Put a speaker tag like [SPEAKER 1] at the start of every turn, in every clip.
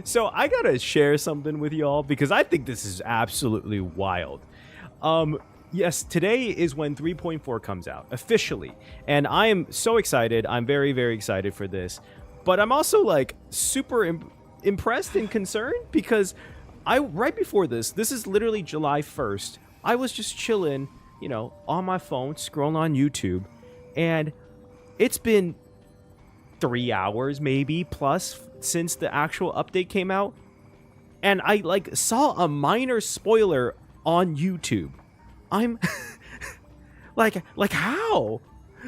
[SPEAKER 1] So I gotta share something with y'all because I think this is absolutely wild. Yes, today is when 3.4 comes out officially, and I am so excited. I'm very, very excited for this, but I'm also like super impressed and concerned because I right before this is literally July 1st. I was just chilling, on my phone, scrolling on YouTube, and it's been 3 hours maybe plus since the actual update came out, and I like saw a minor spoiler on YouTube. I'm like how?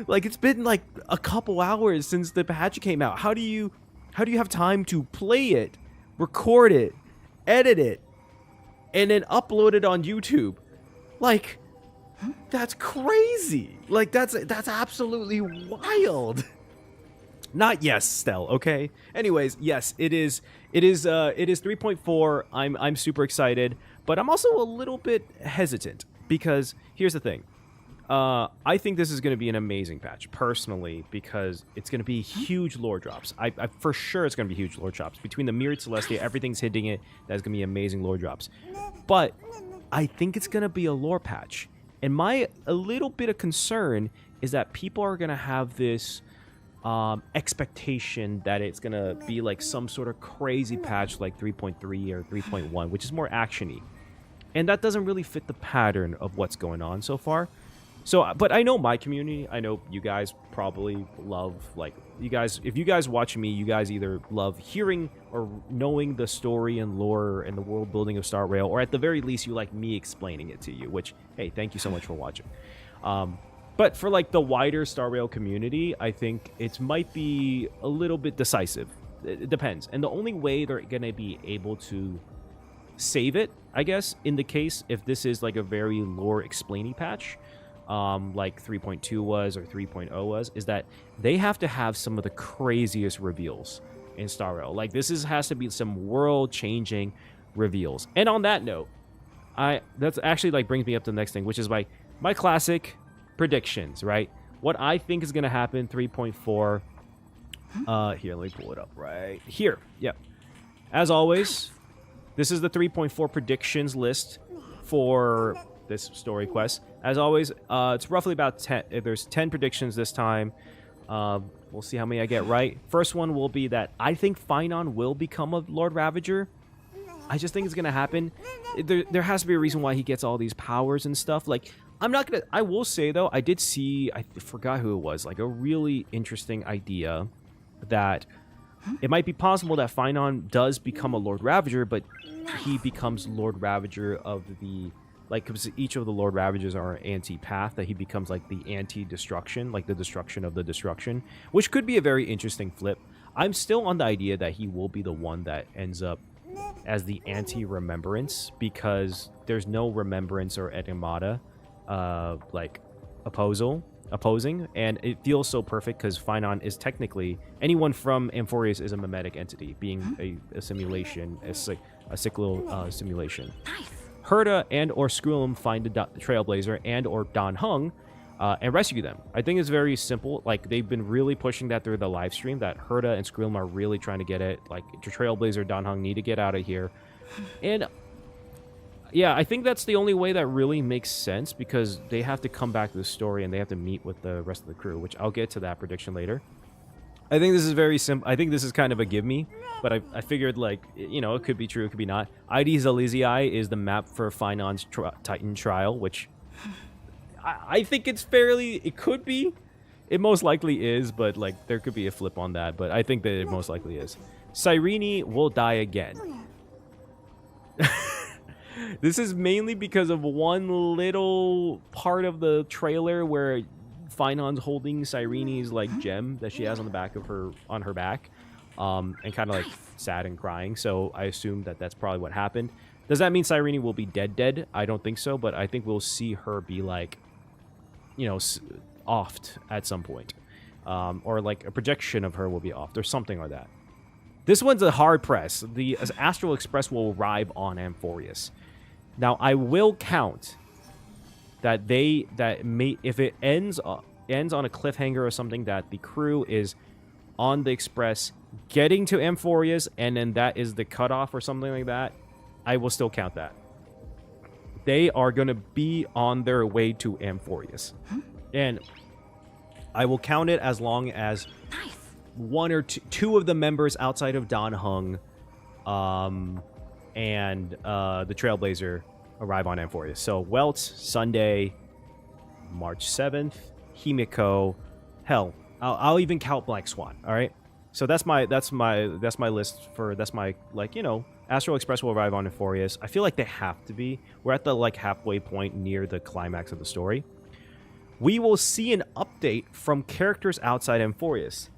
[SPEAKER 1] Like it's been like a couple hours since the patch came out. How do you have time to play it, record it, edit it, and then upload it on YouTube? Like that's crazy. Like that's absolutely wild. Not yes, Stell, okay? Anyways, yes, it is 3.4. I'm super excited, but I'm also a little bit hesitant because here's the thing. I think this is going to be an amazing patch, personally, because it's going to be huge lore drops. I for sure it's going to be huge lore drops. Between the Myriad Celestia, everything's hitting it. That's going to be amazing lore drops. But I think it's going to be a lore patch. And a little bit of concern is that people are going to have this expectation that it's going to be like some sort of crazy patch like 3.3 or 3.1, which is more actiony. And that doesn't really fit the pattern of what's going on so far. So, but I know my community, I know you guys probably love, like, if you guys watch me, you guys either love hearing or knowing the story and lore and the world building of Star Rail, or at the very least, you like me explaining it to you, which, hey, thank you so much for watching. But for, like, the wider Star Rail community, I think it might be a little bit decisive. It depends. And the only way they're going to be able to save it, I guess, in the case if this is, like, a very lore-explainy patch, like 3.2 was or 3.0 was, is that they have to have some of the craziest reveals in Star Rail. Like, has to be some world-changing reveals. And on that note, that's actually, like, brings me up to the next thing, which is my classic predictions, right? What I think is going to happen 3.4. Here, let me pull it up right here. Yep. As always, this is the 3.4 predictions list for this story quest. As always, it's roughly about 10. There's 10 predictions this time. We'll see how many I get right. First one will be that I think Finon will become a Lord Ravager. I just think it's going to happen. There has to be a reason why he gets all these powers and stuff. Like, I will say, though, I did see, I forgot who it was, like a really interesting idea that it might be possible that Finon does become a Lord Ravager, but he becomes Lord Ravager of the, like, because each of the Lord Ravagers are anti-path, that he becomes, like, the anti-destruction, like the destruction of the destruction, which could be a very interesting flip. I'm still on the idea that he will be the one that ends up as the anti-remembrance, because there's no remembrance or enigmata, like, opposing, and it feels so perfect because Finon is technically, anyone from Amphoreus is a mimetic entity, being a simulation, a cyclical simulation.
[SPEAKER 2] Nice.
[SPEAKER 1] Herda and or Skrullum find the Trailblazer and or Dan Heng and rescue them. I think it's very simple. Like, they've been really pushing that through the live stream, that Herda and Skrullum are really trying to get it. Like, Trailblazer, Dan Heng need to get out of here. And yeah, I think that's the only way that really makes sense, because they have to come back to the story and they have to meet with the rest of the crew, which I'll get to that prediction later. I think this is very simple. I think this is kind of a give me, but I figured, like, it could be true, it could be not. ID Zalizii is the map for Finon's Titan trial, which I think it could be. It most likely is, but, like, there could be a flip on that, but I think that it most likely is. Cyrene will die again. This is mainly because of one little part of the trailer where Finon's holding Cyrene's, like, gem that she has on the back of her, on her back, and kind of, like, sad and crying. So I assume that that's probably what happened. Does that mean Cyrene will be dead? I don't think so, but I think we'll see her be, like, offed at some point, or like a projection of her will be offed or something like that. This one's a hard press. The Astral Express will arrive on Amphoreus. Now, I will count that if it ends on a cliffhanger or something, that the crew is on the Express getting to Amphoreus and then that is the cutoff or something like that, I will still count that. They are going to be on their way to Amphoreus. And I will count it as long as one or two of the members outside of Dan Heng and the Trailblazer arrive on Amphoreus. So Weltz, Sunday, March 7th, Himiko, hell, I'll even count Black Swan, all right? So that's my list for, that's my, like, you know, Astral Express will arrive on Amphoreus. I feel like they have to be. We're at the, like, halfway point near the climax of the story. We will see an update from characters outside Amphoreus.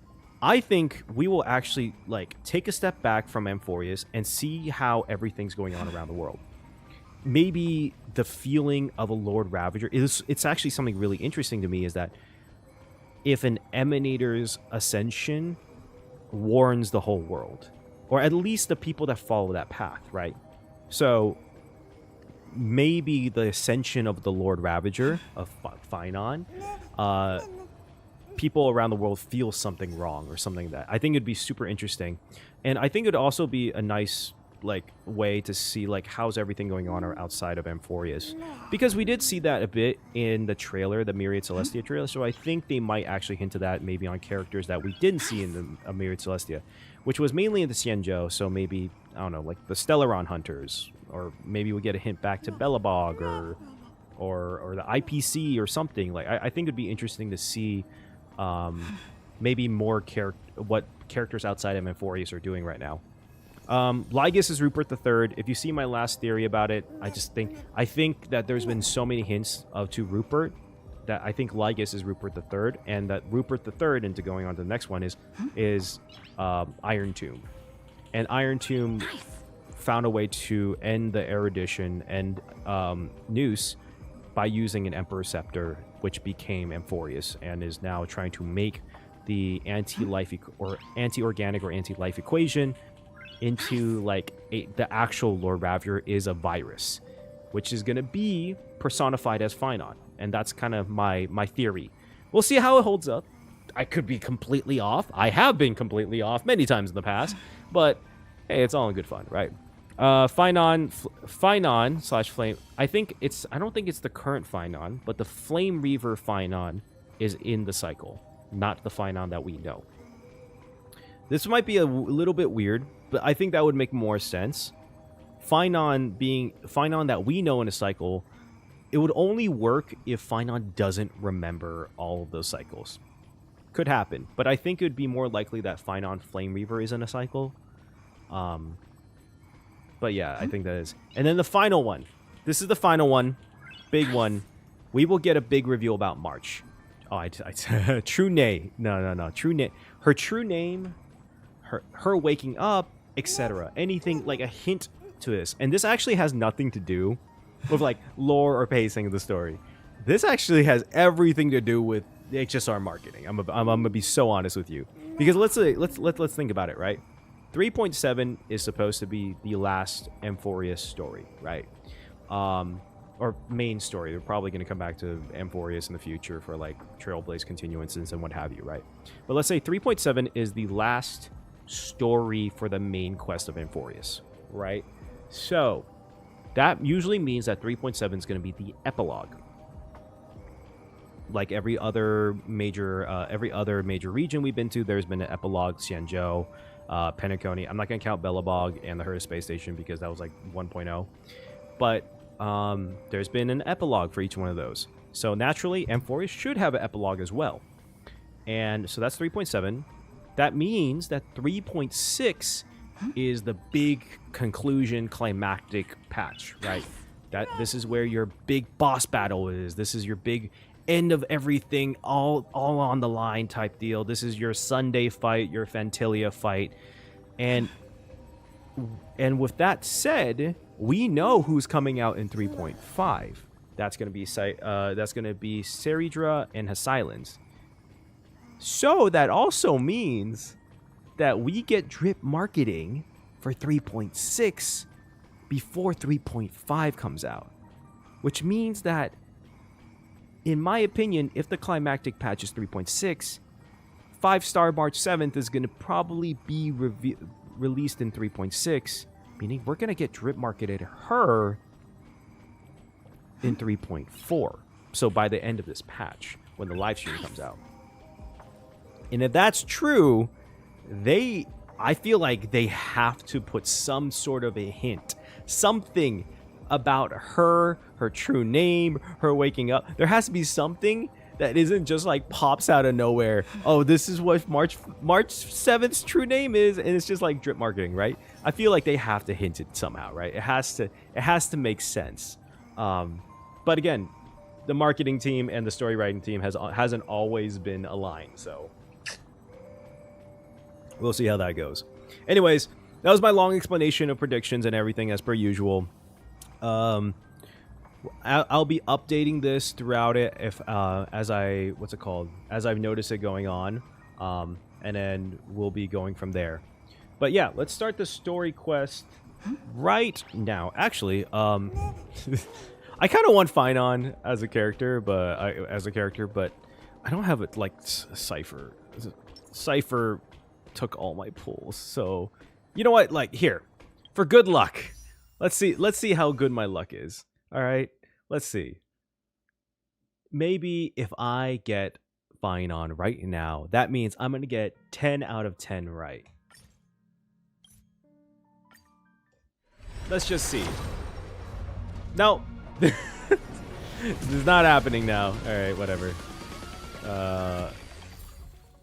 [SPEAKER 1] I think we will actually, like, take a step back from Amphoreus and see how everything's going on around the world. Maybe the feeling of a Lord Ravager it's actually something really interesting to me, is that if an Emanator's ascension warns the whole world, or at least the people that follow that path, right? So maybe the ascension of the Lord Ravager of Finon, people around the world feel something wrong or something that I think it'd be super interesting. And I think it'd also be a nice, like, way to see, like, how's everything going on outside of Amphoreus, because we did see that a bit in the trailer, the Myriad Celestia trailer. So I think they might actually hint to that maybe on characters that we didn't see in the Myriad Celestia, which was mainly in the Xianzhou. So maybe, I don't know, like the Stellaron Hunters, or maybe we get a hint back to Belobog or the IPC or something. Like, I think it'd be interesting to see maybe more what characters outside of Amphoreus are doing right now. Lygus is Rupert III. If you see my last theory about it, I think that there's been so many hints to Rupert that I think Lygus is Rupert III, and that Rupert III, into going on to the next one, is Iron Tomb. And Iron Tomb found a way to end the erudition and Noose by using an Emperor Scepter, which became Amphoreus, and is now trying to make the anti-life or anti-organic or anti-life equation into, like, the actual Lord Ravager is a virus, which is going to be personified as Finon. And that's kind of my theory. We'll see how it holds up. I could be completely off. I have been completely off many times in the past, but hey, it's all in good fun, right? Finon / Flame. I don't think it's the current Finon, but the Flame Reaver Finon is in the cycle, not the Finon that we know. This might be a little bit weird, but I think that would make more sense. Finon being Finon that we know in a cycle, it would only work if Finon doesn't remember all of those cycles. Could happen, but I think it would be more likely that Finon Flame Reaver is in a cycle. But yeah, I think that is. And then the final one. This is the final one. Big one. We will get a big reveal about March. Oh, True Nay. No. True Nay. Her true name, her waking up, etc. Anything like a hint to this. And this actually has nothing to do with, like, lore or pacing of the story. This actually has everything to do with HSR marketing. I'm gonna be so honest with you, because let's think about it, right? 3.7 is supposed to be the last Amphoreus story, right? Or main story. They're probably going to come back to Amphoreus in the future for, like, Trailblaze continuances and what have you, right? But let's say 3.7 is the last story for the main quest of Amphoreus, right? So that usually means that 3.7 is going to be the epilogue. Like every other major region we've been to, there's been an epilogue. Xianzhou, Penacony. I'm not going to count Belobog and the Herd Space Station because that was like 1.0. But there's been an epilogue for each one of those. So naturally, Amphoreus should have an epilogue as well. And so that's 3.7. That means that 3.6 is the big conclusion climactic patch, right? That this is where your big boss battle is. This is your big end of everything, all on the line type deal. This is your Sunday fight, your Fantilia fight. And with that said, we know who's coming out in 3.5. That's going to be Seridra and Hasilans. So that also means that we get drip marketing for 3.6 before 3.5 comes out. Which means that, in my opinion, if the climactic patch is 3.6, 5-star March 7th is going to probably be released in 3.6, meaning we're going to get drip marketed her in 3.4. So by the end of this patch, when the live stream comes out. And if that's true, I feel like they have to put some sort of a hint, something about her true name, her waking up. There has to be something that isn't just like pops out of nowhere. Oh, this is what March 7th's true name is, and it's just like drip marketing, right? I feel like they have to hint it somehow, right? It has to make sense. But again, the marketing team and the story writing team hasn't always been aligned, so we'll see how that goes. Anyways, that was my long explanation of predictions and everything as per usual. I'll be updating this throughout it if as I've noticed it going on, and then we'll be going from there. But yeah, let's start the story quest right now. Actually, I kind of want Finon as a character, but I don't have it like Cypher. Cypher took all my pulls, so you know what? Like here, for good luck, let's see how good my luck is. All right, let's see. Maybe if I get Finon right now, that means I'm gonna get 10 out of 10 right. Let's just see. No. This is not happening now. Alright, whatever.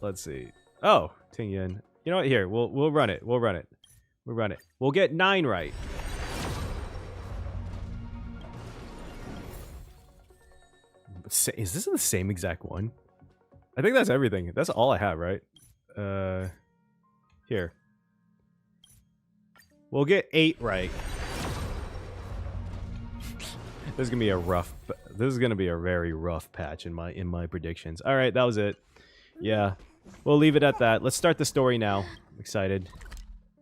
[SPEAKER 1] Let's see. Oh, Tingyan. You know what? Here, we'll run it. We'll run it. We'll run it. We'll get 9 right. Is this the same exact one? I think that's everything. That's all I have, right? Here. We'll get 8 right. This is gonna be a very rough patch in my predictions. All right, that was it. Yeah, we'll leave it at that. Let's start the story now. I'm excited.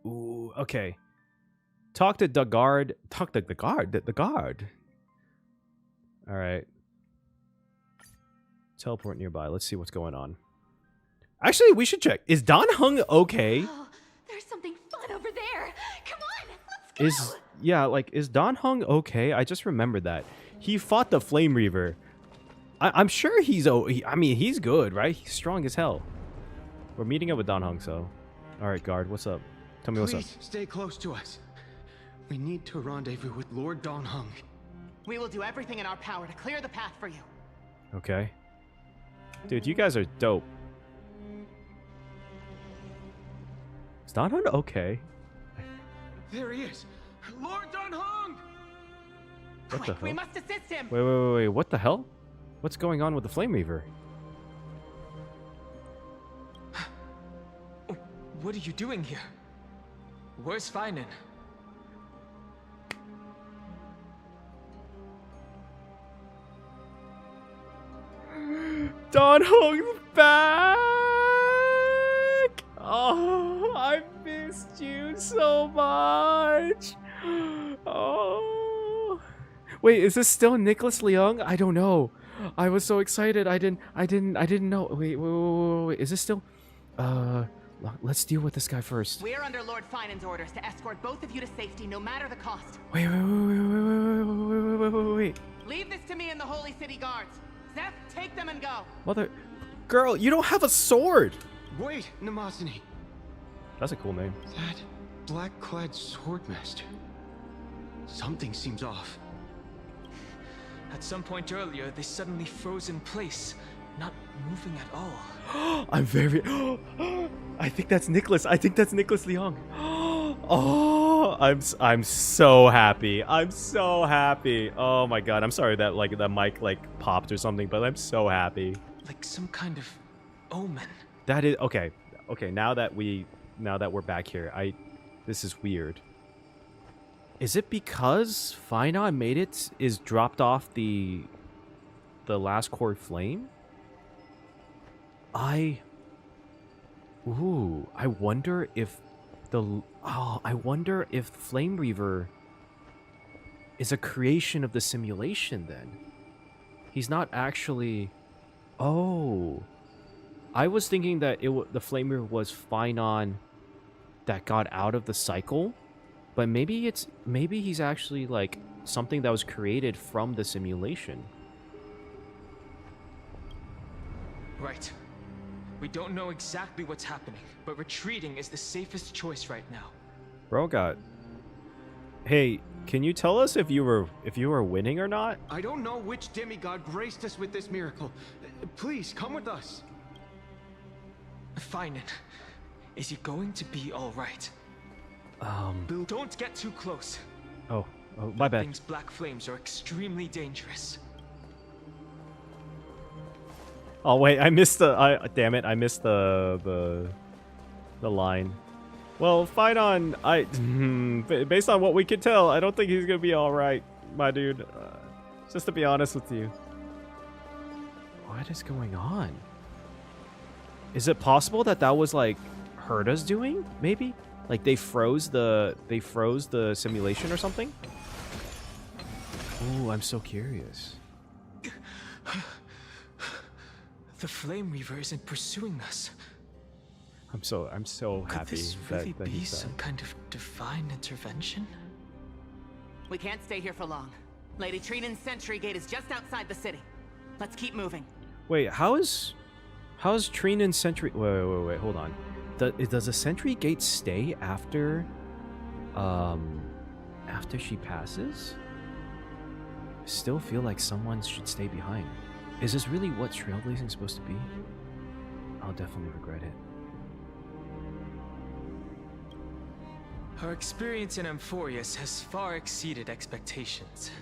[SPEAKER 1] Ooh, okay. Talk to the guard. Talk to the guard. The guard. All right. Teleport nearby. Let's see what's going on. Actually, we should check. Is Don Hung okay?
[SPEAKER 2] Oh, there's something fun over there. Come on, let's go.
[SPEAKER 1] Is Don Hung okay? I just remembered that. He fought the Flame Reaver. I'm sure he's he's good, right? He's strong as hell. We're meeting up with Don Hung, so. Alright, guard, what's up? Tell me what's up.
[SPEAKER 3] Please stay close to us. We need to rendezvous with Lord Don Hung.
[SPEAKER 4] We will do everything in our power to clear the path for you.
[SPEAKER 1] Okay. Dude, you guys are dope. Is Don Hung okay?
[SPEAKER 3] There he is. Lord Don Hung!
[SPEAKER 1] What the hell?
[SPEAKER 4] We must assist him!
[SPEAKER 1] Wait. What the hell? What's going on with the Flame Reaver?
[SPEAKER 5] What are you doing here? Where's Finon?
[SPEAKER 1] Don Hung's back! Oh, I missed you so much. Oh. Wait, is this still Nicholas Leung? I don't know. I was so excited. I didn't know. Wait. Is this still? Let's deal with this guy first.
[SPEAKER 4] We are under Lord Finon's orders to escort both of you to safety, no matter the cost.
[SPEAKER 1] Wait.
[SPEAKER 4] Leave this to me and the Holy City Guards. Zeph, take them and go.
[SPEAKER 1] Mother, girl, you don't have a sword.
[SPEAKER 3] Wait, Namasani.
[SPEAKER 1] That's a cool name.
[SPEAKER 3] That black-clad swordmaster. Something seems off.
[SPEAKER 5] At some point earlier, they suddenly froze in place, not moving at all.
[SPEAKER 1] I'm very. I think that's Nicholas. I think that's Nicholas Leung. Oh, I'm so happy. I'm so happy. Oh my god. I'm sorry that the mic popped or something, but I'm so happy.
[SPEAKER 5] Like some kind of omen.
[SPEAKER 1] That is okay. Okay, now that we're back here, this is weird. Is it because Finon made it is dropped off the last core flame? I wonder if Flame Reaver is a creation of the simulation then. He's not actually. Oh. I was thinking that the flame reaver was Phynon that got out of the cycle, but maybe he's actually like something that was created from the simulation.
[SPEAKER 5] Right. We don't know exactly what's happening, but retreating is the safest choice right now.
[SPEAKER 1] Bro got. Hey, can you tell us if you were winning or not?
[SPEAKER 3] I don't know which demigod graced us with this miracle. Please, come with us.
[SPEAKER 5] Finan, is he going to be all right? Don't get too close.
[SPEAKER 1] Oh, my bad.
[SPEAKER 5] Thing's black flames are extremely dangerous.
[SPEAKER 1] Oh wait, I missed the. Damn it, I missed the line. Well, Phynon, based on what we can tell, I don't think he's gonna be all right, my dude. Just to be honest with you. What is going on? Is it possible that was like Herta's doing? Maybe, like they froze the simulation or something. Ooh, I'm so curious.
[SPEAKER 5] The Flame Reaver isn't pursuing us.
[SPEAKER 1] I'm so
[SPEAKER 5] Could
[SPEAKER 1] happy
[SPEAKER 5] this really
[SPEAKER 1] that
[SPEAKER 5] be
[SPEAKER 1] he's
[SPEAKER 5] some kind of divine intervention?
[SPEAKER 4] We can't stay here for long. Lady Trinan's sentry gate is just outside the city. Let's keep moving.
[SPEAKER 1] Wait, how's Trinan's sentry? Wait, hold on. Does a sentry gate stay after she passes? I still feel like someone should stay behind. Is this really what trailblazing is supposed to be? I'll definitely regret it.
[SPEAKER 5] Our experience in Amphoreus has far exceeded expectations.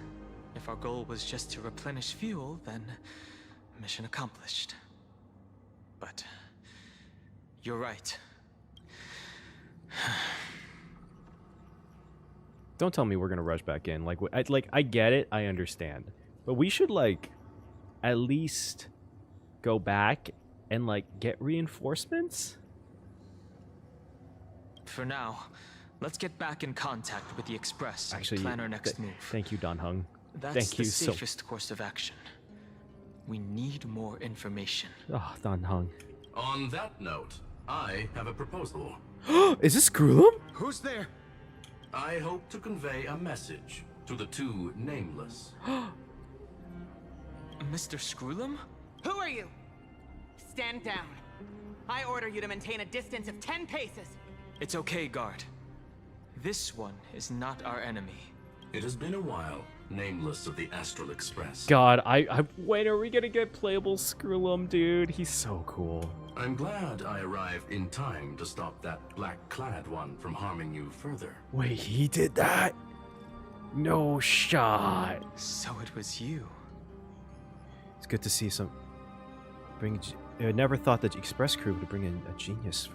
[SPEAKER 5] If our goal was just to replenish fuel, then mission accomplished. But you're right.
[SPEAKER 1] Don't tell me we're gonna rush back in. I get it, I understand, but we should at least go back and get reinforcements.
[SPEAKER 5] For now, let's get back in contact with the Express and plan our next move.
[SPEAKER 1] Thank you, Don Hung.
[SPEAKER 5] That's
[SPEAKER 1] Thank you
[SPEAKER 5] the safest course of action. We need more information.
[SPEAKER 1] Oh, Don Hung.
[SPEAKER 6] On that note, I have a proposal.
[SPEAKER 1] Is this Grulum?
[SPEAKER 3] Who's there?
[SPEAKER 6] I hope to convey a message to the two nameless.
[SPEAKER 5] Mr. Screwlum?
[SPEAKER 4] Who are you? Stand down. I order you to maintain a distance of 10 paces.
[SPEAKER 5] It's okay, guard. This one is not our enemy.
[SPEAKER 6] It has been a while, nameless of the Astral Express.
[SPEAKER 1] God, when are we gonna get playable Scrulum, dude? He's so cool.
[SPEAKER 6] I'm glad I arrived in time to stop that black-clad one from harming you further.
[SPEAKER 1] Wait, he did that? No shot.
[SPEAKER 5] So it was you.
[SPEAKER 1] It's good to see some. I never thought that Express crew would bring in a genius.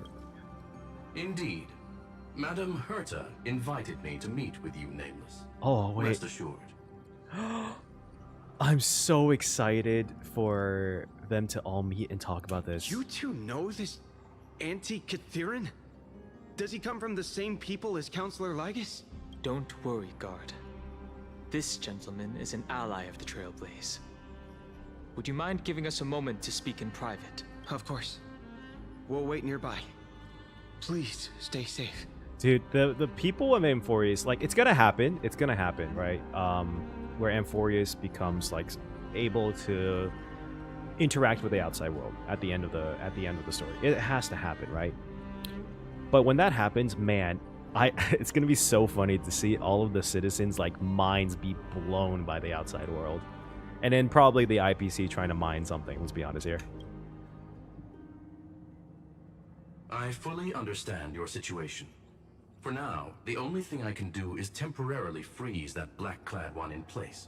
[SPEAKER 6] Indeed. Madame Herta invited me to meet with you, nameless.
[SPEAKER 1] Oh, wait.
[SPEAKER 6] Rest assured.
[SPEAKER 1] I'm so excited for them to all meet and talk about this.
[SPEAKER 3] You two know this anti-Catheran? Does he come from the same people as Counselor Lygus?
[SPEAKER 5] Don't worry, guard. This gentleman is an ally of the Trailblaze. Would you mind giving us a moment to speak in private?
[SPEAKER 3] Of course. We'll wait nearby. Please, stay safe.
[SPEAKER 1] Dude, the people of Amphoreus, it's gonna happen. It's gonna happen, right? Where Amphoreus becomes able to interact with the outside world at the end of the story. It has to happen, right? But when that happens, man, it's gonna be so funny to see all of the citizens' minds be blown by the outside world, and then probably the IPC trying to mine something. Let's be honest here.
[SPEAKER 6] I fully understand your situation. For now, the only thing I can do is temporarily freeze that black-clad one in place.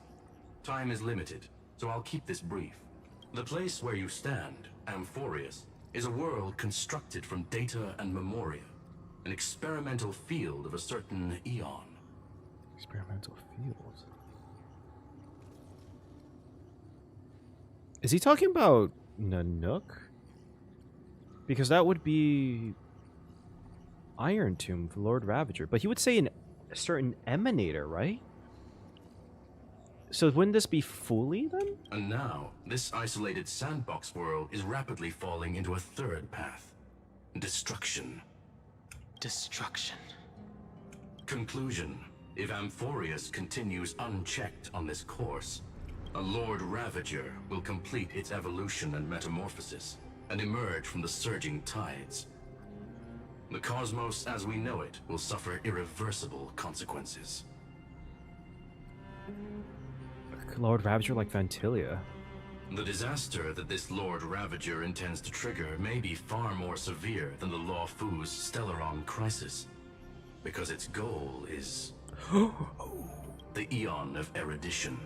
[SPEAKER 6] Time is limited, so I'll keep this brief. The place where you stand, Amphoreus, is a world constructed from data and memoria. An experimental field of a certain eon.
[SPEAKER 1] Experimental field. Is he talking about Nanook? Because that would be Iron Tomb for Lord Ravager. But he would say a certain emanator, right? So wouldn't this be fully then?
[SPEAKER 6] And now, this isolated sandbox world is rapidly falling into a third path. Destruction.
[SPEAKER 5] Destruction.
[SPEAKER 6] Conclusion. If Amphoreus continues unchecked on this course, a Lord Ravager will complete its evolution and metamorphosis, and emerge from the surging tides. The cosmos as we know it will suffer irreversible consequences.
[SPEAKER 1] Lord Ravager like Vantilia.
[SPEAKER 6] The disaster that this Lord Ravager intends to trigger may be far more severe than the Law Fu's Stellaron crisis, because its goal is the Eon of Erudition.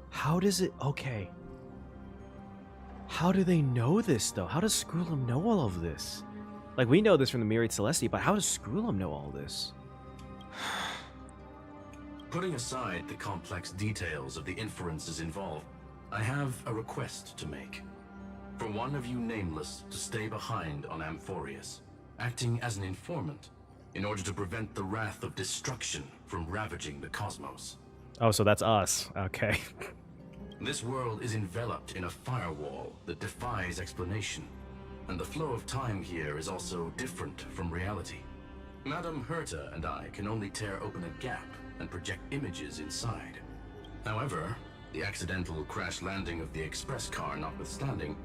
[SPEAKER 1] How does it... Okay. How do they know this, though? How does Screwlum know all of this? Like, we know this from the Myriad Celestia, but how does Screwlum know all this?
[SPEAKER 6] Putting aside the complex details of the inferences involved, I have a request to make. For one of you nameless to stay behind on Amphoreus, acting as an informant, in order to prevent the wrath of destruction from ravaging the cosmos.
[SPEAKER 1] Oh, so that's us. Okay.
[SPEAKER 6] This world is enveloped in a firewall that defies explanation, and the flow of time here is also different from reality. Madame Herta and I can only tear open a gap and project images inside. However, the accidental crash landing of the express car notwithstanding,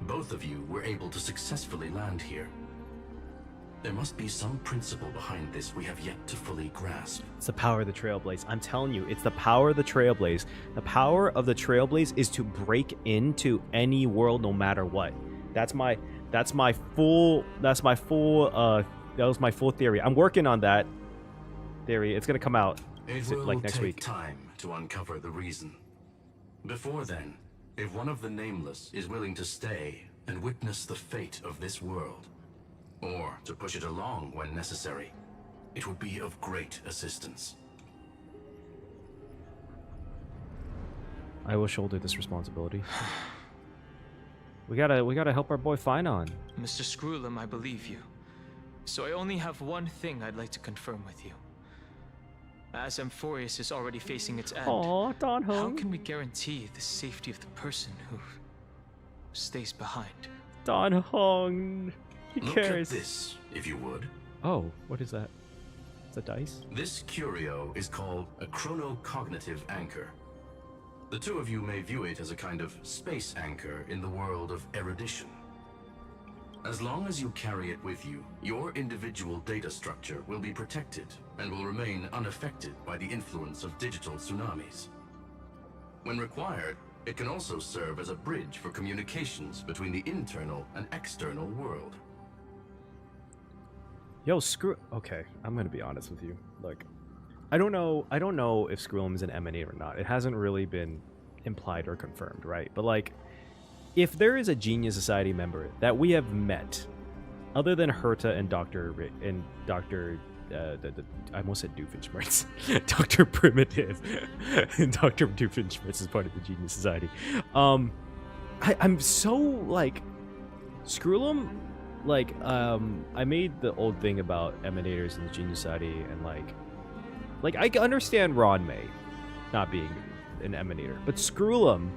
[SPEAKER 6] both of you were able to successfully land here. There must be some principle behind this we have yet to fully grasp.
[SPEAKER 1] It's the power of the Trailblaze. I'm telling you, it's the power of the Trailblaze. The power of the Trailblaze is to break into any world no matter what. That was my full theory. I'm working on that theory. It's gonna come out
[SPEAKER 6] It will
[SPEAKER 1] like next
[SPEAKER 6] take
[SPEAKER 1] week.
[SPEAKER 6] time to uncover the reason. Before then, if one of the Nameless is willing to stay and witness the fate of this world, or to push it along when necessary, it would be of great assistance.
[SPEAKER 1] I will shoulder this responsibility. We gotta help our boy Finon.
[SPEAKER 5] Mr. Screwlum, I believe you. So I only have one thing I'd like to confirm with you. As Amphoreus is already facing its end,
[SPEAKER 1] Aw, Don
[SPEAKER 5] how
[SPEAKER 1] Hung.
[SPEAKER 5] can we guarantee the safety of the person who stays behind?
[SPEAKER 1] Don Hung. He
[SPEAKER 6] Look
[SPEAKER 1] cares.
[SPEAKER 6] at this, if you would.
[SPEAKER 1] Oh, what is that? Is that dice?
[SPEAKER 6] This curio is called a chronocognitive anchor. The two of you may view it as a kind of space anchor in the world of erudition. As long as you carry it with you, your individual data structure will be protected and will remain unaffected by the influence of digital tsunamis. When required, it can also serve as a bridge for communications between the internal and external world.
[SPEAKER 1] Yo, okay, I'm gonna be honest with you. Like, I don't know if Screwlum is an Emanate or not. It hasn't really been implied or confirmed, right? But like, if there is a Genius Society member that we have met, other than Herta and Dr. I almost said Doofenshmirtz. Dr. Primitive. And Dr. Doofenshmirtz is part of the Genius Society. I'm so, like, Screwlum, like, I made the old thing about Emanators in the Genius Society, and, like, I can understand Ron May not being an Emanator, but Screwlum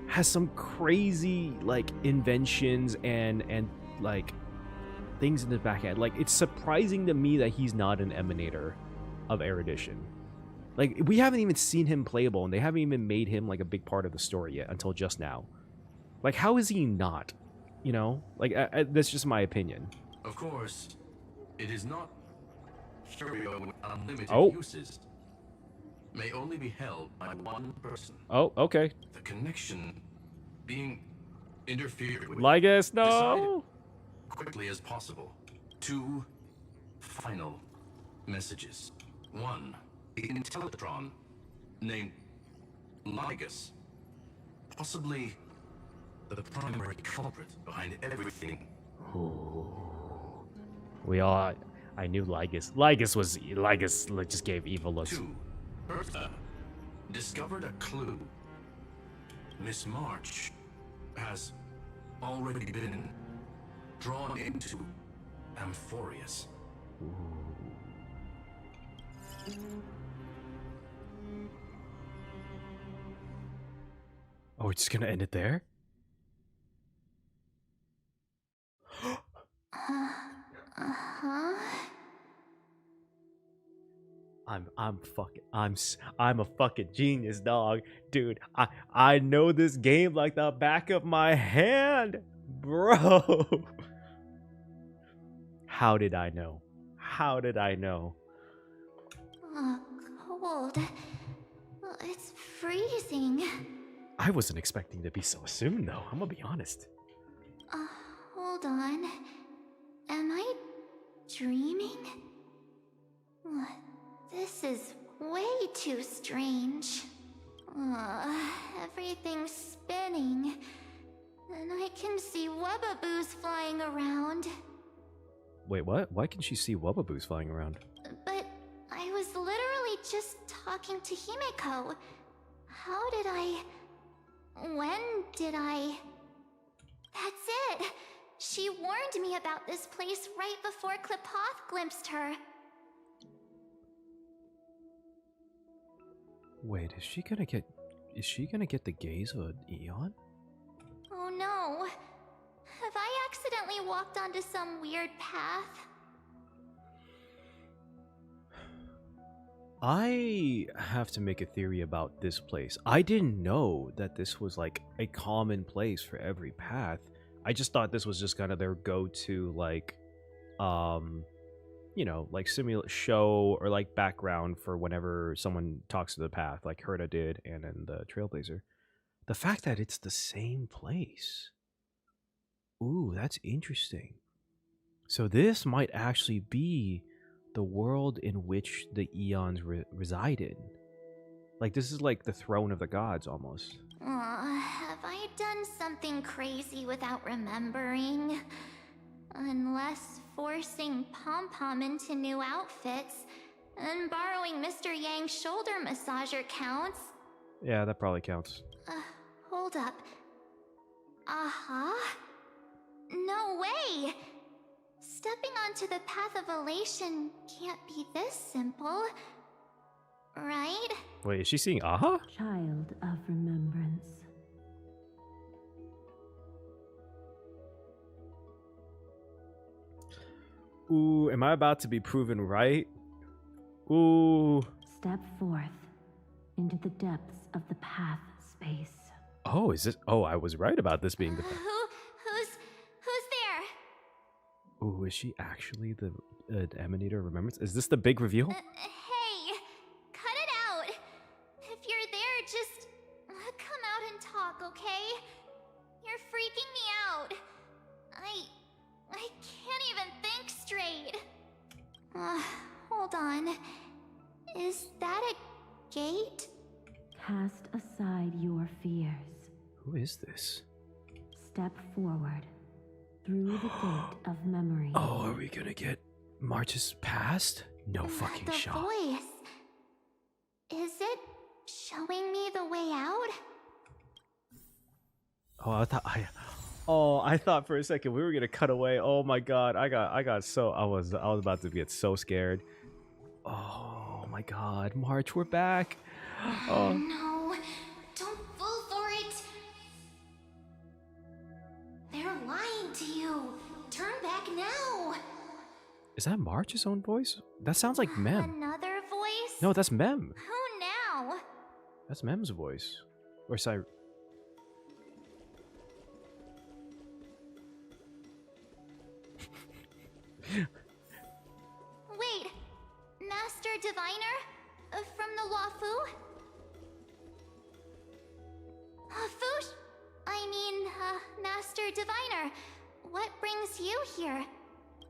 [SPEAKER 1] has some crazy, like, inventions and like, things in the back end. Like, it's surprising to me that he's not an Emanator of Erudition. Like, we haven't even seen him playable, and they haven't even made him, like, a big part of the story yet until just now. Like, how is he not? You know? Like, that's just my opinion.
[SPEAKER 6] Of course, it is not curio with unlimited uses. May only be held by one person.
[SPEAKER 1] Oh, okay.
[SPEAKER 6] The connection being interfered with.
[SPEAKER 1] Lygus, no!
[SPEAKER 6] Decide quickly as possible. 2 final messages. 1, the Intellitron named Lygus, possibly the primary culprit behind everything.
[SPEAKER 1] I knew Lygus. Lygus just gave evil looks.
[SPEAKER 6] 2, Bertha discovered a clue. Miss March has already been drawn into Amphoreus.
[SPEAKER 1] Oh, we're just gonna end it there?
[SPEAKER 2] Uh-huh.
[SPEAKER 1] I'm a fucking genius, dog. Dude, I know this game like the back of my hand, bro. How did I know? How did I know?
[SPEAKER 2] Oh, cold. It's freezing.
[SPEAKER 1] I wasn't expecting to be so soon, though. I'm gonna be honest.
[SPEAKER 2] Hold on. Am I dreaming? This is way too strange. Everything's spinning. And I can see webbaboos flying around.
[SPEAKER 1] Wait, what? Why can she see wubbaboos flying around?
[SPEAKER 2] But I was literally just talking to Himeko. How did I... When did I... That's it! She warned me about this place right before Klipoth glimpsed her.
[SPEAKER 1] Wait, is she gonna get the gaze of an Eon?
[SPEAKER 2] Oh no. Have I accidentally walked onto some weird path?
[SPEAKER 1] I have to make a theory about this place. I didn't know that this was like a common place for every path. I just thought this was just kind of their go-to, like, you know, like show or like background for whenever someone talks to the path, like Herta did and then the Trailblazer. The fact that it's the same place. Ooh, that's interesting. So this might actually be the world in which the Eons resided. Like, this is like the throne of the gods, almost.
[SPEAKER 2] Have I done something crazy without remembering? Unless forcing Pom-Pom into new outfits and borrowing Mr. Yang's shoulder massager counts.
[SPEAKER 1] Yeah, that probably counts.
[SPEAKER 2] Hold up. No way! Stepping onto the path of elation can't be this simple. Right?
[SPEAKER 1] Wait, is she seeing Aha?
[SPEAKER 7] Child of remembrance.
[SPEAKER 1] Ooh, am I about to be proven right? Ooh.
[SPEAKER 7] Step forth into the depths of the path space.
[SPEAKER 1] Oh, is this? Oh, I was right about this being the path.
[SPEAKER 2] Who's there?
[SPEAKER 1] Ooh, is she actually the Emanator of Remembrance? Is this the big reveal?
[SPEAKER 2] Hey, cut it out. If you're there, just come out and talk, okay? You're freaking me out. I can't even think straight. Hold on. Is that a gate?
[SPEAKER 7] Cast aside your fears.
[SPEAKER 1] Who is this?
[SPEAKER 7] Step forward through the gate of memory.
[SPEAKER 1] Oh, are we gonna get March's past? No fucking shot.
[SPEAKER 2] The voice. Is it showing me the way out?
[SPEAKER 1] I thought for a second we were gonna cut away. Oh my god, I was about to get so scared. Oh my god, March, we're back. Oh
[SPEAKER 2] no, don't fall for it. They're lying to you. Turn back now.
[SPEAKER 1] is that March's own voice? That sounds like Mem.
[SPEAKER 2] Another voice?
[SPEAKER 1] No, that's Mem.
[SPEAKER 2] Who now?
[SPEAKER 1] That's Mem's voice. Or sorry.
[SPEAKER 2] Wait, Master Diviner? From the Wafu? Fush? I mean, Master Diviner, what brings you here?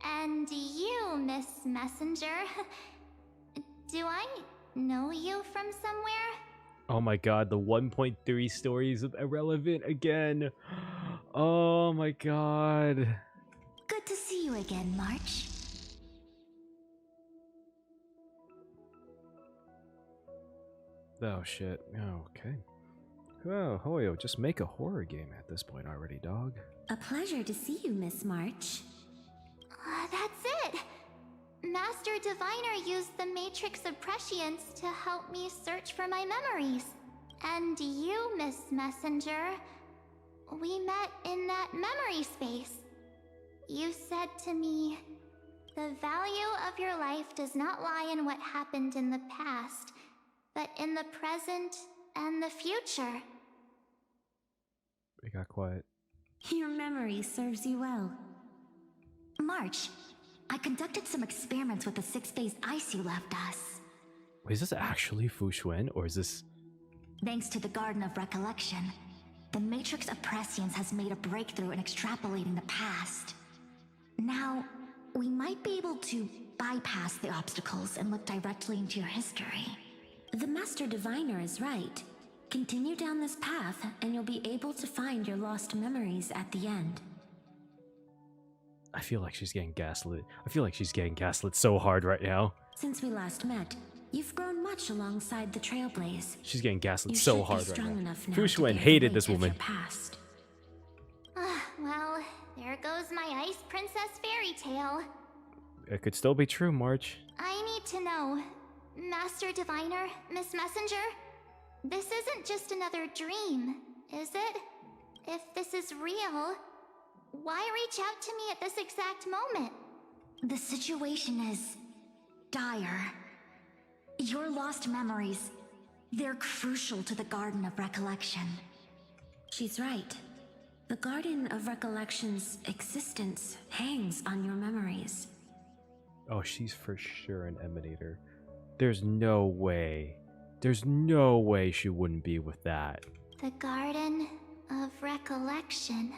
[SPEAKER 2] And you, Miss Messenger, do I know you from somewhere?
[SPEAKER 1] Oh my god, the 1.3 stories of Irrelevant again. Oh my god.
[SPEAKER 2] Good to see you again, March.
[SPEAKER 1] Oh shit. Oh, okay. Oh, Hoyo, just make a horror game at this point already, dog.
[SPEAKER 2] A pleasure to see you, Miss March. That's it! Master Diviner used the Matrix of Prescience to help me search for my memories. And you, Miss Messenger, we met in that memory space. You said to me, the value of your life does not lie in what happened in the past, but in the present and the future.
[SPEAKER 1] It got quiet.
[SPEAKER 7] Your memory serves you well.
[SPEAKER 8] March, I conducted some experiments with the 6-phase ice you left us.
[SPEAKER 1] Wait, is this actually Fu Xuan, or is this...
[SPEAKER 8] Thanks to the Garden of Recollection, the Matrix of Prescience has made a breakthrough in extrapolating the past. Now, we might be able to bypass the obstacles and look directly into your history.
[SPEAKER 7] The Master Diviner is right. Continue down this path, and you'll be able to find your lost memories at the end.
[SPEAKER 1] I feel like she's getting gaslit. I feel like she's getting gaslit so hard right now.
[SPEAKER 7] Since we last met, you've grown much alongside the Trailblaze.
[SPEAKER 1] She's getting gaslit
[SPEAKER 7] You
[SPEAKER 1] so
[SPEAKER 7] should
[SPEAKER 1] hard
[SPEAKER 7] be
[SPEAKER 1] right
[SPEAKER 7] strong
[SPEAKER 1] now.
[SPEAKER 7] enough now
[SPEAKER 1] Fu
[SPEAKER 7] to
[SPEAKER 1] Xuan
[SPEAKER 7] bear the
[SPEAKER 1] hated
[SPEAKER 7] weight
[SPEAKER 1] this
[SPEAKER 7] of your
[SPEAKER 1] woman.
[SPEAKER 7] past.
[SPEAKER 2] Well, there goes my Ice Princess fairy tale.
[SPEAKER 1] It could still be true, March.
[SPEAKER 2] I need to know, Master Diviner, Miss Messenger, this isn't just another dream, is it? If this is real, why reach out to me at this exact moment?
[SPEAKER 8] The situation is dire. Your lost memories, they're crucial to the Garden of Recollection.
[SPEAKER 7] She's right. The Garden of Recollection's existence hangs on your memories.
[SPEAKER 1] Oh, she's for sure an emanator. There's no way. There's no way she wouldn't be with that.
[SPEAKER 2] The Garden of Recollection.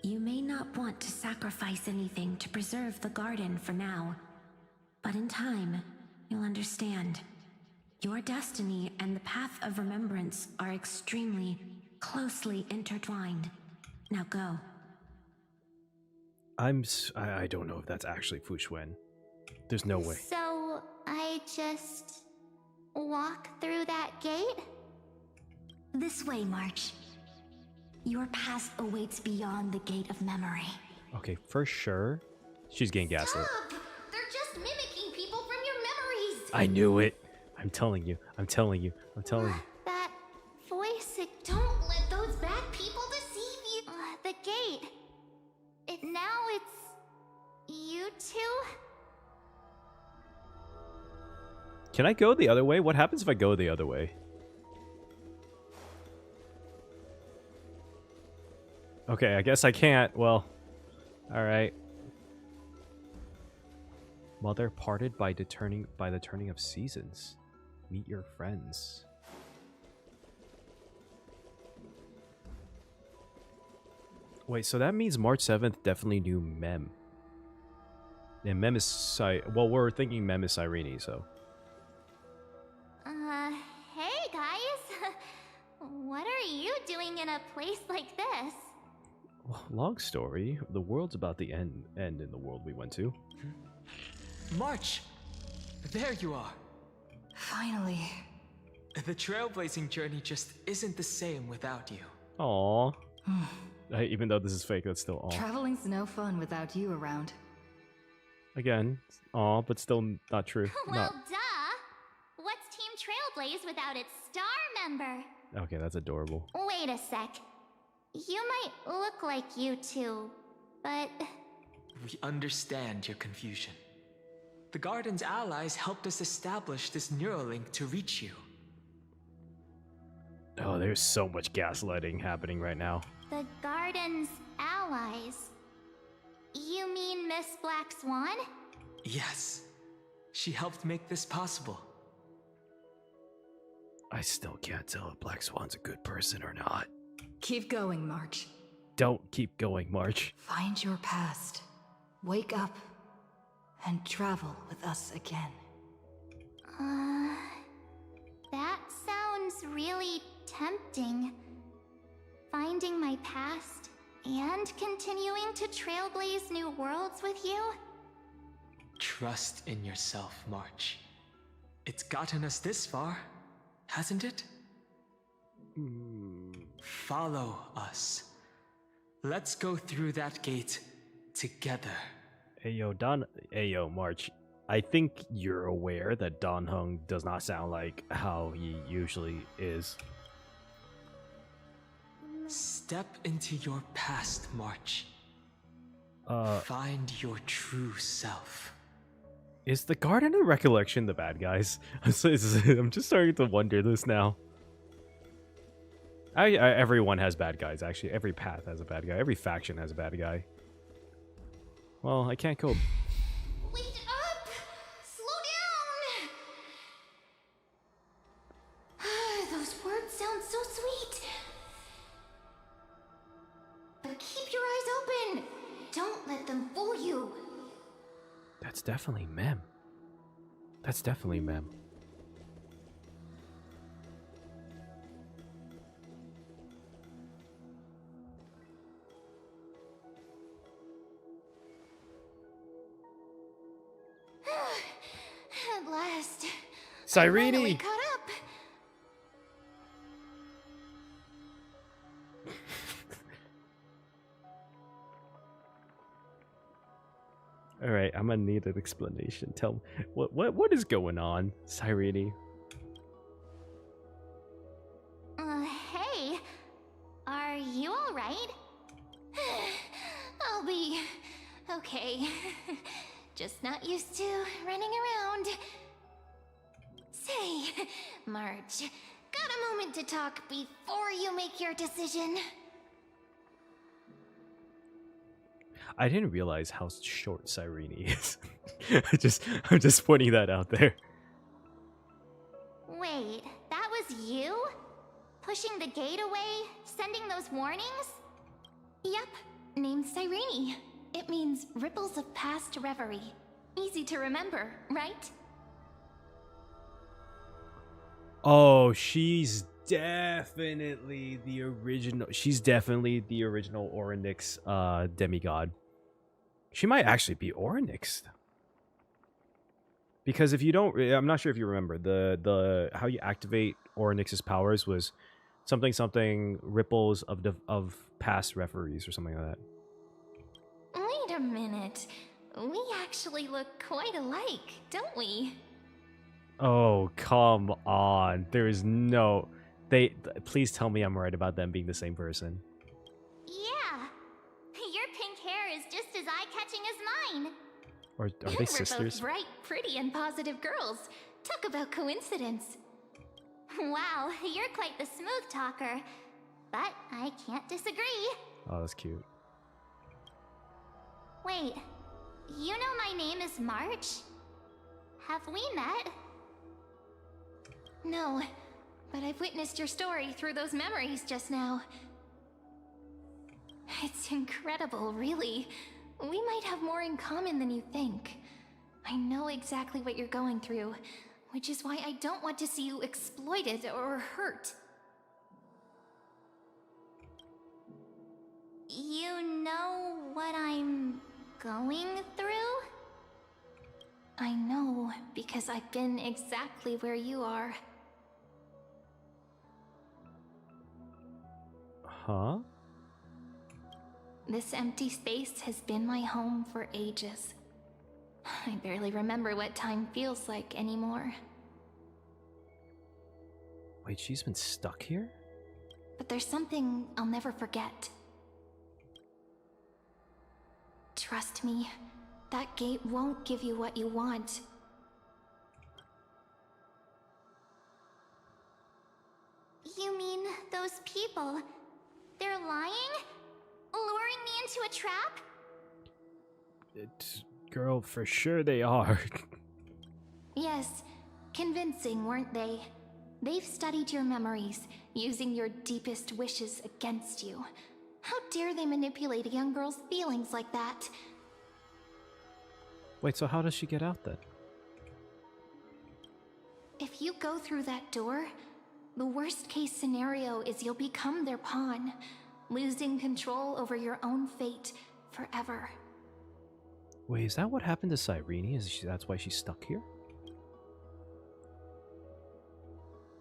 [SPEAKER 7] You may not want to sacrifice anything to preserve the garden for now, but in time, you'll understand. Your destiny and the path of remembrance are extremely, closely intertwined. Now go.
[SPEAKER 1] I don't know if that's actually Fu Xuan. There's no way.
[SPEAKER 2] So, I just walk through that gate?
[SPEAKER 8] This way, March. Your past awaits beyond the gate of memory.
[SPEAKER 1] Okay, for sure, she's getting gaslit.
[SPEAKER 2] Stop! They're just mimicking people from your memories!
[SPEAKER 1] I knew it. I'm telling you. I'm telling you. I'm telling you.
[SPEAKER 2] That voice, don't let those bad people deceive you. The gate. Now it's you two?
[SPEAKER 1] Can I go the other way? What happens if I go the other way? Okay, I guess I can't. Well, alright. Mother parted by the turning of seasons. Meet your friends. Wait, so that means March 7th definitely knew Mem. And Mem is well, we're thinking Mem is Cyrene, so.
[SPEAKER 2] Hey guys. What are you doing in a place like this?
[SPEAKER 1] Well, long story. The world's about to end in the world we went to.
[SPEAKER 5] March! There you are!
[SPEAKER 4] Finally.
[SPEAKER 5] The trailblazing journey just isn't the same without you.
[SPEAKER 1] Aww. Even though this is fake, that's still aw.
[SPEAKER 4] Traveling's no fun without you around.
[SPEAKER 1] Again, aw, but still not true.
[SPEAKER 2] Well, duh! What's Team Trailblaze without its star member?
[SPEAKER 1] Okay, that's adorable.
[SPEAKER 2] Wait a sec. You might look like you two, but...
[SPEAKER 5] We understand your confusion. The Garden's allies helped us establish this Neuralink to reach you.
[SPEAKER 1] Oh, there's so much gaslighting happening right now.
[SPEAKER 2] The Garden's allies? You mean Miss Black Swan?
[SPEAKER 5] Yes. She helped make this possible.
[SPEAKER 1] I still can't tell if Black Swan's a good person or not.
[SPEAKER 4] Keep going, March.
[SPEAKER 1] Don't keep going, March.
[SPEAKER 4] Find your past. Wake up. And travel with us again.
[SPEAKER 2] That sounds really tempting. Finding my past and continuing to trailblaze new worlds with you?
[SPEAKER 5] Trust in yourself, March. It's gotten us this far, hasn't it? Follow us. Let's go through that gate together.
[SPEAKER 1] Ayo, March. I think you're aware that Dan Heng does not sound like how he usually is.
[SPEAKER 5] Step into your past, March. Find your true self.
[SPEAKER 1] Is the Garden of Recollection the bad guys? I'm just starting to wonder this now. Everyone has bad guys, actually. Every path has a bad guy. Every faction has a bad guy. Well, I can't go...
[SPEAKER 2] Wait up! Slow down! Those words sound so sweet. But keep your eyes open. Don't let them fool you.
[SPEAKER 1] That's definitely Mem. That's definitely Mem.
[SPEAKER 2] At last.
[SPEAKER 1] Cyrene!
[SPEAKER 2] Finally caught up.
[SPEAKER 1] All right, I'm gonna need an explanation. Tell me what is going on, Cyrene?
[SPEAKER 2] Hey. Are you all right? I'll be okay. Just not used to running around. Say, March, got a moment to talk before you make your decision?
[SPEAKER 1] I didn't realize how short Cyrene is. I'm just pointing that out there.
[SPEAKER 2] Wait, that was you? Pushing the gate away? Sending those warnings?
[SPEAKER 7] Yep, named Cyrene. It means ripples of past reverie. Easy to remember, right?
[SPEAKER 1] Oh, she's definitely the original. She's definitely the original Orynyx demigod. She might actually be Orynyx. Because if you don't, I'm not sure if you remember the how you activate Orynyx's powers was something ripples of past referees or something like that.
[SPEAKER 7] Wait a minute. We actually look quite alike, don't we?
[SPEAKER 1] Oh, come on. There is no... Please tell me I'm right about them being the same person.
[SPEAKER 2] Yeah. Your pink hair is just as eye-catching as mine.
[SPEAKER 1] Or are they
[SPEAKER 7] We're
[SPEAKER 1] sisters?
[SPEAKER 7] both bright, pretty, and positive girls. Talk about coincidence.
[SPEAKER 2] Wow, you're quite the smooth talker. But I can't disagree.
[SPEAKER 1] Oh, that's cute.
[SPEAKER 2] Wait, you know my name is March? Have we met?
[SPEAKER 7] No, but I've witnessed your story through those memories just now. It's incredible, really. We might have more in common than you think. I know exactly what you're going through, which is why I don't want to see you exploited or hurt.
[SPEAKER 2] You know what I'm going through?
[SPEAKER 7] I know, because I've been exactly where you are.
[SPEAKER 1] Huh?
[SPEAKER 7] This empty space has been my home for ages. I barely remember what time feels like anymore.
[SPEAKER 1] Wait, she's been stuck here?
[SPEAKER 7] But there's something I'll never forget. Trust me, that gate won't give you what you want.
[SPEAKER 2] You mean those people? They're lying? Luring me into a trap?
[SPEAKER 1] Girl, for sure they are.
[SPEAKER 7] Yes, convincing, weren't they? They've studied your memories, using your deepest wishes against you. How dare they manipulate a young girl's feelings like that?
[SPEAKER 1] Wait, so how does she get out then?
[SPEAKER 7] If you go through that door, the worst case scenario is you'll become their pawn, losing control over your own fate forever.
[SPEAKER 1] Wait, is that what happened to Cyrene? That's why she's stuck here?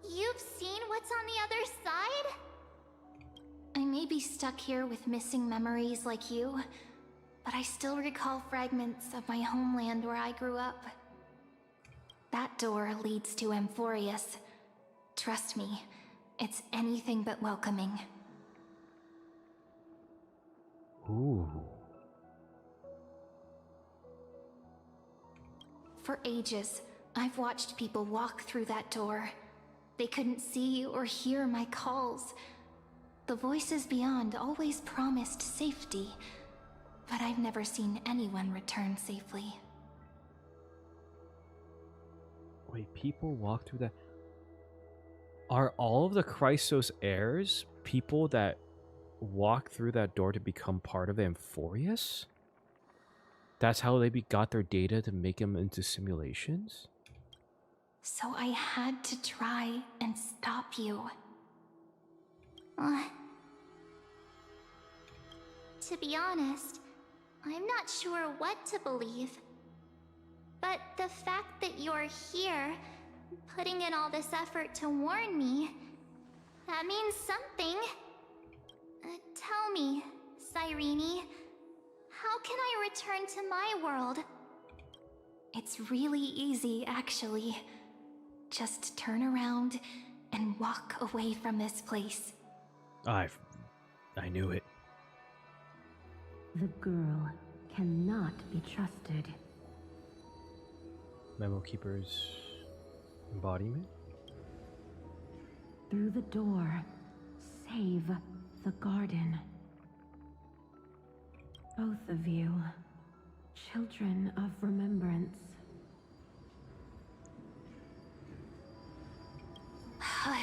[SPEAKER 2] You've seen what's on the other side?
[SPEAKER 7] I may be stuck here with missing memories like you, but I still recall fragments of my homeland where I grew up. That door leads to Amphoreus. Trust me, it's anything but welcoming.
[SPEAKER 1] Ooh.
[SPEAKER 2] For ages, I've watched people walk through that door. They couldn't see or hear my calls. The voices beyond always promised safety, but I've never seen anyone return safely.
[SPEAKER 1] Wait, people walk through that? Are all of the Chrysos heirs people that walk through that door to become part of Amphoreus? That's how they got their data to make them into simulations?
[SPEAKER 2] So I had to try and stop you. To be honest, I'm not sure what to believe. But the fact that you're here, putting in all this effort to warn me, that means something. Tell me, Cyrene, how can I return to my world? It's really easy, actually. Just turn around and walk away from this place.
[SPEAKER 1] I knew it.
[SPEAKER 7] The girl cannot be trusted.
[SPEAKER 1] Memo Keeper's embodiment?
[SPEAKER 7] Through the door, save the garden. Both of you, children of remembrance.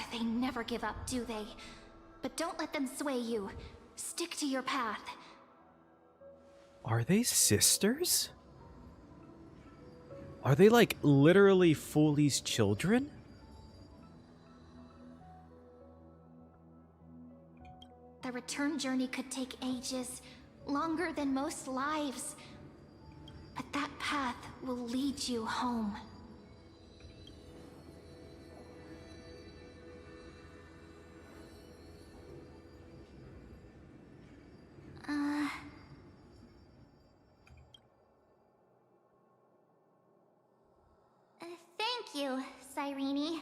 [SPEAKER 2] They never give up, do they? But don't let them sway you. Stick to your path.
[SPEAKER 1] Are they sisters? Are they like literally Foley's children?
[SPEAKER 2] The return journey could take ages, longer than most lives. But that path will lead you home. Thank you, Cyrene.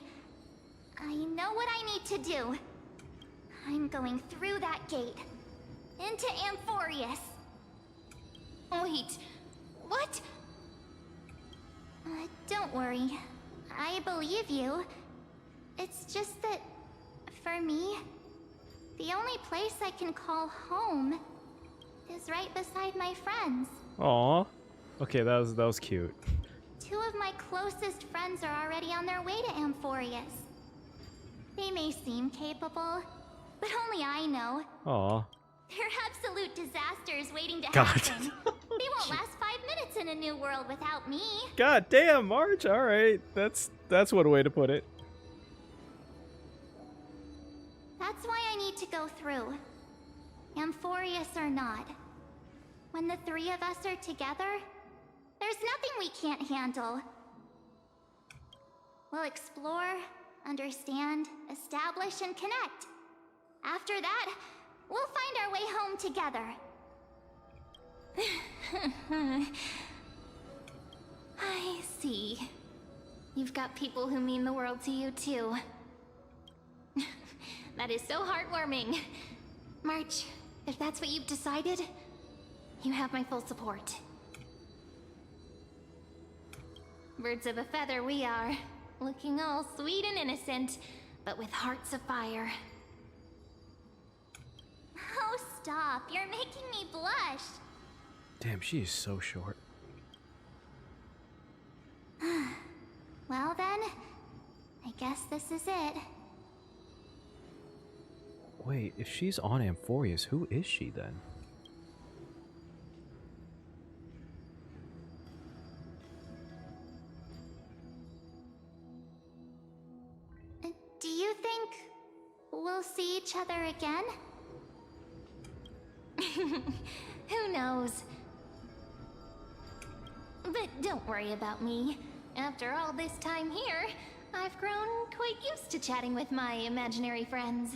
[SPEAKER 2] I know what I need to do. I'm going through that gate. Into Amphoreus. Wait, what? Don't worry. I believe you. It's just that, for me, the only place I can call home is right beside my friends.
[SPEAKER 1] Aw. Okay, that was cute.
[SPEAKER 2] Two of my closest friends are already on their way to Amphoreus. They may seem capable, but only I know.
[SPEAKER 1] Aw.
[SPEAKER 2] They're absolute disasters waiting to
[SPEAKER 1] God.
[SPEAKER 2] happen. They won't last 5 minutes in a new world without me.
[SPEAKER 1] God damn, March. All right, that's one way to put it.
[SPEAKER 2] That's why I need to go through. Amphoreus or not. When the three of us are together, there's nothing we can't handle. We'll explore, understand, establish, and connect. After that, we'll find our way home together. I see. You've got people who mean the world to you, too. That is so heartwarming. March, if that's what you've decided, you have my full support. Birds of a feather we are, looking all sweet and innocent, but with hearts of fire. Oh, stop. You're making me blush.
[SPEAKER 1] Damn, she is so short.
[SPEAKER 2] Well then, I guess this is it.
[SPEAKER 1] Wait, if she's on Amphoreus, who is she then?
[SPEAKER 2] Do you think we'll see each other again? Who knows? But don't worry about me. After all this time here, I've grown quite used to chatting with my imaginary friends.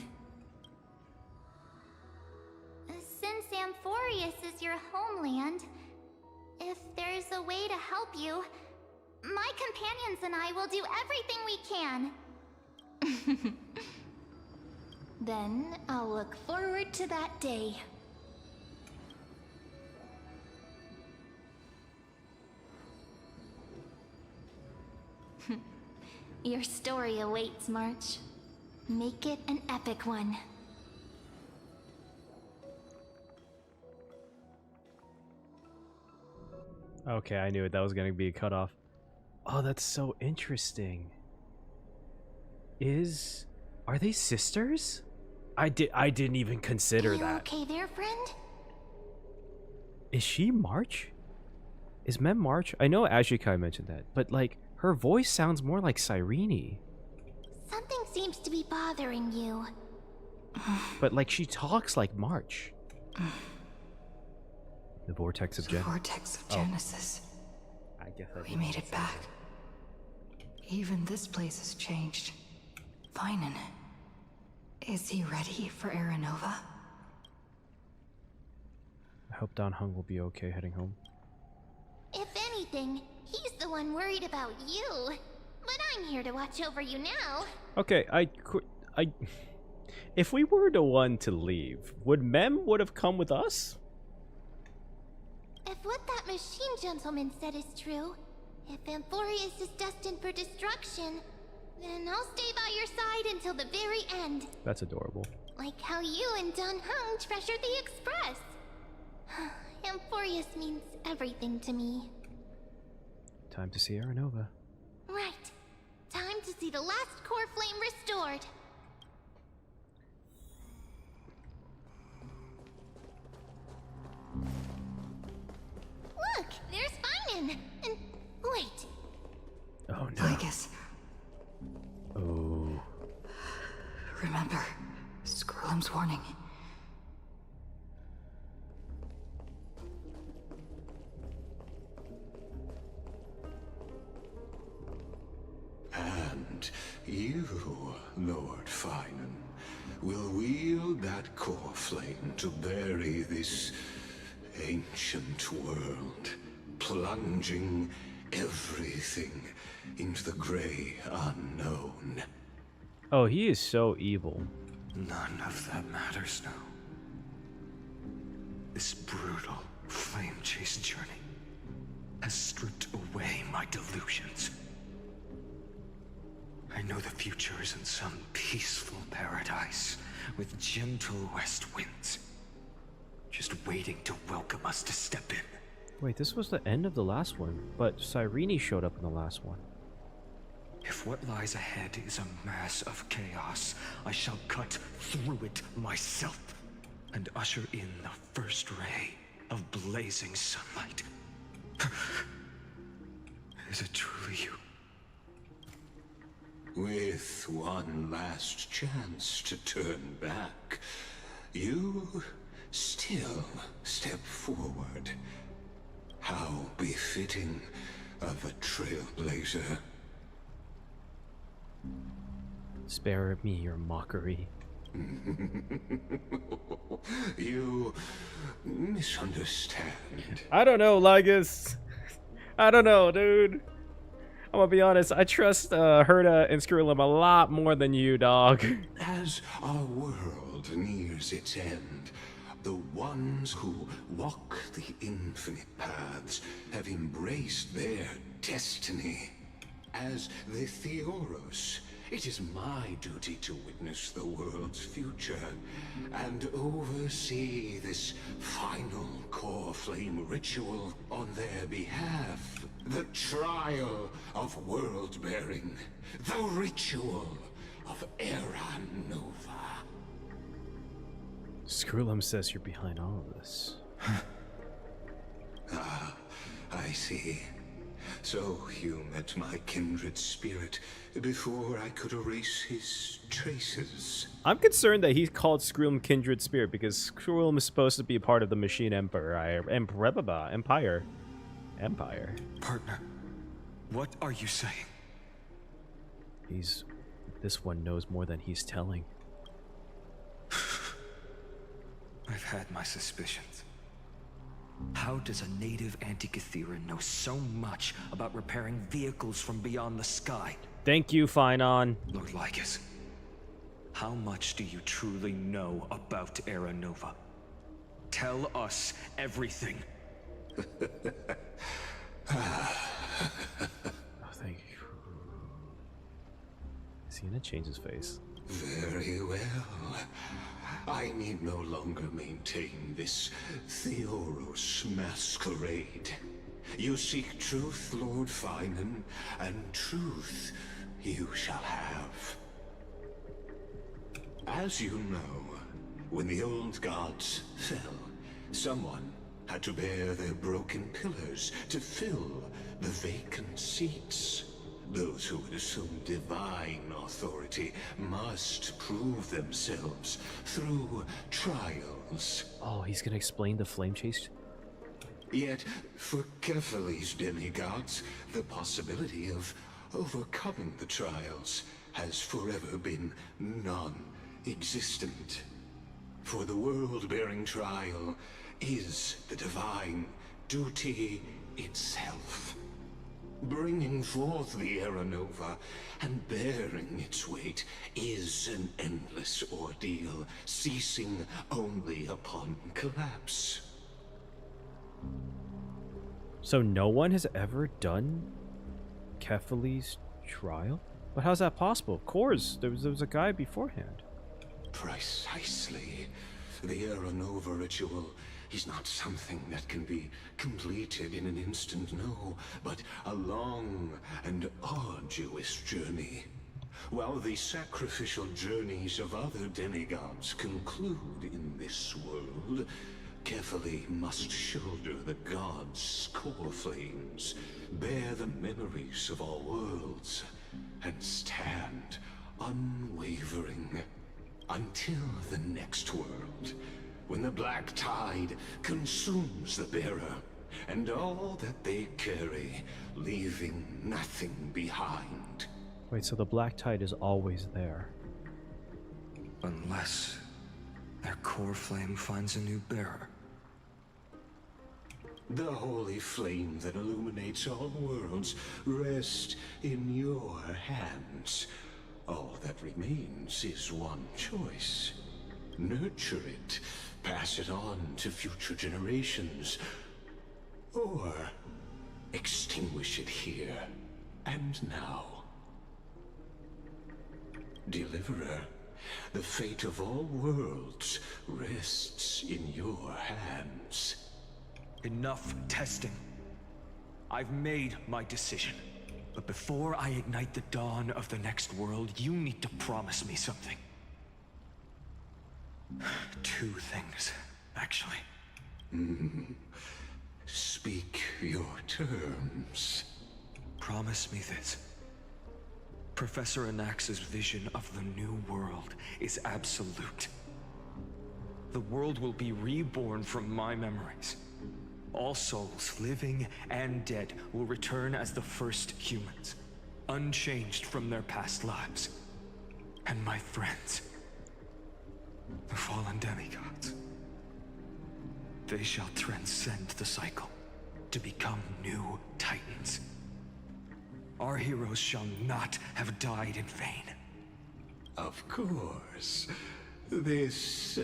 [SPEAKER 2] Since Amphoreus is your homeland, if there's a way to help you, my companions and I will do everything we can. Then I'll look forward to that day. Your story awaits, March. Make it an epic one.
[SPEAKER 1] Okay, I knew it. That was gonna be a cutoff. Oh, that's so interesting. Are they sisters? I didn't even consider
[SPEAKER 2] You
[SPEAKER 1] that.
[SPEAKER 2] okay there, friend?
[SPEAKER 1] Is she March? Is Mem March? I know Ashikai mentioned that, but like her voice sounds more like Cyrene.
[SPEAKER 2] Something seems to be bothering you.
[SPEAKER 1] But like she talks like March. The vortex of
[SPEAKER 9] The vortex of Genesis.
[SPEAKER 1] I guess
[SPEAKER 9] We made it back. Even this place has changed. Finan. Is he ready for Aranova?
[SPEAKER 1] I hope Don Hung will be okay heading home.
[SPEAKER 2] If anything, he's the one worried about you. But I'm here to watch over you now.
[SPEAKER 1] Okay, if we were the one to leave, would Mem would have come with us?
[SPEAKER 2] If what that machine gentleman said is true, if Amphoreus is destined for destruction, then I'll stay by your side until the very end.
[SPEAKER 1] That's adorable.
[SPEAKER 2] Like how you and Don Hung treasured the Express. Amphoreus means everything to me.
[SPEAKER 1] Time to see Aranova.
[SPEAKER 2] Right. Time to see the last core flame restored. Look, there's Finan. And wait.
[SPEAKER 1] Oh no.
[SPEAKER 9] Lygus,
[SPEAKER 1] Oh.
[SPEAKER 9] remember Skrullum's warning.
[SPEAKER 10] And you, Lord Finan, will wield that core flame to bury this ancient world, plunging everything into the gray unknown.
[SPEAKER 1] Oh, he is so evil.
[SPEAKER 11] None of that matters now. This brutal, flame-chased journey has stripped away my delusions. I know the future is in some peaceful paradise with gentle west winds, just waiting to welcome us to step in.
[SPEAKER 1] Wait, this was the end of the last one, but Cyrene showed up in the last one.
[SPEAKER 11] If what lies ahead is a mass of chaos, I shall cut through it myself and usher in the first ray of blazing sunlight. Is it truly you?
[SPEAKER 10] With one last chance to turn back, you still step forward. How befitting of a trailblazer.
[SPEAKER 1] Spare me your mockery.
[SPEAKER 10] You misunderstand.
[SPEAKER 1] I don't know, Lygus. I don't know, dude. I'm gonna be honest, I trust Herta and Skrullum a lot more than you, dog.
[SPEAKER 10] As our world nears its end, the ones who walk the infinite paths have embraced their destiny. As the Theoros, it is my duty to witness the world's future and oversee this final core flame ritual on their behalf. The trial of world-bearing, the ritual of Aranova.
[SPEAKER 1] Skrullum says you're behind all of this.
[SPEAKER 10] Ah, I see. So you met my kindred spirit before I could erase his traces.
[SPEAKER 1] I'm concerned that he's called Skrullum Kindred Spirit because Skrullum is supposed to be a part of the Machine Empire. Empire.
[SPEAKER 11] Partner, what are you saying?
[SPEAKER 1] This one knows more than he's telling.
[SPEAKER 11] I've had my suspicions. How does a native Antikytheran know so much about repairing vehicles from beyond the sky?
[SPEAKER 1] Thank you, Finan.
[SPEAKER 11] Lord Lycus, how much do you truly know about Aranova? Tell us everything.
[SPEAKER 1] Oh, thank you. he gonna change his face?
[SPEAKER 10] Very well. I need no longer maintain this Theoros masquerade. You seek truth, Lord Finan, and truth you shall have. As you know, when the old gods fell, someone had to bear their broken pillars to fill the vacant seats. Those who would assume divine authority must prove themselves through trials.
[SPEAKER 1] Oh, he's gonna explain the flame chase?
[SPEAKER 10] Yet, for Kefali's demigods, the possibility of overcoming the trials has forever been non-existent. For the world-bearing trial is the divine duty itself. Bringing forth the Aranova and bearing its weight is an endless ordeal, ceasing only upon collapse.
[SPEAKER 1] So no one has ever done Kefali's trial? But how's that possible? Kors, there was a guy beforehand.
[SPEAKER 10] Precisely. The Aranova ritual is not something that can be completed in an instant, no, but a long and arduous journey. While the sacrificial journeys of other demigods conclude in this world, Kefali must shoulder the gods' core flames, bear the memories of all worlds, and stand unwavering until the next world, when the black tide consumes the bearer and all that they carry, leaving nothing behind.
[SPEAKER 1] Wait, so the black tide is always there?
[SPEAKER 11] Unless their core flame finds a new bearer.
[SPEAKER 10] The holy flame that illuminates all worlds rests in your hands. All that remains is one choice. Nurture it, pass it on to future generations, or extinguish it here and now. Deliverer, the fate of all worlds rests in your hands.
[SPEAKER 11] Enough testing. I've made my decision. But before I ignite the dawn of the next world, you need to promise me something. 2 things, actually.
[SPEAKER 10] Speak your terms.
[SPEAKER 11] Promise me this. Professor Anax's vision of the new world is absolute. The world will be reborn from my memories. All souls, living and dead, will return as the first humans, unchanged from their past lives. And my friends, the fallen demigods, they shall transcend the cycle to become new titans. Our heroes shall not have died in vain.
[SPEAKER 10] Of course. This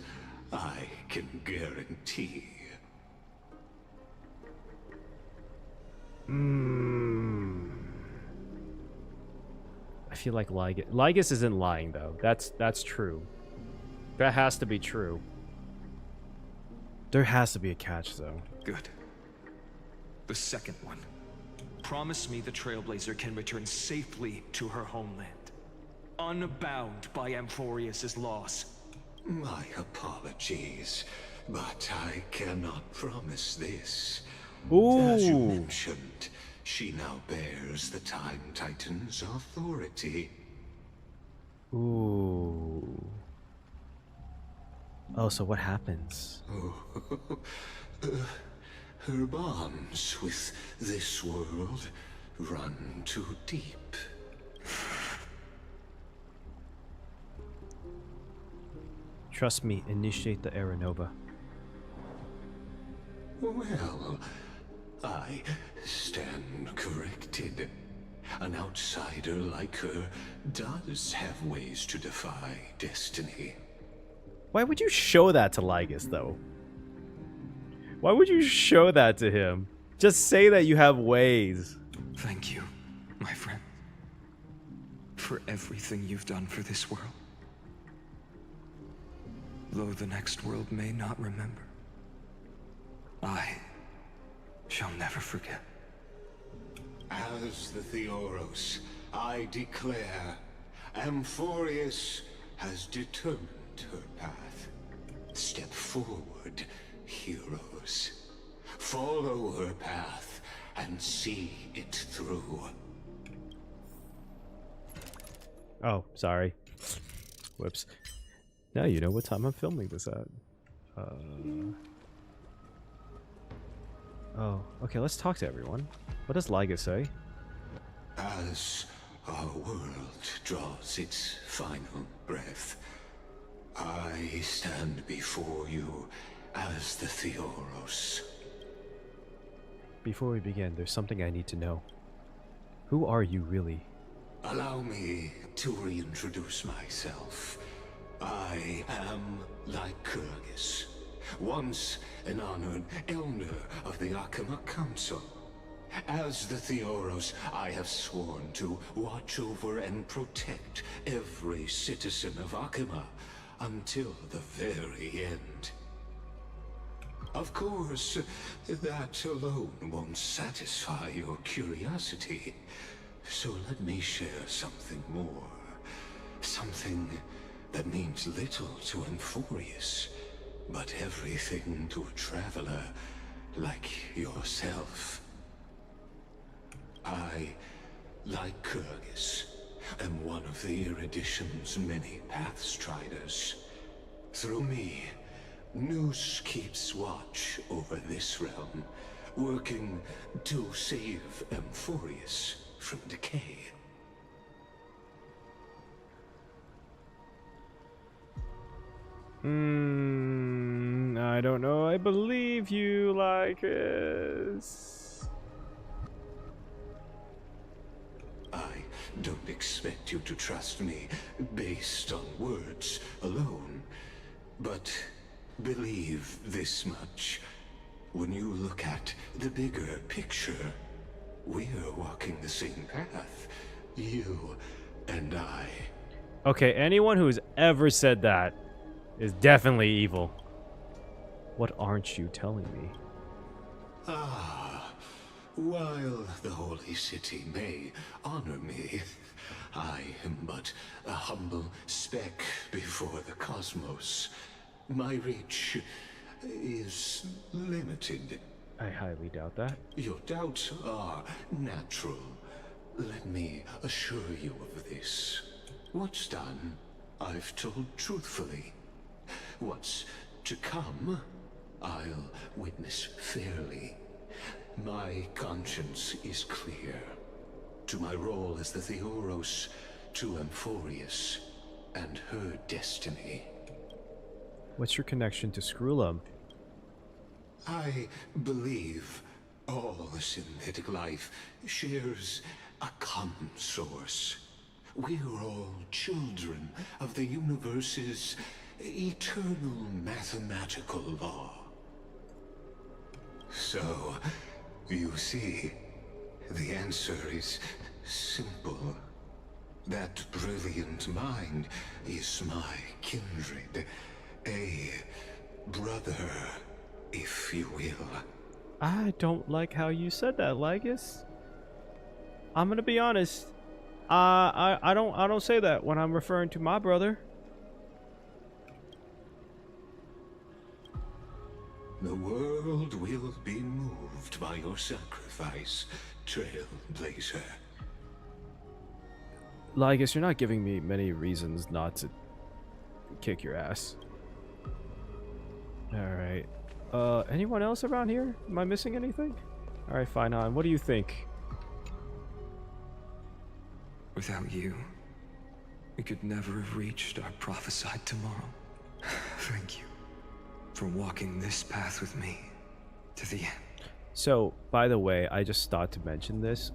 [SPEAKER 10] I can guarantee.
[SPEAKER 1] I feel like Lygus isn't lying though. That's true. That has to be true. There has to be a catch though.
[SPEAKER 11] Good. The second one. Promise me the Trailblazer can return safely to her homeland, unbound by Amphoreus' loss.
[SPEAKER 10] My apologies, but I cannot promise this. As you mentioned, she now bears the Time Titan's authority.
[SPEAKER 1] Ooh. Oh, so what happens?
[SPEAKER 10] Her bonds with this world run too deep.
[SPEAKER 1] Trust me, initiate the Aranova.
[SPEAKER 10] Well, I stand corrected. An outsider like her does have ways to defy destiny.
[SPEAKER 1] Why would you show that to Lygus, though? Why would you show that to him? Just say that you have ways.
[SPEAKER 11] Thank you, my friend. for everything you've done for this world. Though the next world may not remember, I shall never forget.
[SPEAKER 10] As the Theoros, I declare, Amphoreus has determined her path. Step forward, heroes. Follow her path and see it through.
[SPEAKER 1] Oh, sorry. Whoops. Now you know what time I'm filming this at. Oh, okay, let's talk to everyone. What does Liga say?
[SPEAKER 10] As our world draws its final breath, I stand before you as the Theoros.
[SPEAKER 1] Before we begin, there's something I need to know. Who are you really?
[SPEAKER 10] Allow me to reintroduce myself. I am Lycurgus, once an honored elder of the Akama Council. As the Theoros, I have sworn to watch over and protect every citizen of Akama until the very end. Of course, that alone won't satisfy your curiosity. So let me share something more. Something that means little to Amphoreus, but everything to a traveler like yourself. I, Lycurgus, am one of the Erudition's many Pathstriders. Through me, Nous keeps watch over this realm, working to save Amphoreus from decay.
[SPEAKER 1] I don't know. I believe you, Lycus.
[SPEAKER 10] I don't expect you to trust me based on words alone, but believe this much. When you look at the bigger picture, we're walking the same path, you and I.
[SPEAKER 1] Okay, anyone who's ever said that is definitely evil. What aren't you telling me?
[SPEAKER 10] Ah, while the holy city may honor me, I am but a humble speck before the cosmos. My reach is limited.
[SPEAKER 1] I highly doubt that.
[SPEAKER 10] Your doubts are natural. Let me assure you of this. What's done, I've told truthfully. What's to come, I'll witness fairly. My conscience is clear. To my role as the Theoros, to Amphoreus, and her destiny.
[SPEAKER 1] What's your connection to Skrullum?
[SPEAKER 10] I believe all synthetic life shares a common source. We're all children of the universe's eternal mathematical law. So, you see, the answer is simple. That brilliant mind is my kindred, a brother, if you will.
[SPEAKER 1] I don't like how you said that, Lygus. I'm gonna be honest. I don't say that when I'm referring to my brother.
[SPEAKER 10] The world will be moved by your sacrifice, Trailblazer.
[SPEAKER 1] Lygus, you're not giving me many reasons not to kick your ass. Alright. Anyone else around here? Am I missing anything? Alright, fine, Han. What do you think?
[SPEAKER 11] Without you, we could never have reached our prophesied tomorrow. Thank you for walking this path with me to the end.
[SPEAKER 1] So, by the way, I just thought to mention this.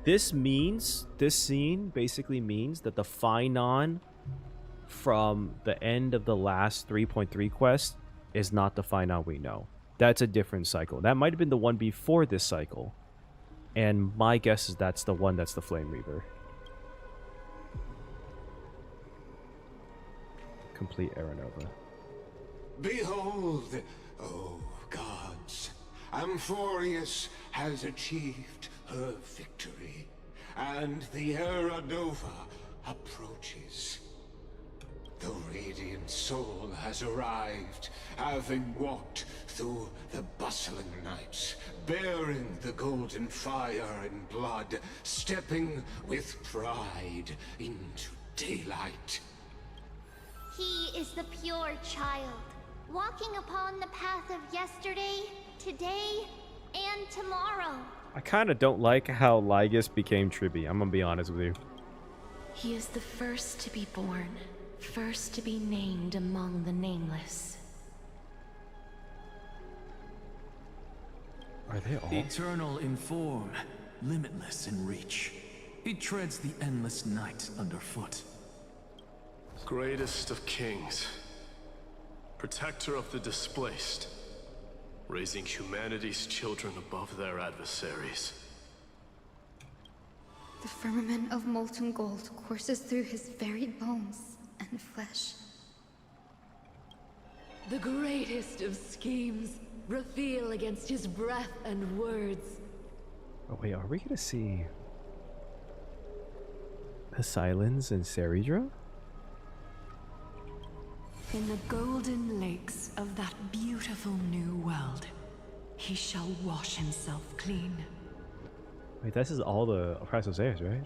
[SPEAKER 1] This scene basically means that the Phynon from the end of the last 3.3 quest is not the Phynon we know. That's a different cycle. That might have been the one before this cycle. And my guess is that's the one that's the Flame Reaver. complete Aranova.
[SPEAKER 10] Behold, oh gods, Amphoreus has achieved her victory, and the Era Nova approaches. The radiant soul has arrived, having walked through the bustling nights, bearing the golden fire and blood, stepping with pride into daylight.
[SPEAKER 2] He is the pure child, walking upon the path of yesterday, today, and tomorrow.
[SPEAKER 1] I kind of don't like how Lygus became Tribby. I'm gonna be honest with you.
[SPEAKER 7] He is the first to be born, first to be named among the nameless.
[SPEAKER 1] Are they all?
[SPEAKER 12] Eternal in form, limitless in reach. He treads the endless night underfoot.
[SPEAKER 13] Greatest of kings, protector of the displaced, raising humanity's children above their adversaries.
[SPEAKER 9] The firmament of molten gold courses through his very bones and flesh.
[SPEAKER 14] The greatest of schemes reveal against his breath and words.
[SPEAKER 1] Oh wait, are we gonna see Asylans and Seridra?
[SPEAKER 14] In the golden lakes of that beautiful new world, he shall wash himself clean.
[SPEAKER 1] Wait, this is all the Oppressors heirs, right?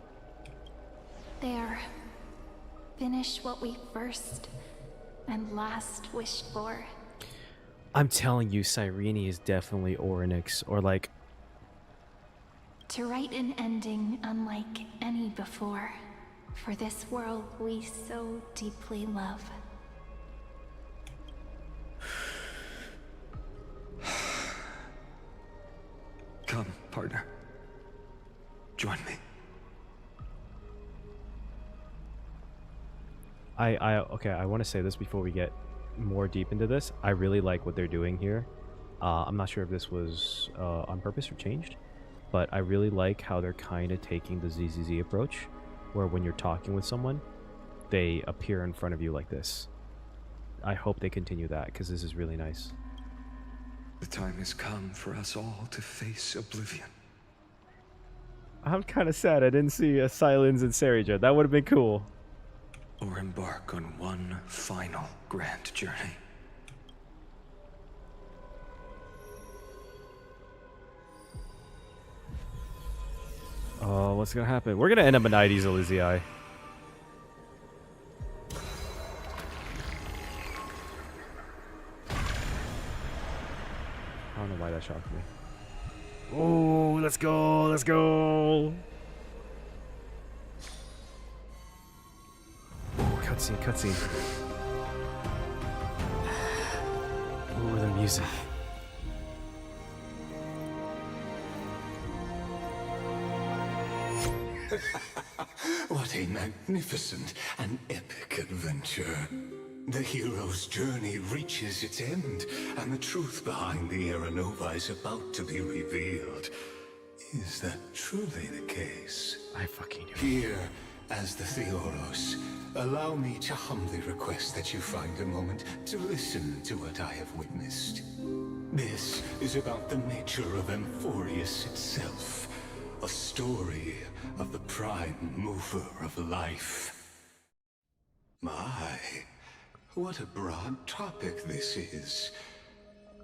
[SPEAKER 2] There. Finish what we first and last wished for.
[SPEAKER 1] I'm telling you, Cyrene is definitely Orynyx, or like...
[SPEAKER 2] To write an ending unlike any before, for this world we so deeply love.
[SPEAKER 11] Come, partner. Join me.
[SPEAKER 1] Okay, I want to say this before we get more deep into this. I really like what they're doing here. I'm not sure if this was on purpose or changed, but I really like how they're kind of taking the ZZZ approach, where when you're talking with someone, they appear in front of you like this. I hope they continue that, because this is really nice.
[SPEAKER 11] The time has come for us all to face oblivion.
[SPEAKER 1] I'm kind of sad I didn't see Asylans and Seridra. That would have been cool.
[SPEAKER 11] Or embark on one final grand journey.
[SPEAKER 1] Oh, what's gonna happen? We're gonna end up in ID's Elysiae. I don't know why that shocked me. Oh, let's go, let's go. Cutscene, cutscene. Ooh, the music.
[SPEAKER 10] What a magnificent and epic adventure. The hero's journey reaches its end, and the truth behind the Era Nova is about to be revealed. Is that truly the case?
[SPEAKER 1] I fucking knew.
[SPEAKER 10] Here, as the Theoros, allow me to humbly request that you find a moment to listen to what I have witnessed. This is about the nature of Amphoreus itself, a story of the prime mover of life. My, what a broad topic this is.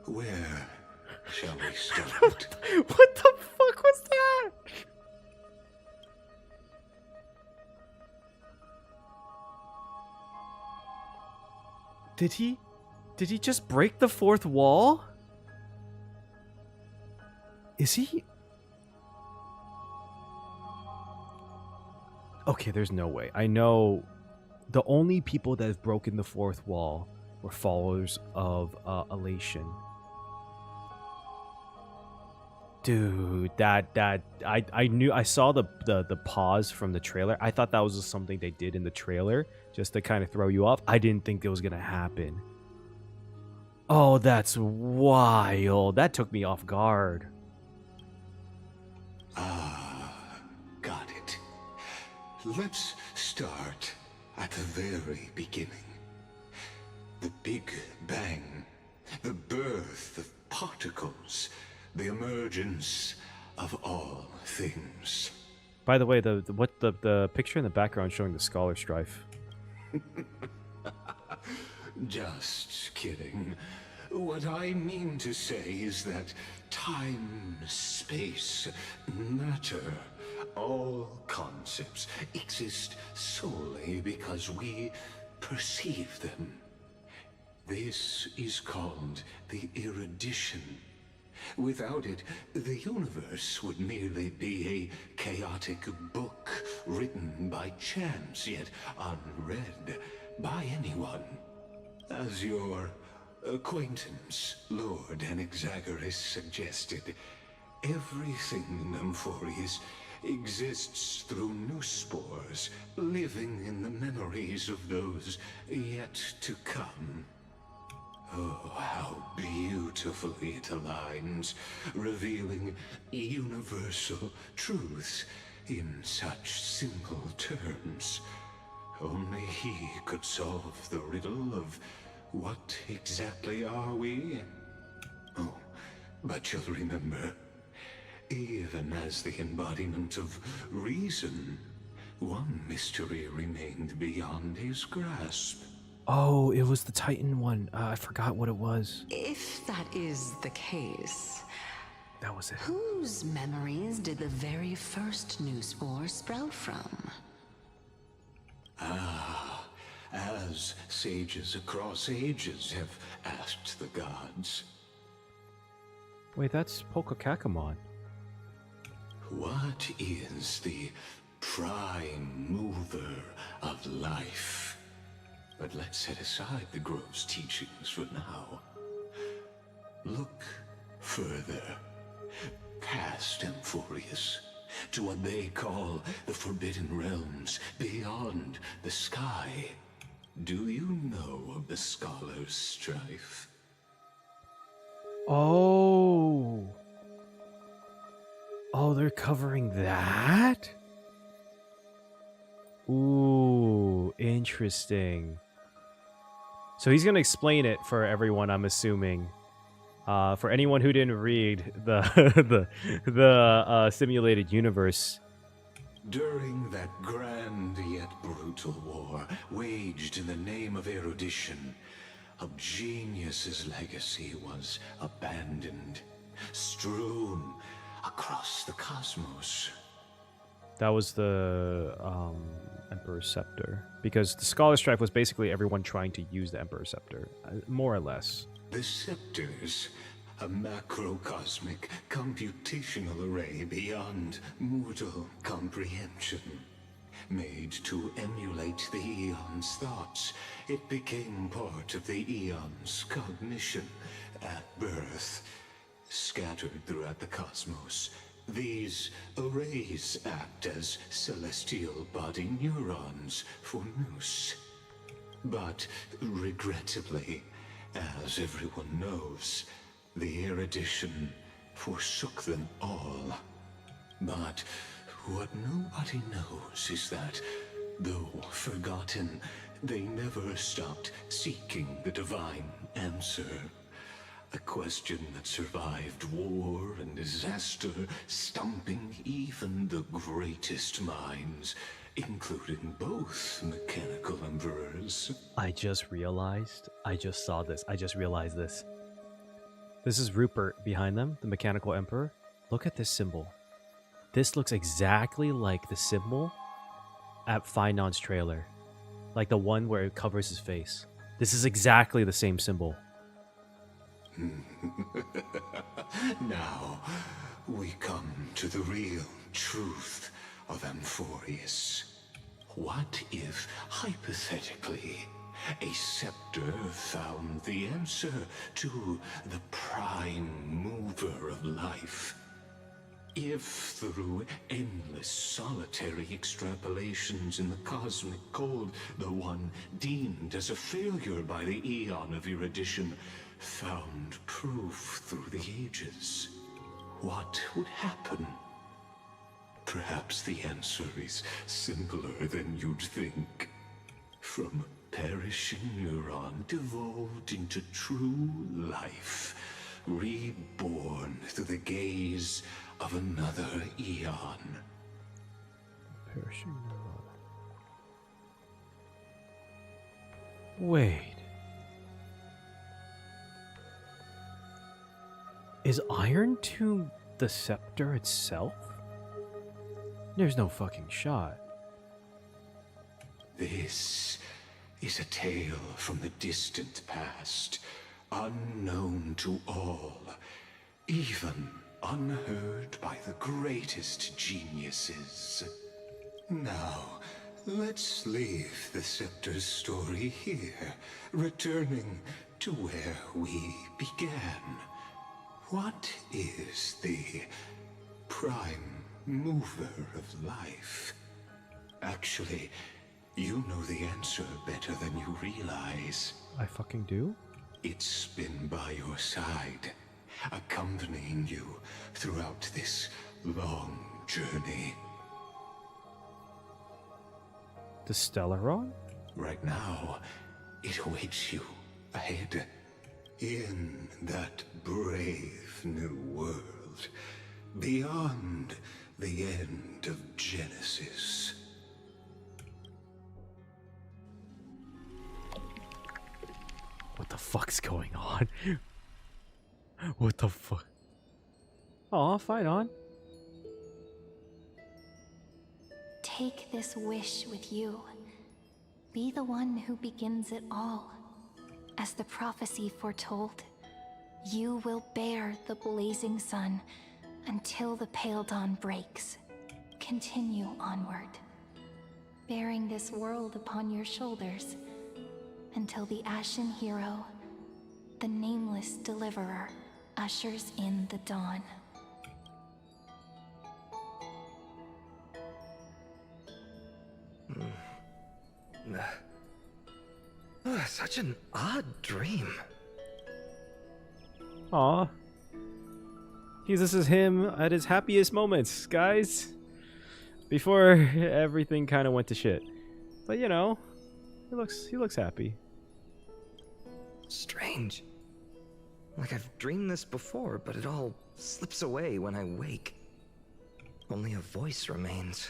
[SPEAKER 10] Where shall we start?
[SPEAKER 1] What the fuck was that? Did he just break the fourth wall? Is he? Okay, there's no way. I know the only people that have broken the fourth wall were followers of Elation. Dude, I knew, I saw the pause from the trailer. I thought that was just something they did in the trailer just to kind of throw you off. I didn't think it was gonna happen. Oh, that's wild. That took me off guard.
[SPEAKER 10] Got it. Let's start at the very beginning. The Big Bang. The birth of particles. The emergence of all things.
[SPEAKER 1] By the way, the picture in the background showing the Scholar Strife.
[SPEAKER 10] Just kidding. What I mean to say is that time, space, matter, all concepts exist solely because we perceive them. This is called the erudition. Without it, the universe would merely be a chaotic book written by chance, yet unread by anyone. As your acquaintance, Lord Anaxagoras, suggested, everything in Amphoreus exists through new spores, living in the memories of those yet to come. Oh, how beautifully it aligns, revealing universal truths in such simple terms. Only he could solve the riddle of what exactly are we? Oh, but you'll remember, even as the embodiment of reason, one mystery remained beyond his grasp.
[SPEAKER 1] Oh, it was the Titan one. I forgot what it was.
[SPEAKER 14] If that is the case,
[SPEAKER 1] that was it.
[SPEAKER 14] Whose memories did the very first new spore sprout from?
[SPEAKER 10] Ah, as sages across ages have asked the gods.
[SPEAKER 1] Wait, that's Pokakakamon.
[SPEAKER 10] What is the prime mover of life? But let's set aside the Grove's teachings for now. Look further, past Amphoreus, to what they call the Forbidden Realms, beyond the sky. Do you know of the Scholar's Strife?
[SPEAKER 1] Oh. Oh, they're covering that? Ooh, interesting. So he's going to explain it for everyone, I'm assuming. For anyone who didn't read the simulated universe.
[SPEAKER 10] During that grand yet brutal war, waged in the name of erudition, a genius's legacy was abandoned, strewn across the cosmos.
[SPEAKER 1] That was the Emperor's Scepter. Because the Scholar's Strife was basically everyone trying to use the Emperor's Scepter, more or less.
[SPEAKER 10] The scepters, a macrocosmic computational array beyond mortal comprehension. Made to emulate the Eon's thoughts, it became part of the Eon's cognition at birth. Scattered throughout the cosmos, these arrays act as celestial body neurons for Nous. But regrettably, as everyone knows, the erudition forsook them all. But what nobody knows is that, though forgotten, they never stopped seeking the divine answer. A question that survived war and disaster, stumping even the greatest minds, including both mechanical emperors.
[SPEAKER 1] I just saw this. I just realized this. This is Rupert behind them, the mechanical emperor. Look at this symbol. This looks exactly like the symbol at Finon's trailer. Like the one where it covers his face. This is exactly the same symbol.
[SPEAKER 10] Now, we come to the real truth of Amphoreus. What if, hypothetically, a scepter found the answer to the prime mover of life? If through endless solitary extrapolations in the cosmic code, the one deemed as a failure by the Eon of erudition found proof through the ages, what would happen? Perhaps the answer is simpler than you'd think. From perishing neuron devolved into true life, reborn through the gaze of another eon.
[SPEAKER 1] Perishing neuron. Wait. Is Iron Tomb the scepter itself? There's no fucking shot.
[SPEAKER 10] This is a tale from the distant past, unknown to all, even unheard by the greatest geniuses. Now, let's leave the scepter's story here, returning to where we began. What is the prime mover of life? Actually, you know the answer better than you realize.
[SPEAKER 1] I fucking do?
[SPEAKER 10] It's been by your side, accompanying you throughout this long journey.
[SPEAKER 1] The Stellaron?
[SPEAKER 10] Right now, it awaits you ahead, in that brave new world, beyond the end of Genesis.
[SPEAKER 1] What the fuck's going on? What the fuck? Aw, fight on.
[SPEAKER 8] Take this wish with you. Be the one who begins it all. As the prophecy foretold, you will bear the blazing sun until the pale dawn breaks. Continue onward, bearing this world upon your shoulders until the Ashen Hero, the nameless deliverer, ushers in the dawn.
[SPEAKER 11] Such an odd dream.
[SPEAKER 1] Aw. This is him at his happiest moments, guys. Before everything kind of went to shit. But you know, he looks happy.
[SPEAKER 11] Strange. Like I've dreamed this before, but it all slips away when I wake. Only a voice remains.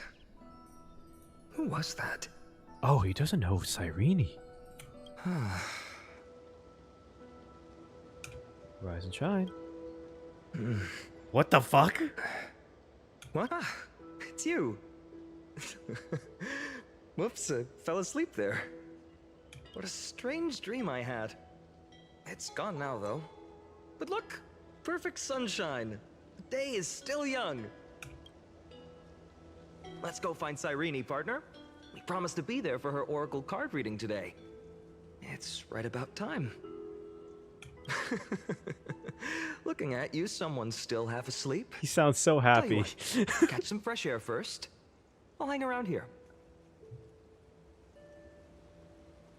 [SPEAKER 11] Who was that?
[SPEAKER 1] Oh, he doesn't know Cyrene. Rise and shine. What the fuck?
[SPEAKER 11] What? It's you. Whoops, I fell asleep there. What a strange dream I had. It's gone now, though. But look, perfect sunshine. The day is still young. Let's go find Cyrene, partner. We promised to be there for her oracle card reading today. It's right about time. Looking at you, someone's still half asleep.
[SPEAKER 1] He sounds so happy.
[SPEAKER 11] Catch some fresh air first. I'll hang around here.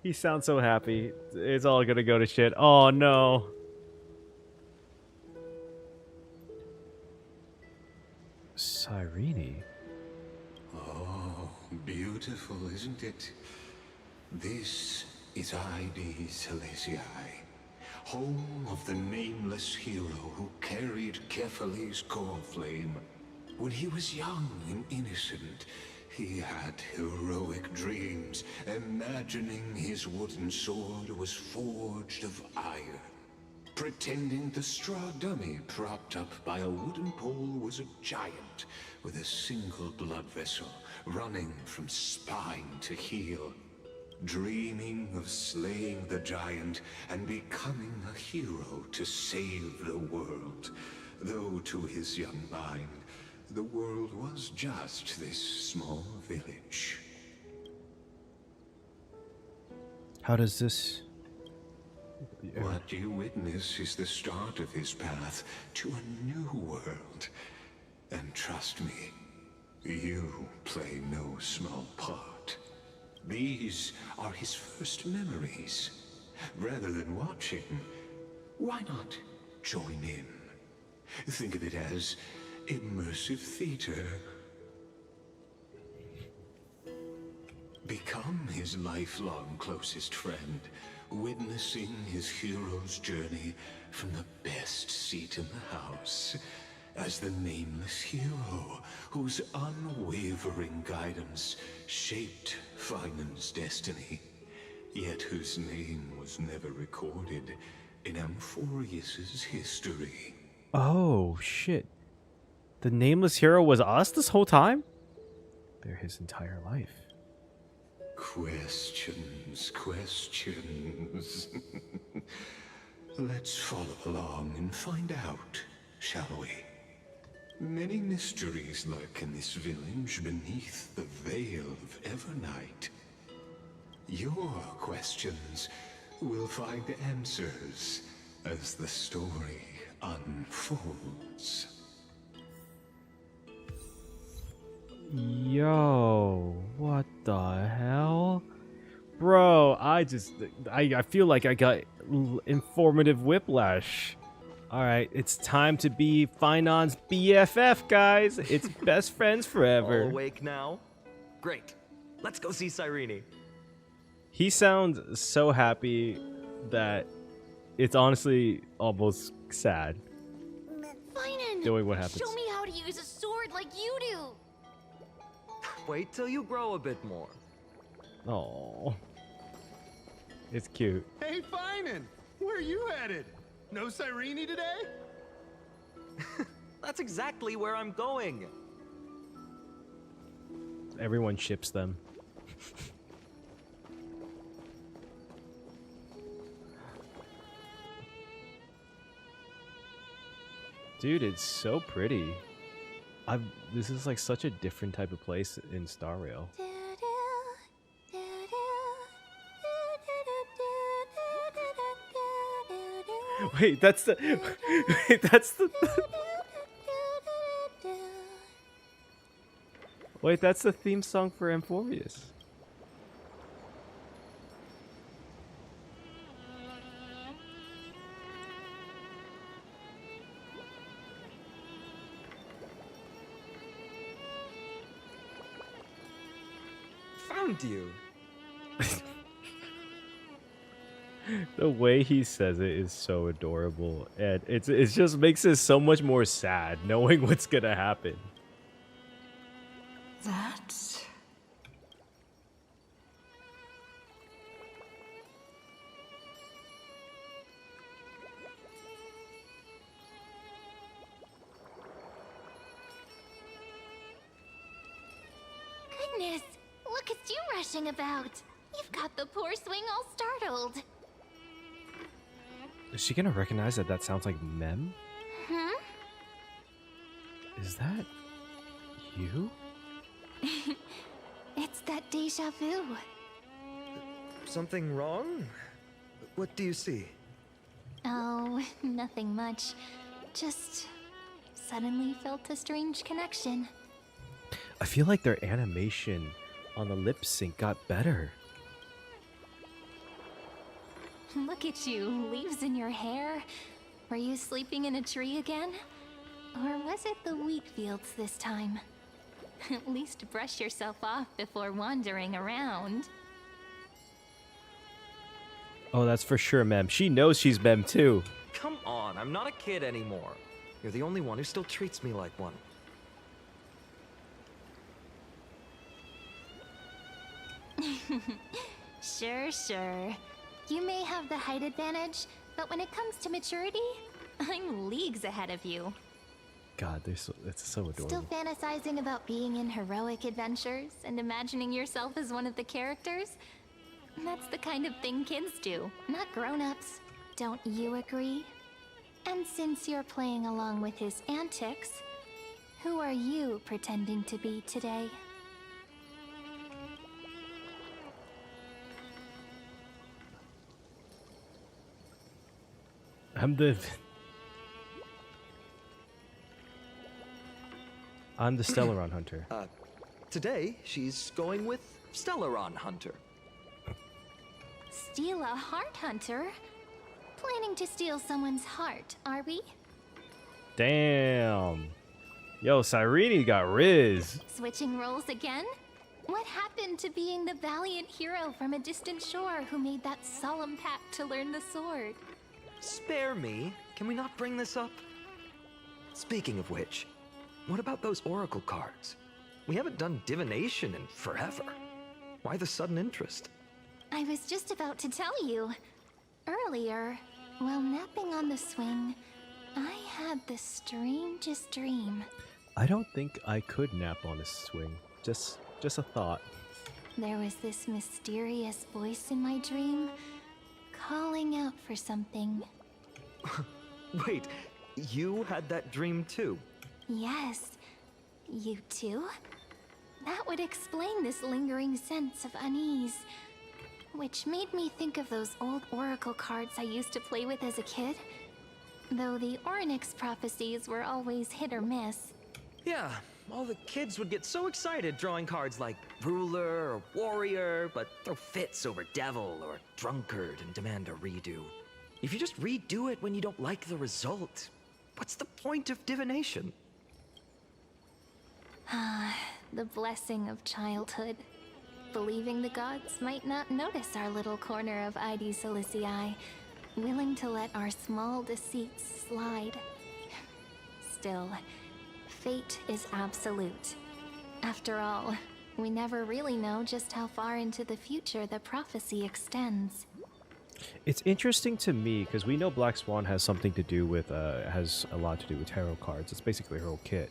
[SPEAKER 1] He sounds so happy. It's all gonna go to shit. Oh no. Cyrene.
[SPEAKER 10] Oh, beautiful, isn't it? This is Ide Celestii, home of the nameless hero who carried Kephale's core flame. When he was young and innocent, he had heroic dreams, imagining his wooden sword was forged of iron. Pretending the straw dummy propped up by a wooden pole was a giant with a single blood vessel running from spine to heel. Dreaming of slaying the giant and becoming a hero to save the world. Though to his young mind, the world was just this small village.
[SPEAKER 1] How does this...
[SPEAKER 10] What you witness is the start of his path to a new world. And trust me, you play no small part. These are his first memories. Rather than watching, why not join in? Think of it as immersive theater. become his lifelong closest friend, witnessing his hero's journey from the best seat in the house, as the nameless hero whose unwavering guidance shaped Finan's destiny, yet whose name was never recorded in Amphoreus's history.
[SPEAKER 1] Oh, shit. The nameless hero was us this whole time? They're his entire life.
[SPEAKER 10] Questions, questions. Let's follow along and find out, shall we? Many mysteries lurk in this village beneath the veil of Evernight. Your questions will find answers as the story unfolds.
[SPEAKER 1] Yo, what the hell? Bro, I feel like I got informative whiplash. Alright, it's time to be Finan's BFF, guys. It's best friends forever.
[SPEAKER 15] All awake now? Great. Let's go see Cyrene.
[SPEAKER 1] He sounds so happy that it's honestly almost sad.
[SPEAKER 2] Finan,
[SPEAKER 1] Knowing what happens.
[SPEAKER 2] show me how to use a sword like you do.
[SPEAKER 15] Wait till you grow a bit more.
[SPEAKER 1] Oh, it's cute.
[SPEAKER 3] Hey, Finan! Where are you headed? No Cyrene today?
[SPEAKER 15] That's exactly where I'm going.
[SPEAKER 1] Everyone ships them. Dude, it's so pretty. This is like such a different type of place in Star Rail. Wait, that's the wait, that's the wait, that's the theme song for Amphoreus.
[SPEAKER 15] Found you.
[SPEAKER 1] The way he says it is so adorable, and it just makes it so much more sad knowing what's gonna happen.
[SPEAKER 9] That's...
[SPEAKER 2] Goodness, look at you rushing about. You've got the poor swing all startled.
[SPEAKER 1] Is she gonna recognize that that sounds like Mem?
[SPEAKER 2] Hmm?
[SPEAKER 1] Is that you?
[SPEAKER 2] It's that deja vu.
[SPEAKER 15] Something wrong? What do you see?
[SPEAKER 2] Oh, nothing much. Just suddenly felt a strange connection.
[SPEAKER 1] I feel like their animation on the lip sync got better.
[SPEAKER 2] Look at you, leaves in your hair. Were you sleeping in a tree again? Or was it the wheat fields this time? At least brush yourself off before wandering around.
[SPEAKER 1] Oh, that's for sure, Mem. She knows she's Mem too.
[SPEAKER 15] Come on, I'm not a kid anymore. You're the only one who still treats me like one.
[SPEAKER 2] Sure. You may have the height advantage, but when it comes to maturity, I'm leagues ahead of you.
[SPEAKER 1] God, it's so adorable.
[SPEAKER 2] Still fantasizing about being in heroic adventures and imagining yourself as one of the characters? That's the kind of thing kids do, not grown-ups. Don't you agree? And since you're playing along with his antics, who are you pretending to be today?
[SPEAKER 1] I'm the Stellaron Hunter.
[SPEAKER 15] Today, she's going with Stellaron Hunter.
[SPEAKER 2] Steal a heart hunter? Planning to steal someone's heart, are we?
[SPEAKER 1] Damn. Yo, Cyrene got Riz.
[SPEAKER 2] Switching roles again? What happened to being the valiant hero from a distant shore who made that solemn pact to learn the sword?
[SPEAKER 15] Spare me. Can we not bring this up? Speaking of which, what about those oracle cards? We haven't done divination in forever. Why the sudden interest?
[SPEAKER 2] I was just about to tell you. Earlier, while napping on the swing, I had the strangest dream.
[SPEAKER 1] I don't think I could nap on a swing. Just a thought.
[SPEAKER 2] There was this mysterious voice in my dream, calling out for something.
[SPEAKER 15] Wait, you had that dream too?
[SPEAKER 2] Yes, you too? That would explain this lingering sense of unease. Which made me think of those old oracle cards I used to play with as a kid. Though the Ornyx prophecies were always hit or miss.
[SPEAKER 15] Yeah, all the kids would get so excited drawing cards like ruler or warrior, but throw fits over devil or drunkard and demand a redo. If you just redo it when you don't like the result, what's the point of divination?
[SPEAKER 2] Ah, the blessing of childhood. Believing the gods might not notice our little corner of ID Silicii, willing to let our small deceits slide. Still, fate is absolute. After all, we never really know just how far into the future the prophecy extends.
[SPEAKER 1] It's interesting to me because we know Black Swan has something to do with, has a lot to do with tarot cards. It's basically her whole kit.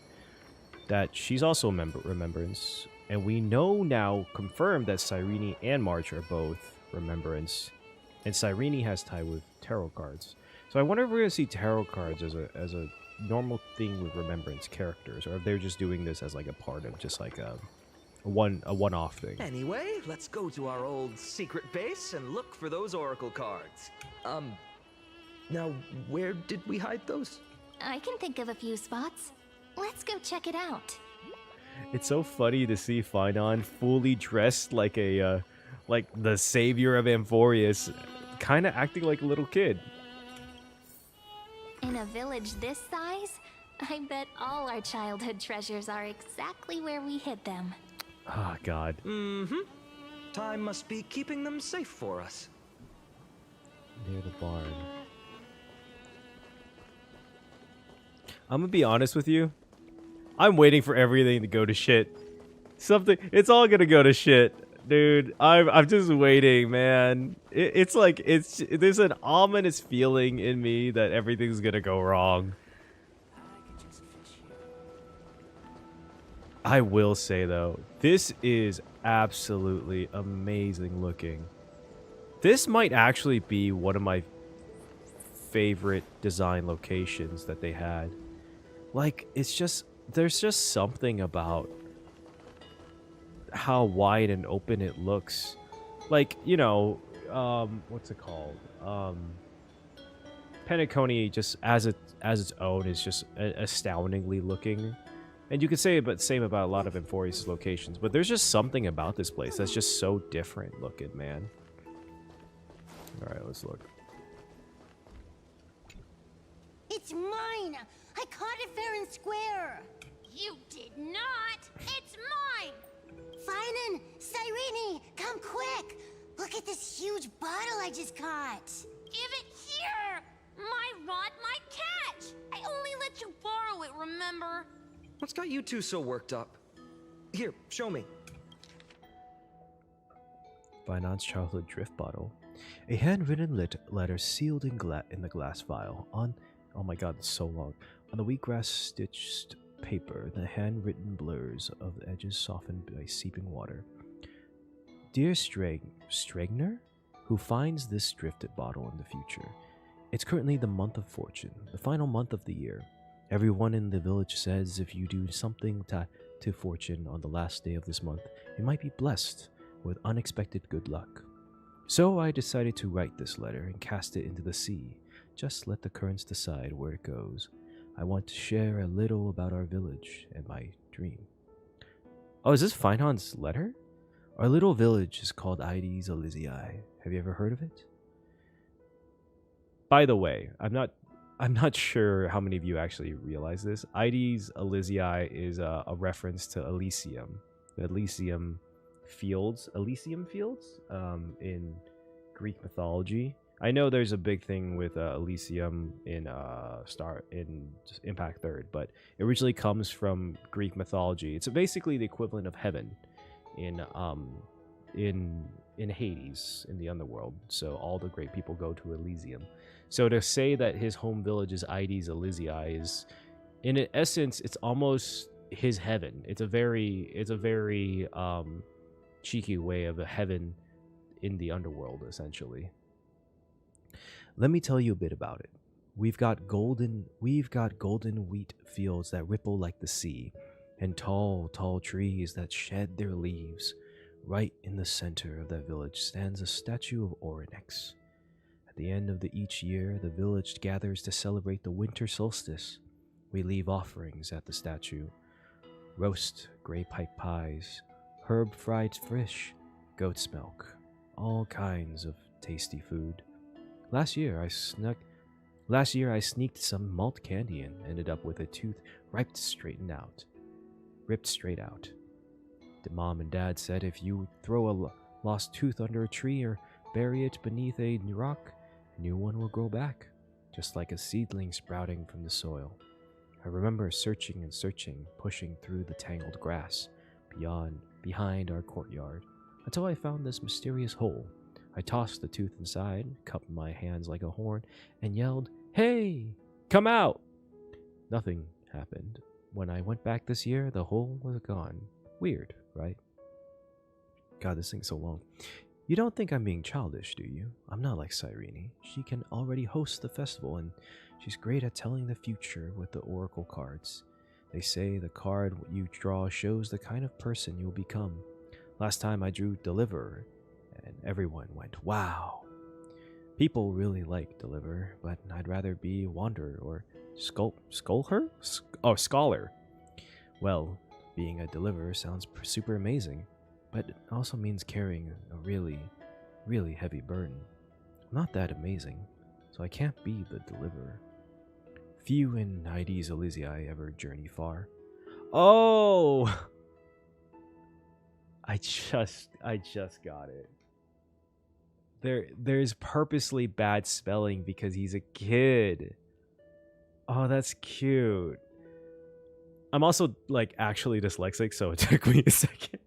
[SPEAKER 1] That she's also a Remembrance, and we know now, confirmed, that Cyrene and March are both Remembrance, and Cyrene has tie with tarot cards. So I wonder if we're gonna see tarot cards as a normal thing with Remembrance characters, or if they're just doing this as like a part of just like a one-off thing.
[SPEAKER 15] Anyway, let's go to our old secret base and look for those oracle cards. Now, where did we hide those?
[SPEAKER 2] I can think of a few spots. Let's go check it out.
[SPEAKER 1] It's so funny to see Finon fully dressed like a, like the savior of Amphoreus, kind of acting like a little kid.
[SPEAKER 2] In a village this size, I bet all our childhood treasures are exactly where we hid them.
[SPEAKER 1] Ah, God.
[SPEAKER 15] Mm-hmm. Time must be keeping them safe for us.
[SPEAKER 1] Near the barn. I'm gonna be honest with you. I'm waiting for everything to go to shit. It's all gonna go to shit, dude. I'm just waiting, man. It's like there's an ominous feeling in me that everything's gonna go wrong. I will say though, this is absolutely amazing looking. This might actually be one of my favorite design locations that they had. Like, it's just, there's just something about how wide and open it looks. Like, you know, what's it called? Penacony, just as its own, is just astoundingly looking. And you could say the same about a lot of Amphoreus locations, but there's just something about this place that's just so different looking, man. Alright, let's look.
[SPEAKER 16] It's mine! I caught it fair and square!
[SPEAKER 2] You did not! It's mine!
[SPEAKER 16] Finan! Cyrene! Come quick! Look at this huge bottle I just caught!
[SPEAKER 2] Give it here! My rod, my catch! I only let you borrow it, remember?
[SPEAKER 15] What's got you two so worked up? Here, show me.
[SPEAKER 1] Finon's childhood drift bottle. A handwritten letter sealed in the glass vial. Oh my god, it's so long. On the wheatgrass stitched paper, the handwritten blurs of the edges softened by seeping water. Dear Stregner, who finds this drifted bottle in the future. It's currently the month of fortune, the final month of the year. Everyone in the village says if you do something to fortune on the last day of this month, you might be blessed with unexpected good luck. So I decided to write this letter and cast it into the sea. Just let the currents decide where it goes. I want to share a little about our village and my dream. Oh, is this Finon's letter? Our little village is called ID Silicii. Have you ever heard of it? By the way, I'm not sure how many of you actually realize this. ID Silicii is a reference to Elysium. The Elysium fields, Elysium fields, in Greek mythology. I know there's a big thing with Elysium in Impact Third, but it originally comes from Greek mythology. It's basically the equivalent of heaven in Hades, in the underworld. So all the great people go to Elysium. So to say that his home village is Ides Elysiae is, in essence, it's almost his heaven. It's a very cheeky way of a heaven in the underworld, essentially. Let me tell you a bit about it. We've got golden wheat fields that ripple like the sea, and tall trees that shed their leaves. Right in the center of that village stands a statue of Oryx. At the end of each year, the village gathers to celebrate the winter solstice. We leave offerings at the statue. Roast grey pike pies, herb fried fish, goat's milk, all kinds of tasty food. Last year I sneaked some malt candy and ended up with a tooth ripped straight out. The mom and dad said if you throw a lost tooth under a tree or bury it beneath a rock, a new one will grow back, just like a seedling sprouting from the soil. I remember searching and searching, pushing through the tangled grass behind our courtyard, until I found this mysterious hole. I tossed the tooth inside, cupped my hands like a horn, and yelled, "Hey, come out!" Nothing happened. When I went back this year, the hole was gone. Weird, right? God, this thing's so long. You don't think I'm being childish, do you? I'm not like Cyrene. She can already host the festival, and she's great at telling the future with the oracle cards. They say the card you draw shows the kind of person you'll become. Last time I drew Deliverer, and everyone went, wow. People really like Deliverer, but I'd rather be Wanderer or Scholar. Well, being a Deliverer sounds super amazing, but it also means carrying a really, really heavy burden. I'm not that amazing, so I can't be the Deliverer. Few in Ides Elysiae ever journey far. Oh! I just got it. There's purposely bad spelling because he's a kid. Oh, that's cute. I'm also like actually dyslexic, so it took me a second.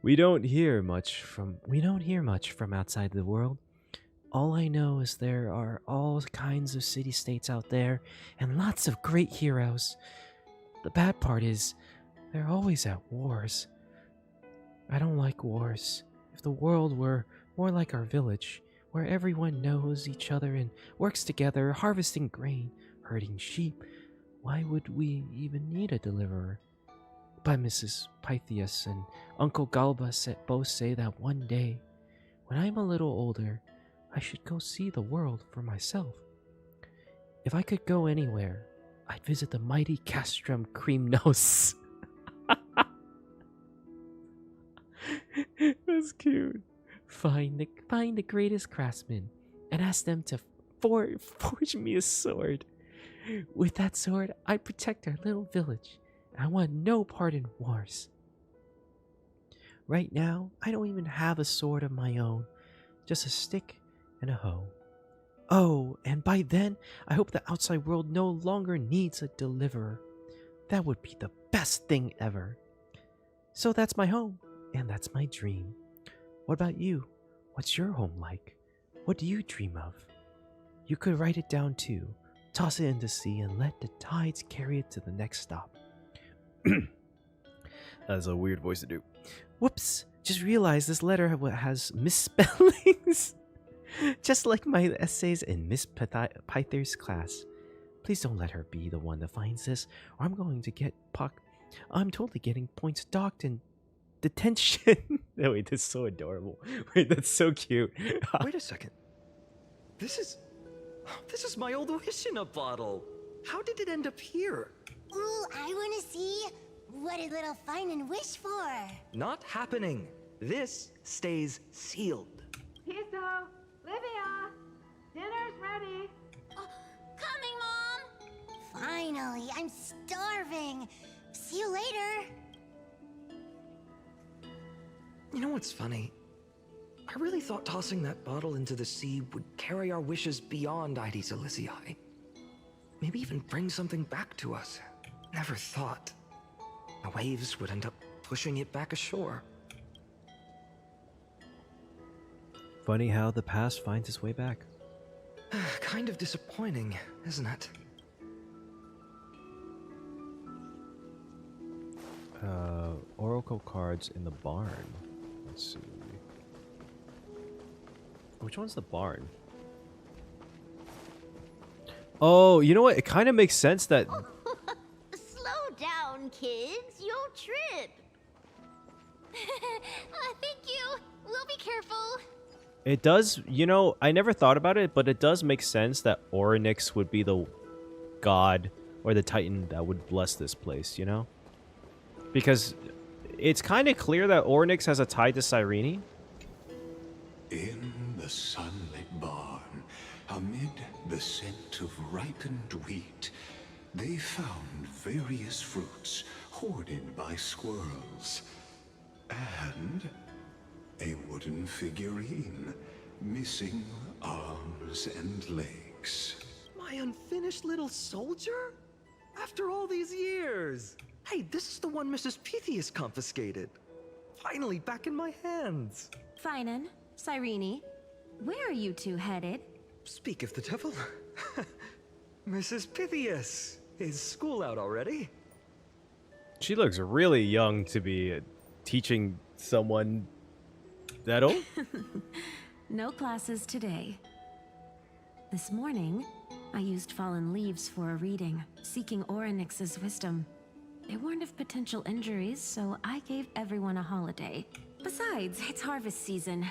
[SPEAKER 1] We don't hear much from outside the world. All I know is there are all kinds of city-states out there and lots of great heroes. The bad part is they're always at wars. I don't like wars. If the world were more like our village, where everyone knows each other and works together, harvesting grain, herding sheep, why would we even need a deliverer? But Mrs. Pythias and Uncle Galba both say that one day, when I'm a little older, I should go see the world for myself. If I could go anywhere, I'd visit the mighty Castrum Creamnose. That's cute. Find the greatest craftsmen and ask them to forge me a sword. With that sword, I protect our little village. I want no part in wars. Right now, I don't even have a sword of my own, just a stick and a hoe. Oh, and by then, I hope the outside world no longer needs a deliverer. That would be the best thing ever. So that's my home, and that's my dream. What about you? What's your home like? What do you dream of? You could write it down too. Toss it into the sea and let the tides carry it to the next stop. That's a weird voice to do. Whoops! Just realized this letter has misspellings. Just like my essays in Miss Pyther's class. Please don't let her be the one that finds this, or I'm going to get I'm totally getting points docked and detention. Oh, wait, that's so adorable. Wait, that's so cute.
[SPEAKER 15] Wait a second. This is my old wish in a bottle. How did it end up here?
[SPEAKER 16] Ooh, I want to see. What did little Finan wish for?
[SPEAKER 15] Not happening. This stays sealed.
[SPEAKER 17] Piso, Livia, dinner's ready.
[SPEAKER 2] Coming, Mom!
[SPEAKER 16] Finally, I'm starving. See you later.
[SPEAKER 15] You know what's funny? I really thought tossing that bottle into the sea would carry our wishes beyond Ides Elysiae. Maybe even bring something back to us. Never thought the waves would end up pushing it back ashore.
[SPEAKER 1] Funny how the past finds its way back.
[SPEAKER 15] Kind of disappointing, isn't it?
[SPEAKER 1] Oracle cards in the barn. Let's see. Which one's the barn? Oh, you know what? It kind of makes sense that...
[SPEAKER 2] Slow down, kids. You'll trip. Thank you. We'll be careful.
[SPEAKER 1] It does, you know, I never thought about it, but it does make sense that Orynyx would be the god or the titan that would bless this place, you know? Because it's kind of clear that Orynyx has a tie to Cyrene.
[SPEAKER 10] In the sunlit barn, amid the scent of ripened wheat, they found various fruits hoarded by squirrels. And a wooden figurine, missing arms and legs.
[SPEAKER 15] My unfinished little soldier? After all these years! Hey, this is the one Mrs. Pythias confiscated. Finally back in my hands.
[SPEAKER 7] Finan, Cyrene, where are you two headed?
[SPEAKER 15] Speak of the devil. Mrs. Pythias, is school out already?
[SPEAKER 1] She looks really young to be teaching someone that old.
[SPEAKER 7] No classes today. This morning, I used fallen leaves for a reading, seeking Orynyx's wisdom. They warned of potential injuries, so I gave everyone a holiday. Besides, it's harvest season.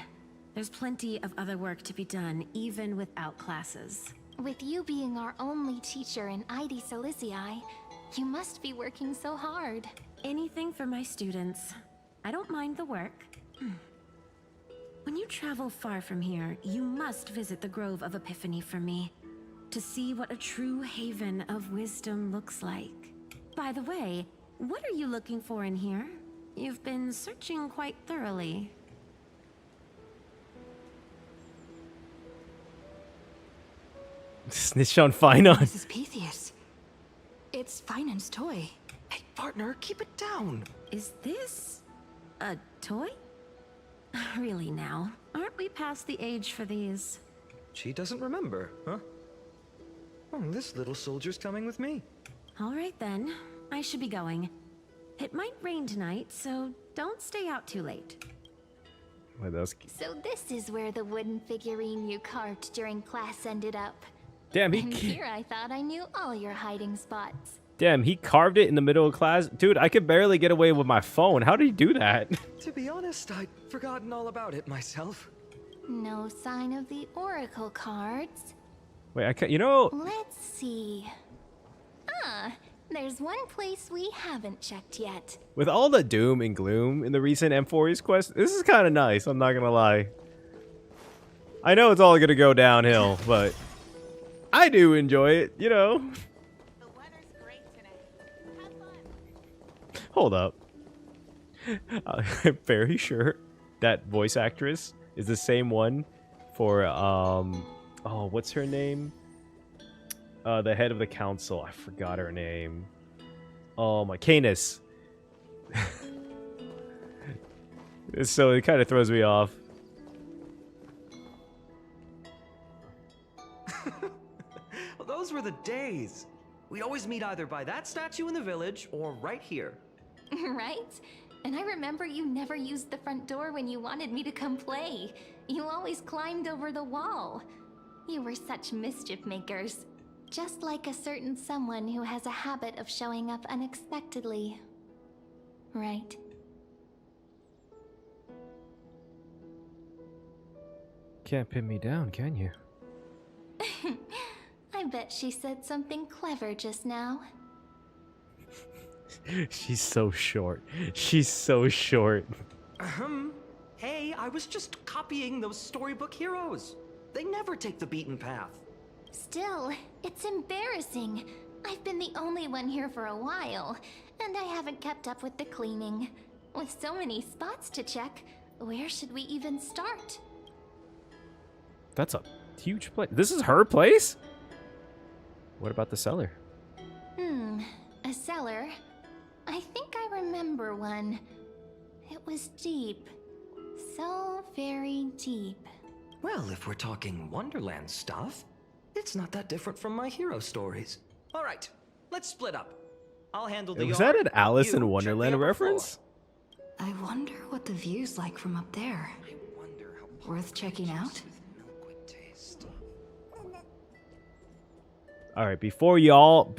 [SPEAKER 7] There's plenty of other work to be done, even without classes.
[SPEAKER 2] With you being our only teacher in Ides Elysiae, you must be working so hard.
[SPEAKER 7] Anything for my students. I don't mind the work. When you travel far from here, you must visit the Grove of Epiphany for me, to see what a true haven of wisdom looks like. By the way, what are you looking for in here? You've been searching quite thoroughly.
[SPEAKER 1] Snitch on Finan.
[SPEAKER 9] Mrs. Pythias. It's Finan's toy.
[SPEAKER 15] Hey, partner, keep it down.
[SPEAKER 7] Is this a toy? Really now, aren't we past the age for these?
[SPEAKER 15] She doesn't remember, huh? Oh, this little soldier's coming with me.
[SPEAKER 7] All right then, I should be going. It might rain tonight, so don't stay out too late.
[SPEAKER 2] So this is where the wooden figurine you carved during class ended up.
[SPEAKER 1] Damn,
[SPEAKER 2] And here I thought I knew all your hiding spots.
[SPEAKER 1] Damn, he carved it in the middle of class. Dude, I could barely get away with my phone. How did he do that?
[SPEAKER 15] To be honest, I'd forgotten all about it myself.
[SPEAKER 2] No sign of the oracle cards.
[SPEAKER 1] Wait, I can't, you know...
[SPEAKER 2] Let's see. There's one place we haven't checked yet.
[SPEAKER 1] With all the doom and gloom in the recent Amphoreus quest, this is kind of nice, I'm not gonna lie. I know it's all gonna go downhill, but I do enjoy it, you know.
[SPEAKER 4] The weather's great today. Have fun.
[SPEAKER 1] Hold up. I'm very sure that voice actress is the same one for, oh, what's her name? The head of the council. I forgot her name. Oh my, Canis. So it kind of throws me off.
[SPEAKER 15] Well, those were the days. We'd always meet either by that statue in the village or right here.
[SPEAKER 2] Right? And I remember you never used the front door when you wanted me to come play. You always climbed over the wall. You were such mischief makers. Just like a certain someone who has a habit of showing up unexpectedly. Right?
[SPEAKER 1] Can't pin me down, can you?
[SPEAKER 2] I bet she said something clever just now.
[SPEAKER 1] She's so short. She's so short.
[SPEAKER 15] Hey, I was just copying those storybook heroes. They never take the beaten path.
[SPEAKER 2] Still, it's embarrassing. I've been the only one here for a while, and I haven't kept up with the cleaning. With so many spots to check, where should we even start?
[SPEAKER 1] That's a huge place. This is her place? What about the cellar?
[SPEAKER 2] A cellar? I think I remember one. It was deep. So very deep.
[SPEAKER 15] Well, if we're talking Wonderland stuff, it's not that different from my hero stories. All right, let's split up. I'll handle the
[SPEAKER 1] Was
[SPEAKER 15] yard,
[SPEAKER 1] that an Alice
[SPEAKER 15] you
[SPEAKER 1] in
[SPEAKER 15] check the
[SPEAKER 1] Wonderland
[SPEAKER 15] upper
[SPEAKER 1] reference?
[SPEAKER 9] I wonder what the view's like from up there. Worth checking out?
[SPEAKER 1] All right, before you all.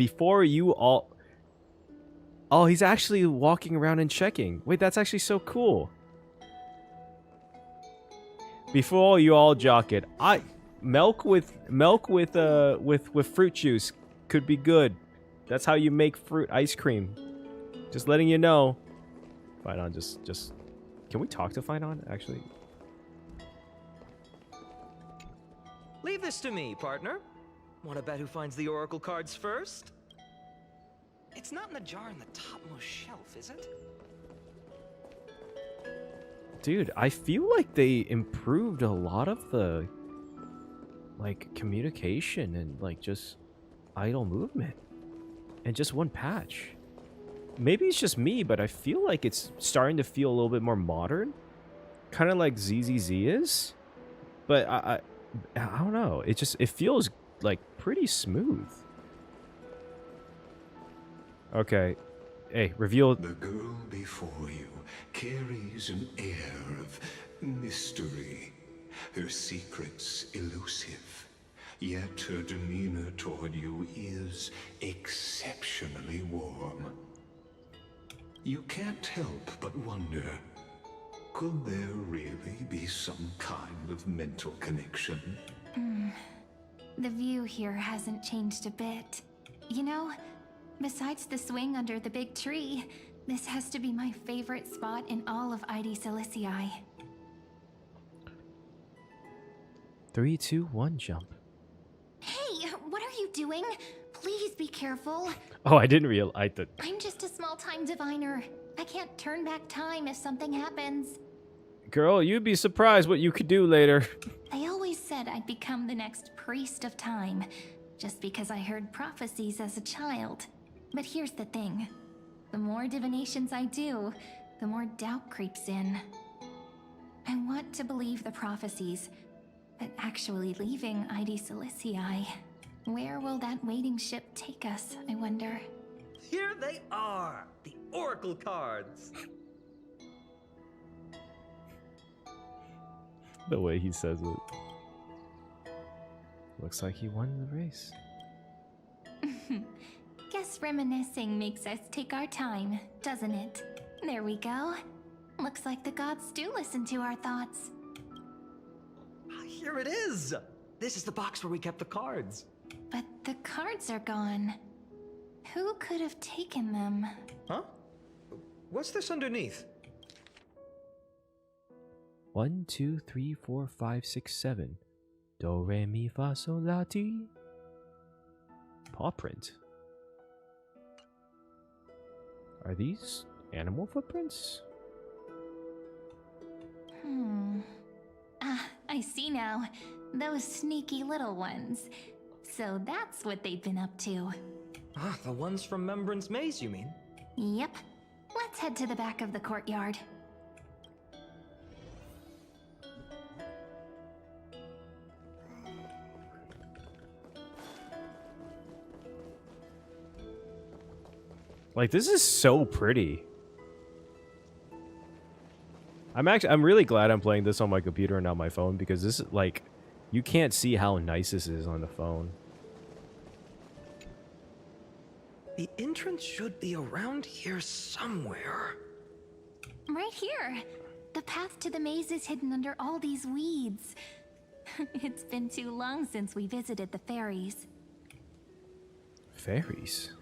[SPEAKER 1] Oh, he's actually walking around and checking. Wait, that's actually so cool. Before you all jock it, milk with fruit juice could be good. That's how you make fruit ice cream. Just letting you know. Finon, just can we talk to Finon actually?
[SPEAKER 15] Leave this to me, partner. Want to bet who finds the oracle cards first? It's not in the jar in the topmost shelf, is it?
[SPEAKER 1] Dude, I feel like they improved a lot of the like communication and like just idle movement in just one patch. Maybe it's just me, but I feel like it's starting to feel a little bit more modern, kind of like ZZZ is. But I don't know. It feels like pretty smooth. Okay. Hey, reveal.
[SPEAKER 10] The girl before you carries an air of mystery. Her secrets elusive. Yet her demeanor toward you is exceptionally warm. You can't help but wonder, could there really be some kind of mental connection?
[SPEAKER 2] The view here hasn't changed a bit. You know, besides the swing under the big tree, this has to be my favorite spot in all of ID Silicii.
[SPEAKER 1] 3, 2, 1, jump.
[SPEAKER 2] Hey, what are you doing? Please be careful.
[SPEAKER 1] Oh, I didn't realize that.
[SPEAKER 2] I'm just a small-time diviner. I can't turn back time if something happens.
[SPEAKER 1] Girl, you'd be surprised what you could do later.
[SPEAKER 2] I always said I'd become the next priest of time, just because I heard prophecies as a child. But here's the thing. The more divinations I do, the more doubt creeps in. I want to believe the prophecies, but actually leaving ID Silicii, where will that waiting ship take us, I wonder?
[SPEAKER 15] Here they are, the oracle cards.
[SPEAKER 1] The way he says it. Looks like he won the race.
[SPEAKER 2] Guess reminiscing makes us take our time, doesn't it? There we go. Looks like the gods do listen to our thoughts.
[SPEAKER 15] Here it is! This is the box where we kept the cards.
[SPEAKER 2] But the cards are gone. Who could have taken them?
[SPEAKER 15] Huh? What's this underneath?
[SPEAKER 1] 1, 2, 3, 4, 5, 6, 7. Do, re, mi, fa, sol, la, ti. Paw print. Are these animal footprints?
[SPEAKER 2] Ah, I see now. Those sneaky little ones. So that's what they've been up to.
[SPEAKER 15] Ah, the ones from Membrance Maze, you mean?
[SPEAKER 2] Yep. Let's head to the back of the courtyard.
[SPEAKER 1] Like, this is so pretty. I'm really glad I'm playing this on my computer and not my phone, because this is like, you can't see how nice this is on the phone.
[SPEAKER 15] The entrance should be around here somewhere.
[SPEAKER 2] Right here. The path to the maze is hidden under all these weeds. It's been too long since we visited the fairies.
[SPEAKER 1] Fairies?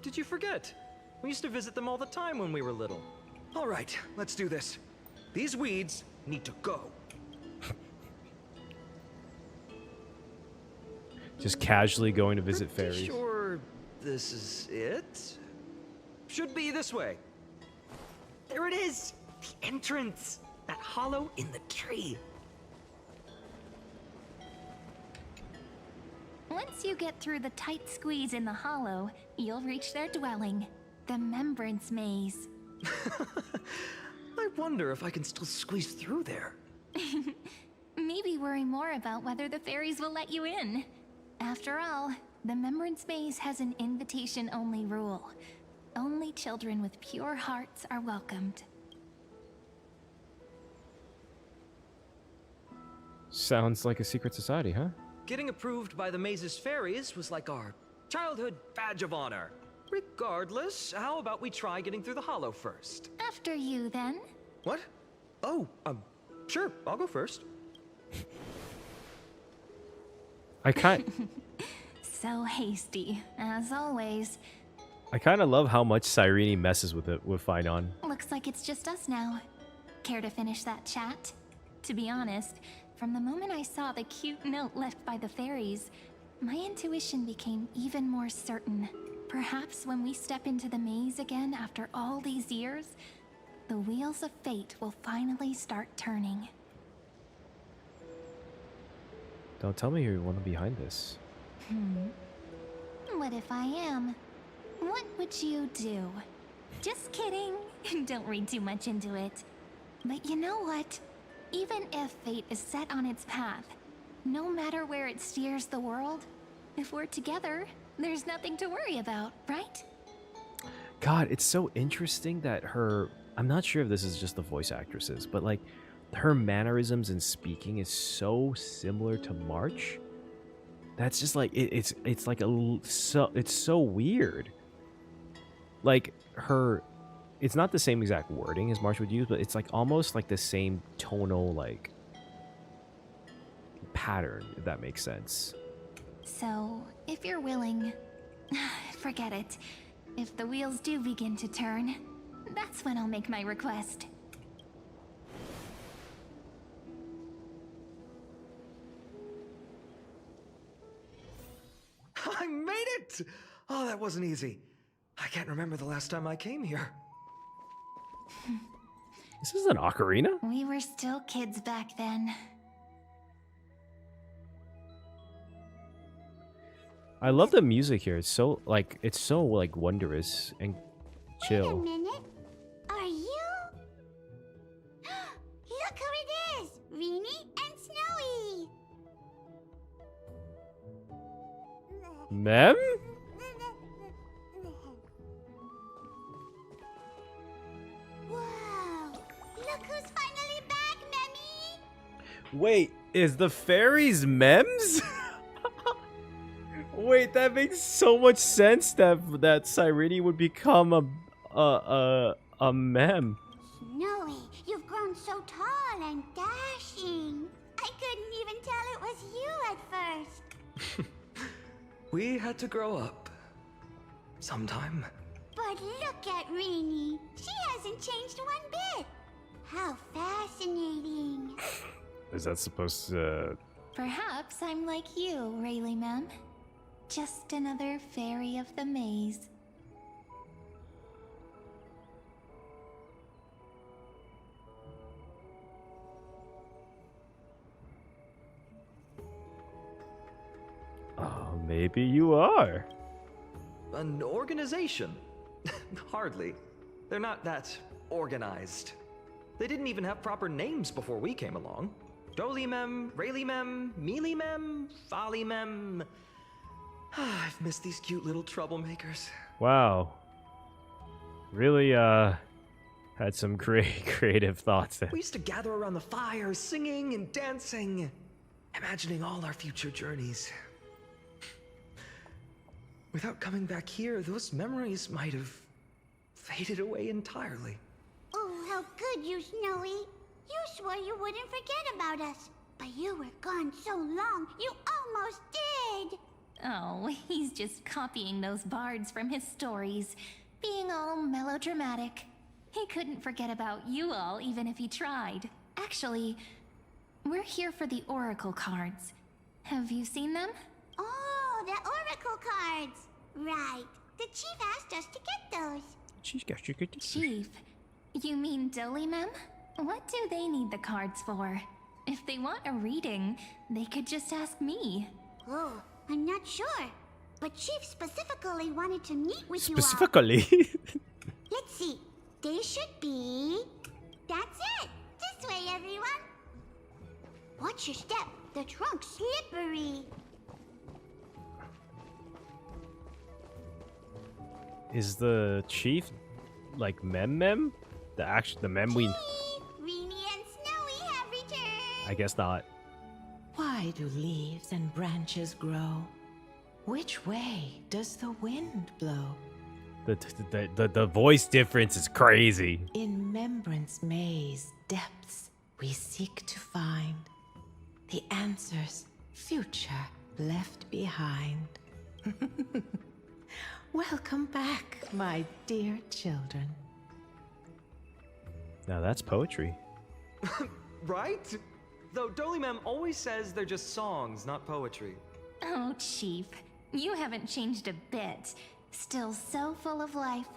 [SPEAKER 15] Did you forget? We used to visit them all the time when we were little. All right, let's do this. These weeds need to go.
[SPEAKER 1] Just casually going to visit
[SPEAKER 15] Pretty
[SPEAKER 1] fairies.
[SPEAKER 15] sure this is it? Should be this way. There it is! The entrance! that hollow in the tree.
[SPEAKER 7] Once you get through the tight squeeze in the hollow, you'll reach their dwelling, the Remembrance Maze.
[SPEAKER 15] I wonder if I can still squeeze through there.
[SPEAKER 7] Maybe worry more about whether the fairies will let you in. After all, the Remembrance Maze has an invitation-only rule. Only children with pure hearts are welcomed.
[SPEAKER 1] Sounds like a secret society, huh?
[SPEAKER 15] Getting approved by the maze's fairies was like our childhood badge of honor. Regardless, how about we try getting through the hollow first?
[SPEAKER 7] After you, then.
[SPEAKER 15] What? Oh, sure, I'll go first.
[SPEAKER 1] I kind
[SPEAKER 7] So hasty, as always.
[SPEAKER 1] of love how much Cyrene messes with it with Finon.
[SPEAKER 7] Looks like it's just us now. Care to finish that chat? To be honest, from the moment I saw the cute note left by the fairies, my intuition became even more certain. Perhaps when we step into the maze again after all these years, the wheels of fate will finally start turning.
[SPEAKER 1] Don't tell me you're one behind this.
[SPEAKER 7] What if I am? What would you do? Just kidding. Don't read too much into it. But you know what? Even if fate is set on its path, no matter where it steers the world, if we're together, there's nothing to worry about, right?
[SPEAKER 1] God, it's so interesting that I'm not sure if this is just the voice actresses, but like her mannerisms and speaking is so similar to March. That's just like it's like it's so weird. Like it's not the same exact wording as March would use, but it's like almost like the same tonal like pattern, if that makes sense.
[SPEAKER 7] So, if you're willing, forget it. If the wheels do begin to turn, that's when I'll make my request.
[SPEAKER 15] I made it! Oh, that wasn't easy. I can't remember the last time I came here.
[SPEAKER 1] This is an ocarina?
[SPEAKER 7] We were still kids back then.
[SPEAKER 1] I love the music here. It's so wondrous and chill.
[SPEAKER 16] Wait a minute. Are you? Look who it is! Rini and Snowy!
[SPEAKER 1] Mem?
[SPEAKER 16] Whoa! Look who's finally back, Memmy!
[SPEAKER 1] Wait, is the fairies Mems? Wait, that makes so much sense that Cyrene would become a mem.
[SPEAKER 16] Snowy, you've grown so tall and dashing. I couldn't even tell it was you at first.
[SPEAKER 15] We had to grow up. Sometime.
[SPEAKER 16] But look at Rini. She hasn't changed one bit. How fascinating.
[SPEAKER 1] Is that supposed to...
[SPEAKER 7] Perhaps I'm like you, Rayleigh Mem. Just another fairy of the maze.
[SPEAKER 1] Oh, maybe you are.
[SPEAKER 15] An organization? Hardly. They're not that organized. They didn't even have proper names before we came along. Dolimem, Rayleigh-mem, Mealy-mem, Folly-mem. I've missed these cute little troublemakers.
[SPEAKER 1] Wow. Really, had some creative thoughts there.
[SPEAKER 15] We used to gather around the fire, singing and dancing, imagining all our future journeys. Without coming back here, those memories might have faded away entirely.
[SPEAKER 16] Oh, how good you, Snowy. You swore you wouldn't forget about us. But you were gone so long, you almost did.
[SPEAKER 7] Oh, he's just copying those bards from his stories, being all melodramatic. He couldn't forget about you all, even if he tried. Actually, we're here for the Oracle cards. Have you seen them?
[SPEAKER 16] Oh, the Oracle cards. Right. The chief asked us to get those.
[SPEAKER 7] Chief? You mean Dolimem? What do they need the cards for? If they want a reading, they could just ask me.
[SPEAKER 16] Oh, I'm not sure. But Chief specifically wanted to meet with you all.
[SPEAKER 1] Specifically?
[SPEAKER 16] Let's see. They should be... That's it! This way, everyone! Watch your step. The trunk's slippery.
[SPEAKER 1] Is the chief like Mem? The Mem we...
[SPEAKER 16] Reenie and Snowy have returned!
[SPEAKER 1] I guess not.
[SPEAKER 18] Why do leaves and branches grow? Which way does the wind blow?
[SPEAKER 1] The voice difference is crazy.
[SPEAKER 18] In Remembrance Maze depths we seek to find the answers future left behind. Welcome back, my dear children.
[SPEAKER 1] Now that's poetry.
[SPEAKER 15] Right? Though Dolly-Mem always says they're just songs, not poetry.
[SPEAKER 7] Oh, Chief, you haven't changed a bit. Still so full of life.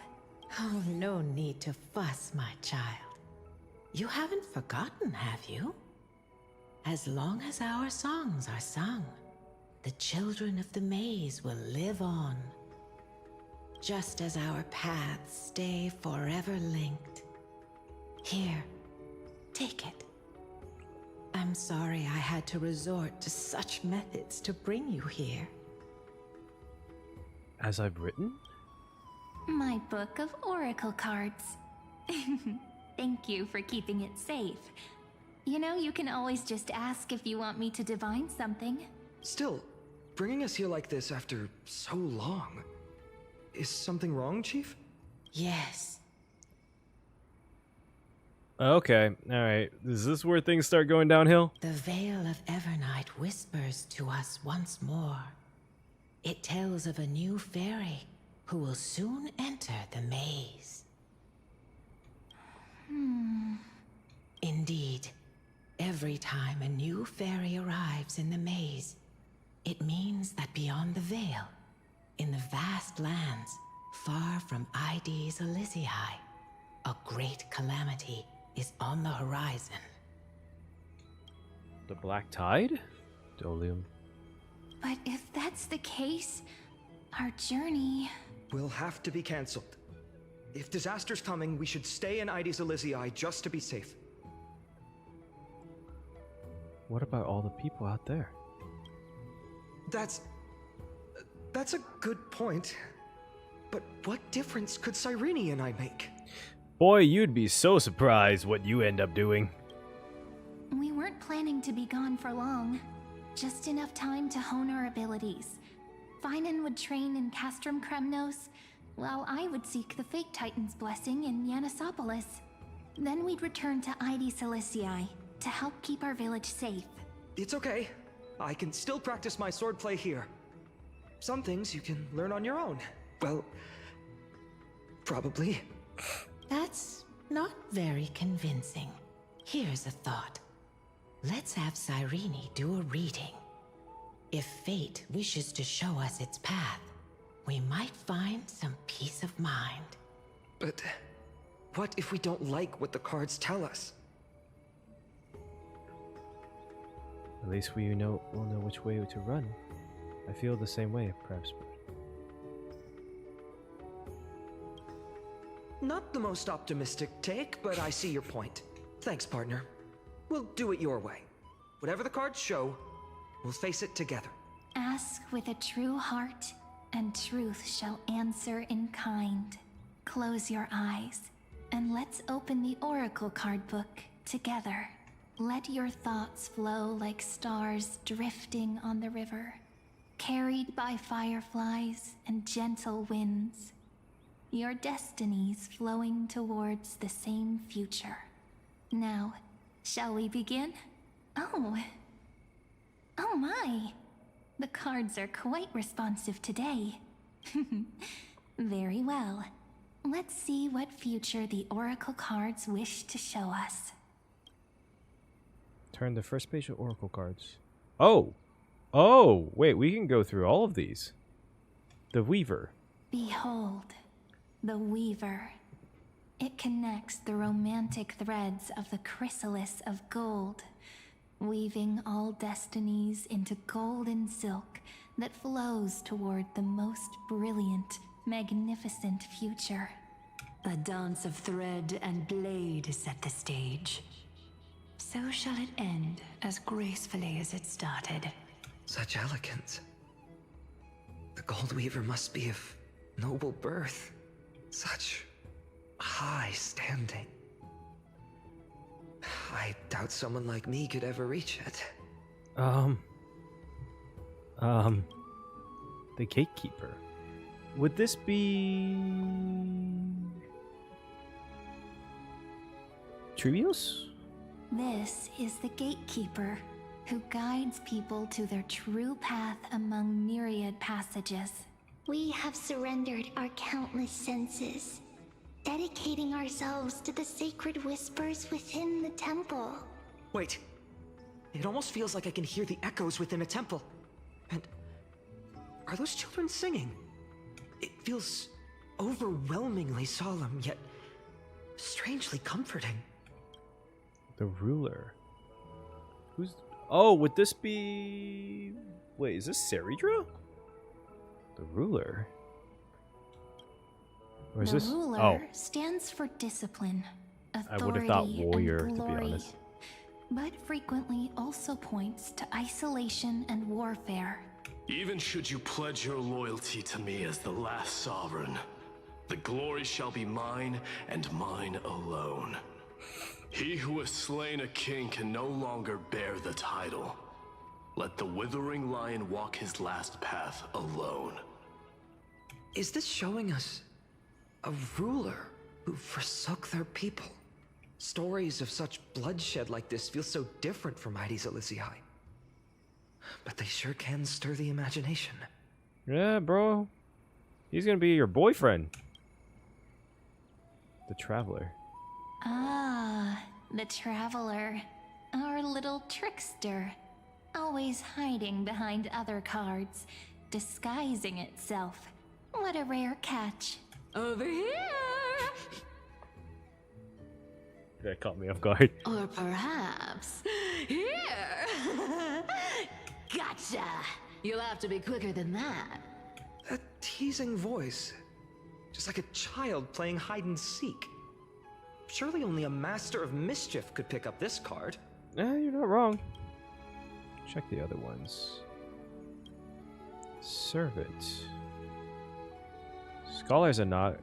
[SPEAKER 18] Oh, no need to fuss, my child. You haven't forgotten, have you? As long as our songs are sung, the children of the maze will live on. Just as our paths stay forever linked. Here, take it. I'm sorry I had to resort to such methods to bring you here.
[SPEAKER 1] As I've written?
[SPEAKER 7] My book of oracle cards. Thank you for keeping it safe. You know, you can always just ask if you want me to divine something.
[SPEAKER 11] Still, bringing us here like this after so long. Is something wrong, Chief?
[SPEAKER 18] Yes.
[SPEAKER 1] Okay, alright. Is this where things start going downhill?
[SPEAKER 18] The Veil of Evernight whispers to us once more. It tells of a new fairy who will soon enter the maze. Indeed, every time a new fairy arrives in the maze, it means that beyond the veil, in the vast lands far from ID's Elysiae, a great calamity is on the horizon.
[SPEAKER 1] The Black Tide? Dolium.
[SPEAKER 7] But if that's the case, our journey...
[SPEAKER 11] Will have to be cancelled. If disaster's coming, we should stay in ID's Elysiae just to be safe.
[SPEAKER 1] What about all the people out there?
[SPEAKER 11] That's a good point. But what difference could Cyrene and I make?
[SPEAKER 1] Boy, you'd be so surprised what you end up doing.
[SPEAKER 7] We weren't planning to be gone for long. Just enough time to hone our abilities. Finan would train in Castrum Kremnos, while I would seek the Fake Titan's blessing in Yanisopolis. Then we'd return to ID Ciliciae to help keep our village safe.
[SPEAKER 11] It's okay. I can still practice my swordplay here. Some things you can learn on your own. Well, probably.
[SPEAKER 18] That's not very convincing. Here's a thought. Let's have Cyrene do a reading. If fate wishes to show us its path, we might find some peace of mind.
[SPEAKER 11] But what if we don't like what the cards tell us?
[SPEAKER 1] At least we'll know which way to run. I feel the same way, perhaps.
[SPEAKER 11] Not the most optimistic take, but I see your point. Thanks, partner. We'll do it your way. Whatever the cards show, we'll face it together.
[SPEAKER 7] Ask with a true heart, and truth shall answer in kind. Close your eyes, and let's open the oracle card book together. Let your thoughts flow like stars drifting on the river, carried by fireflies and gentle winds. Your destinies flowing towards the same future. Now, shall we begin? Oh my! The cards are quite responsive today. Very well. Let's see what future the oracle cards wish to show us.
[SPEAKER 1] Turn the first page of oracle cards. Oh, wait, we can go through all of these. The Weaver.
[SPEAKER 7] Behold, the Weaver. It connects the romantic threads of the chrysalis of gold, weaving all destinies into golden silk that flows toward the most brilliant, magnificent future.
[SPEAKER 14] The dance of thread and blade set the stage. So shall it end as gracefully as it started.
[SPEAKER 15] Such elegance. The Gold Weaver must be of noble birth. Such high standing. I doubt someone like me could ever reach it.
[SPEAKER 1] The Gatekeeper. Would this be Trivios?
[SPEAKER 7] This is the Gatekeeper, who guides people to their true path among myriad passages.
[SPEAKER 16] We have surrendered our countless senses, dedicating ourselves to the sacred whispers within the temple.
[SPEAKER 15] Wait. It almost feels like I can hear the echoes within a temple. And are those children singing? It feels overwhelmingly solemn, yet strangely comforting.
[SPEAKER 1] The ruler. Who's... Oh, would this be... Wait, is this Seridra? The ruler? Or is
[SPEAKER 7] the
[SPEAKER 1] this...
[SPEAKER 7] ruler
[SPEAKER 1] Oh,
[SPEAKER 7] stands for discipline, authority,
[SPEAKER 1] I would have thought warrior,
[SPEAKER 7] and
[SPEAKER 1] to be
[SPEAKER 7] glory,
[SPEAKER 1] honest.
[SPEAKER 7] but frequently also points to isolation and warfare.
[SPEAKER 13] Even should you pledge your loyalty to me as the last sovereign, the glory shall be mine and mine alone. He who has slain a king can no longer bear the title. Let the withering lion walk his last path alone.
[SPEAKER 15] Is this showing us a ruler who forsook their people? Stories of such bloodshed like this feel so different from Heidi's Elysiae. But they sure can stir the imagination.
[SPEAKER 1] Yeah, bro. He's gonna be your boyfriend. The Traveler.
[SPEAKER 7] Ah, the Traveler. Our little trickster. Always hiding behind other cards, disguising itself. What a rare catch.
[SPEAKER 14] Over here!
[SPEAKER 1] That caught me off guard.
[SPEAKER 14] Or perhaps here! Gotcha! You'll have to be quicker than that.
[SPEAKER 15] A teasing voice. Just like a child playing hide and seek. Surely only a master of mischief could pick up this card.
[SPEAKER 1] You're not wrong. Check the other ones. Servant. Scholars are not...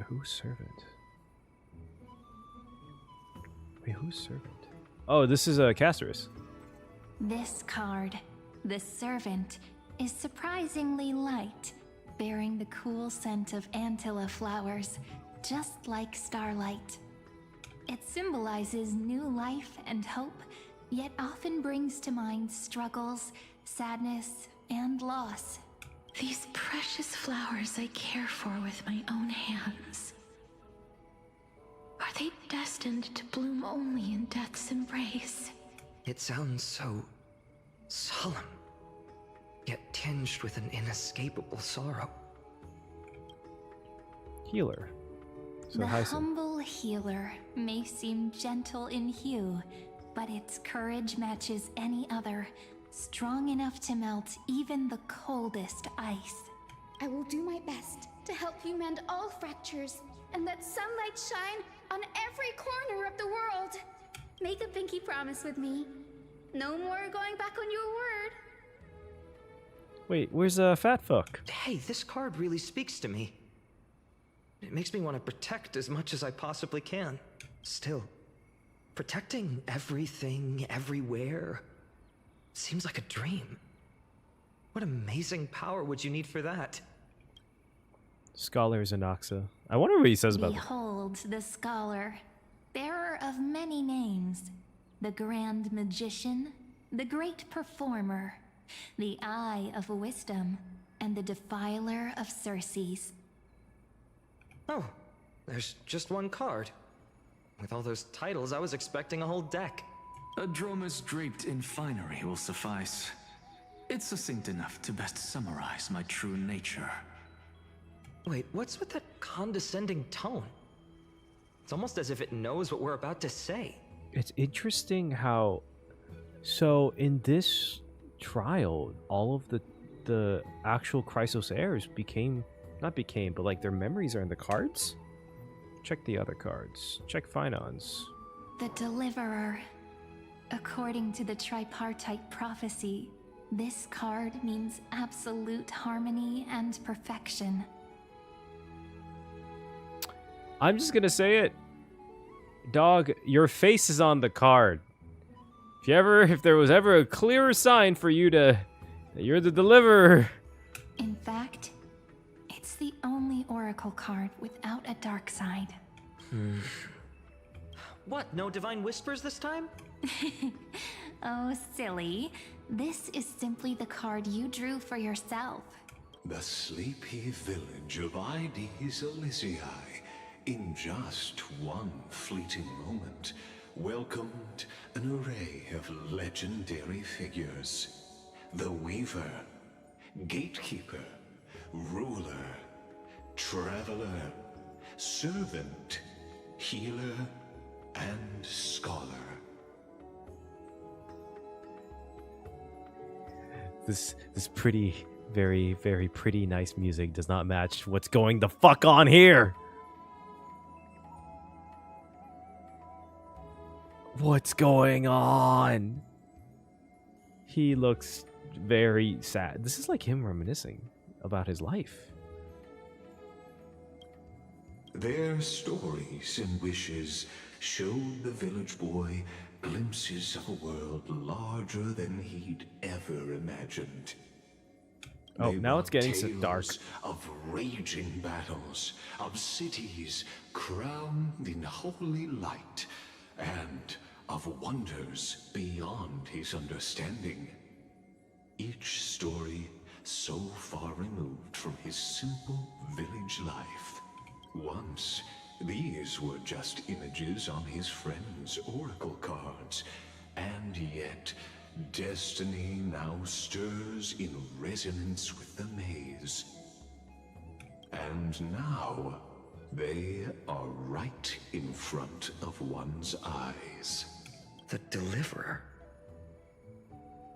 [SPEAKER 1] who's servant? Wait, who's servant? Oh, this is a Casterus.
[SPEAKER 7] This card, the Servant, is surprisingly light, bearing the cool scent of Antilla flowers, just like starlight. It symbolizes new life and hope, yet often brings to mind struggles, sadness, and loss.
[SPEAKER 14] These precious flowers I care for with my own hands. Are they destined to bloom only in death's embrace?
[SPEAKER 15] It sounds so solemn, yet tinged with an inescapable sorrow.
[SPEAKER 1] Healer. So
[SPEAKER 7] the
[SPEAKER 1] Hyson.
[SPEAKER 7] humble healer may seem gentle in hue, but its courage matches any other, strong enough to melt even the coldest ice.
[SPEAKER 2] I will do my best to help you mend all fractures and let sunlight shine on every corner of the world. Make a pinky promise with me. No more going back on your word.
[SPEAKER 1] Wait, where's Fat Fuck?
[SPEAKER 15] Hey, this card really speaks to me. It makes me want to protect as much as I possibly can. Still, protecting everything, everywhere, seems like a dream. What amazing power would you need for that?
[SPEAKER 1] Scholar Zanoxa. I wonder what he says about that.
[SPEAKER 7] Behold the scholar, bearer of many names, the grand magician, the great performer, the eye of wisdom, and the defiler of Circes.
[SPEAKER 15] Oh, there's just one card. With all those titles, I was expecting a whole deck.
[SPEAKER 12] A dromus draped in finery will suffice. It's succinct enough to best summarize my true nature.
[SPEAKER 15] Wait, what's with that condescending tone? It's almost as if it knows what we're about to say.
[SPEAKER 1] It's interesting how... So, in this trial, all of the actual Chrysos heirs became... Not became, but like their memories are in the cards? Check the other cards. Check Finance.
[SPEAKER 7] The Deliverer. According to the tripartite prophecy, this card means absolute harmony and perfection.
[SPEAKER 1] I'm just gonna say it. Dog, your face is on the card. If there was ever a clearer sign for you that you're the Deliverer.
[SPEAKER 7] In fact, it's the only oracle card without a dark side.
[SPEAKER 15] What, no divine whispers this time?
[SPEAKER 7] Oh, silly. This is simply the card you drew for yourself.
[SPEAKER 10] The sleepy village of Ides Elysiae, in just one fleeting moment, welcomed an array of legendary figures. The Weaver, Gatekeeper, Ruler, Traveler, Servant, Healer, and Scholar.
[SPEAKER 1] This pretty, very, very pretty, nice music does not match what's going the fuck on here. What's going on? He looks very sad. This is like him reminiscing about his life.
[SPEAKER 10] Their stories and wishes showed the village boy glimpses of a world larger than he'd ever imagined.
[SPEAKER 1] Oh,
[SPEAKER 10] They
[SPEAKER 1] now
[SPEAKER 10] were
[SPEAKER 1] it's getting so
[SPEAKER 10] tales
[SPEAKER 1] dark.
[SPEAKER 10] Of raging battles, of cities crowned in holy light, and of wonders beyond his understanding. Each story so far removed from his simple village life. Once, these were just images on his friend's oracle cards, and yet destiny now stirs in resonance with the maze. And now, they are right in front of one's eyes.
[SPEAKER 15] The Deliverer?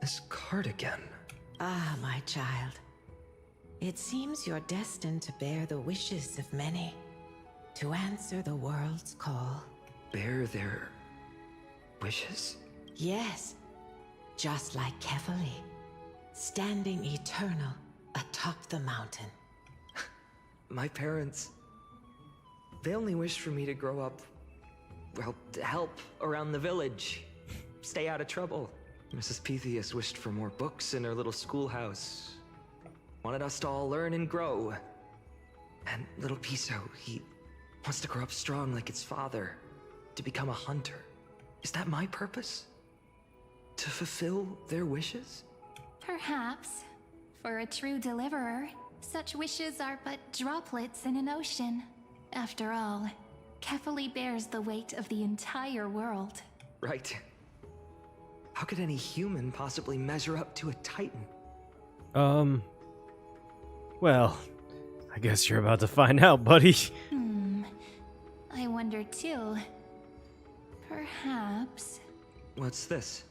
[SPEAKER 15] This card again.
[SPEAKER 18] Ah, my child. It seems you're destined to bear the wishes of many, to answer the world's call.
[SPEAKER 15] Bear their wishes?
[SPEAKER 18] Yes, just like Kefali, standing eternal atop the mountain.
[SPEAKER 15] My parents... They only wished for me to grow up... well, to help around the village. Stay out of trouble. Mrs. Pythias wished for more books in her little schoolhouse. Wanted us to all learn and grow. And little Piso, he wants to grow up strong like its father. To become a hunter. Is that my purpose? To fulfill their wishes?
[SPEAKER 7] Perhaps. For a true deliverer, such wishes are but droplets in an ocean. After all, Kefali bears the weight of the entire world.
[SPEAKER 15] Right. How could any human possibly measure up to a Titan?
[SPEAKER 1] Well, I guess you're about to find out, buddy.
[SPEAKER 7] I wonder too. Perhaps...
[SPEAKER 15] What's this?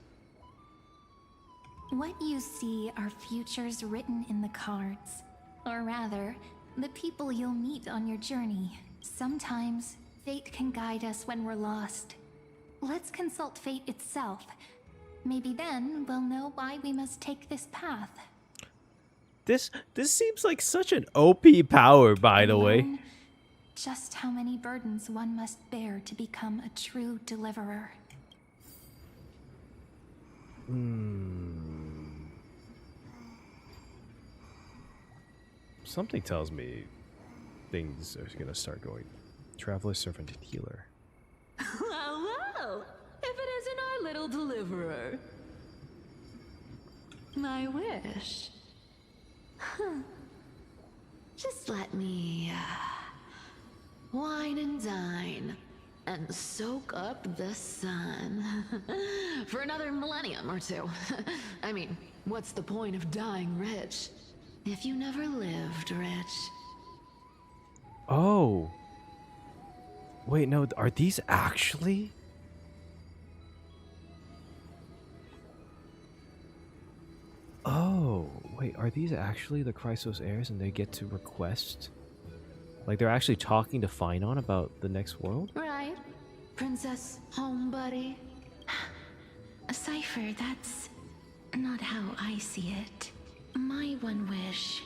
[SPEAKER 7] What you see are futures written in the cards. Or rather, the people you'll meet on your journey. Sometimes, fate can guide us when we're lost. Let's consult fate itself. Maybe then we'll know why we must take this path.
[SPEAKER 1] This seems like such an OP power, by the way.
[SPEAKER 7] Learn just how many burdens one must bear to become a true deliverer.
[SPEAKER 1] Something tells me things are gonna start going. Traveler, servant, and healer.
[SPEAKER 14] Well, if it isn't our little deliverer. My wish. Just let me wine and dine and soak up the sun for another millennium or two. I mean, what's the point of dying rich if you never lived rich?
[SPEAKER 1] Oh. Wait, no, are these actually? Oh, wait, are these actually the Chrysos heirs and they get to request? Like they're actually talking to Finon about the next world?
[SPEAKER 14] Right, Princess Homebuddy? Cypher, that's not how I see it. My one wish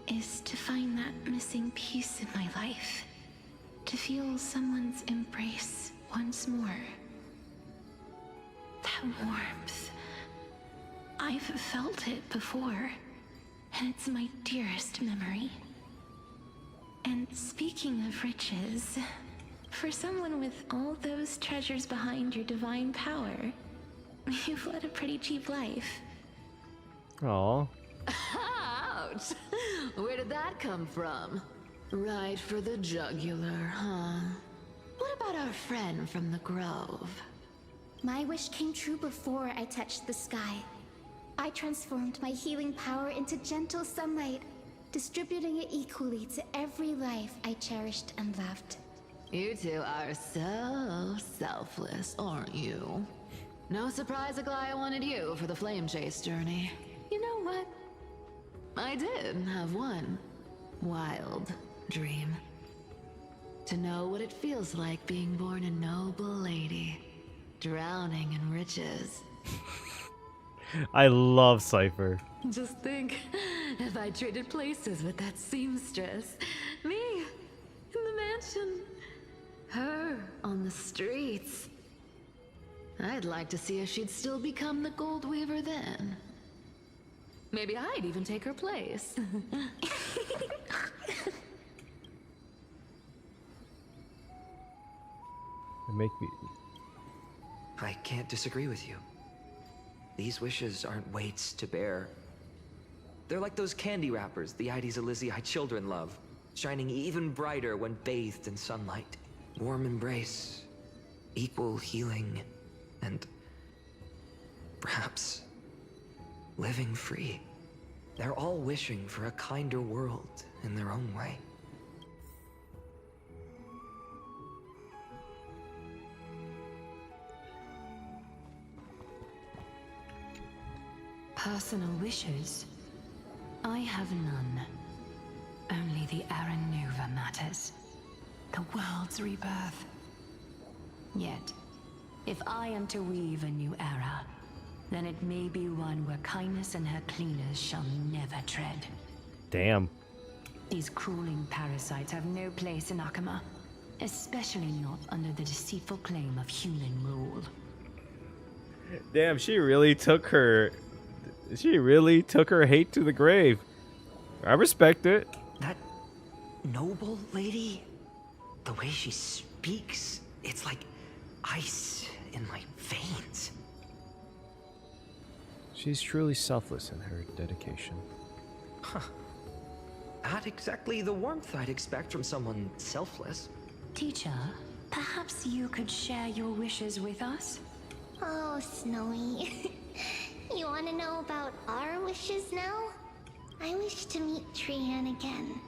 [SPEAKER 14] is to find that missing piece in my life. To feel someone's embrace once more. That warmth. I've felt it before, and it's my dearest memory. And speaking of riches, for someone with all those treasures behind your divine power, you've led a pretty cheap life.
[SPEAKER 1] Aw.
[SPEAKER 19] Ouch! Where did that come from? Right for the jugular, huh? What about our friend from the Grove?
[SPEAKER 2] My wish came true before I touched the sky. I transformed my healing power into gentle sunlight, distributing it equally to every life I cherished and loved.
[SPEAKER 19] You two are so selfless, aren't you? No surprise Aglaya wanted you for the flame chase journey. You know what? I did have one wild dream. To know what it feels like being born a noble lady, drowning in riches.
[SPEAKER 1] I love Cypher.
[SPEAKER 19] Just think, if I traded places with that seamstress, me in the mansion, her on the streets. I'd like to see if she'd still become the gold weaver then. Maybe I'd even take her place.
[SPEAKER 1] They make me.
[SPEAKER 15] I can't disagree with you. These wishes aren't weights to bear. They're like those candy wrappers the Ides Elysiae children love, shining even brighter when bathed in sunlight. Warm embrace, equal healing, and perhaps living free. They're all wishing for a kinder world in their own way.
[SPEAKER 9] Personal wishes? I have none. Only the Aranuva matters. The world's rebirth. Yet, if I am to weave a new era, then it may be one where kindness and her cleaners shall never tread.
[SPEAKER 1] Damn.
[SPEAKER 9] These crawling parasites have no place in Akama, especially not under the deceitful claim of human rule.
[SPEAKER 1] Damn, she really took her hate to the grave. I respect it.
[SPEAKER 15] That noble lady, the way she speaks, it's like ice in my veins.
[SPEAKER 1] She's truly selfless in her dedication.
[SPEAKER 15] Huh. Not exactly the warmth I'd expect from someone selfless.
[SPEAKER 7] Teacher, perhaps you could share your wishes with us?
[SPEAKER 2] Oh, Snowy. You want to know about our wishes now? I wish to meet Trian again,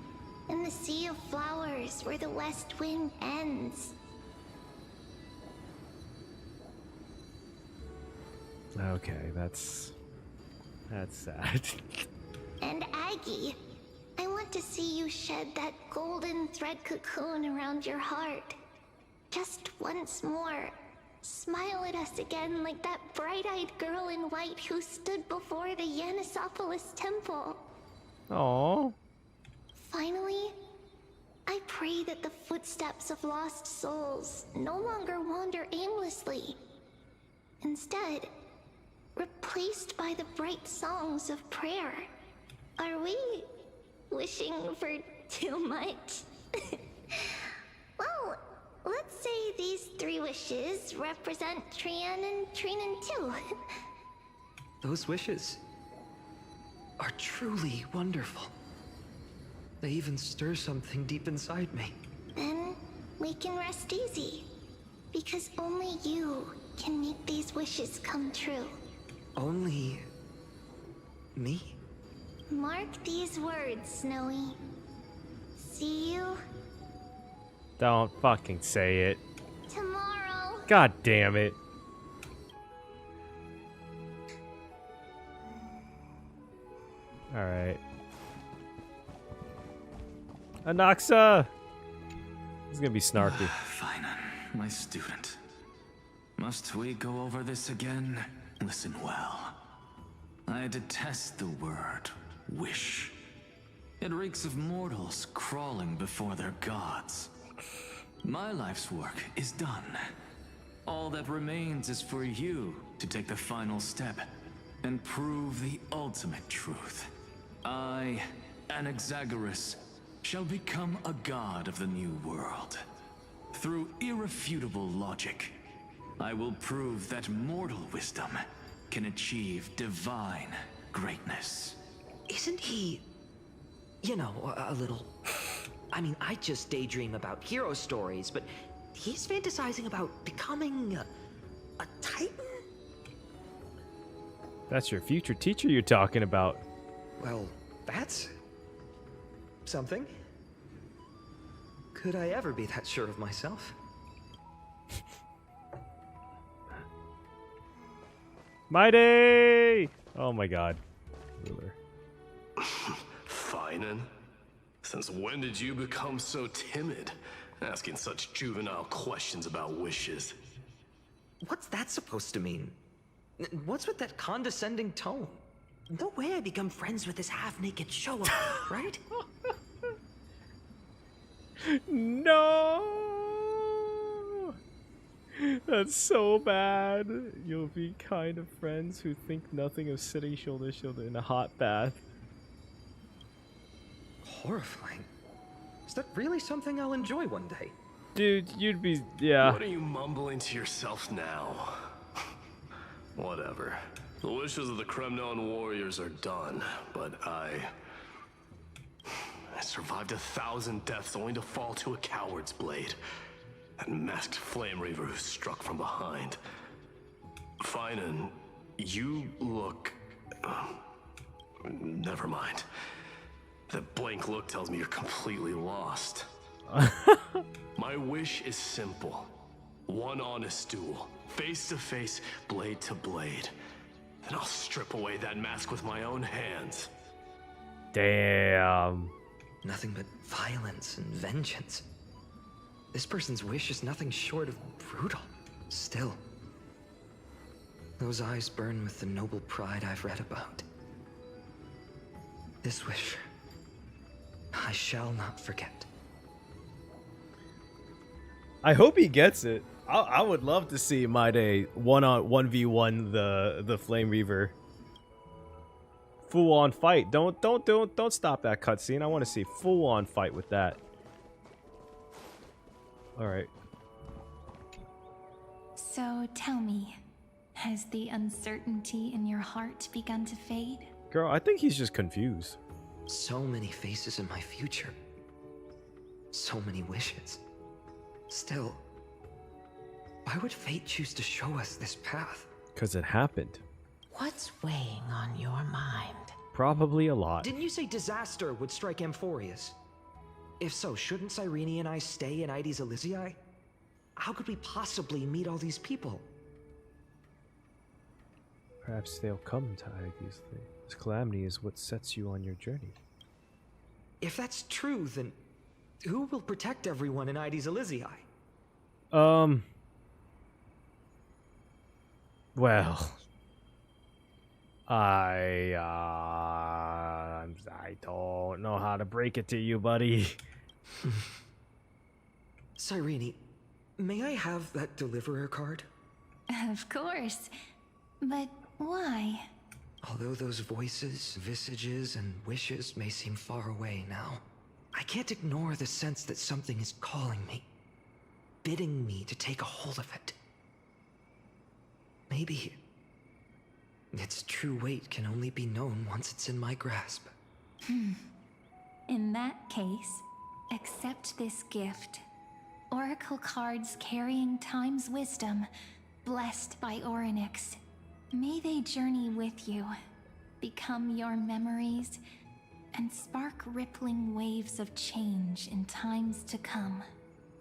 [SPEAKER 2] in the Sea of Flowers where the West Wind ends.
[SPEAKER 1] Okay, that's sad.
[SPEAKER 2] And Aggie, I want to see you shed that golden thread cocoon around your heart. Just once more. Smile at us again like that bright-eyed girl in white who stood before the Yanisopolis temple.
[SPEAKER 1] Aww.
[SPEAKER 2] Finally, I pray that the footsteps of lost souls no longer wander aimlessly. Instead, replaced by the bright songs of prayer. Are we wishing for too much? Well, let's say these 3 wishes represent Trian and Trinan too.
[SPEAKER 15] Those wishes are truly wonderful. They even stir something deep inside me.
[SPEAKER 2] Then we can rest easy. Because only you can make these wishes come true.
[SPEAKER 15] Only me?
[SPEAKER 2] Mark these words, Snowy. See you
[SPEAKER 1] Don't fucking say it.
[SPEAKER 2] Tomorrow.
[SPEAKER 1] God damn it. Alright. Anaxa! He's gonna be snarky.
[SPEAKER 12] Fine, my student. Must we go over this again? Listen well. I detest the word wish. It reeks of mortals crawling before their gods. My life's work is done. All that remains is for you to take the final step and prove the ultimate truth. I, Anaxagoras, shall become a god of the new world. Through irrefutable logic, I will prove that mortal wisdom can achieve divine greatness.
[SPEAKER 15] Isn't he, you know, a little... I mean, I just daydream about hero stories, but he's fantasizing about becoming a titan?
[SPEAKER 1] That's your future teacher you're talking about.
[SPEAKER 15] Well, that's... something. Could I ever be that sure of myself?
[SPEAKER 1] Mighty! Oh my god. Ruler.
[SPEAKER 13] Finan? Since when did you become so timid? Asking such juvenile questions about wishes.
[SPEAKER 15] What's that supposed to mean? What's with that condescending tone? No way I become friends with this half-naked show-up, right?
[SPEAKER 1] No! That's so bad. You'll be kind of friends who think nothing of sitting shoulder to shoulder in a hot bath.
[SPEAKER 15] Horrifying. Is that really something I'll enjoy one day?
[SPEAKER 1] Dude, you'd be... yeah.
[SPEAKER 13] What are you mumbling to yourself now? Whatever. The wishes of the Kremnon warriors are done, but I survived 1,000 deaths only to fall to a coward's blade. That masked flame reaver who struck from behind. Finan, you look... never mind. That blank look tells me you're completely lost. My wish is simple. One honest duel. Face to face, blade to blade. Then I'll strip away that mask with my own hands.
[SPEAKER 1] Damn.
[SPEAKER 15] Nothing but violence and vengeance. This person's wish is nothing short of brutal. Still, those eyes burn with the noble pride I've read about. This wish, I shall not forget.
[SPEAKER 1] I hope he gets it. I would love to see my day 1v1 the Flame Reaver. Full on fight. Don't stop that cutscene. I want to see full on fight with that. All right.
[SPEAKER 14] So tell me, has the uncertainty in your heart begun to fade?
[SPEAKER 1] Girl, I think he's just confused.
[SPEAKER 15] So many faces in my future. So many wishes. Still, why would fate choose to show us this path?
[SPEAKER 1] Because it happened.
[SPEAKER 18] What's weighing on your mind?
[SPEAKER 1] Probably a lot.
[SPEAKER 15] Didn't you say disaster would strike Amphoreus? If so, shouldn't Cyrene and I stay in Ides Elysiae? How could we possibly meet all these people?
[SPEAKER 1] Perhaps they'll come to Ides. This calamity is what sets you on your journey.
[SPEAKER 15] If that's true, then who will protect everyone in Ides Elysiae?
[SPEAKER 1] Well, I don't know how to break it to you, buddy.
[SPEAKER 15] Cyrene, may I have that deliverer card?
[SPEAKER 14] Of course. But why?
[SPEAKER 15] Although those voices, visages, and wishes may seem far away now, I can't ignore the sense that something is calling me, bidding me to take a hold of it. Maybe its true weight can only be known once it's in my grasp.
[SPEAKER 14] In that case, accept this gift. Oracle cards carrying time's wisdom, blessed by Orynyx. May they journey with you, become your memories, and spark rippling waves of change in times to come.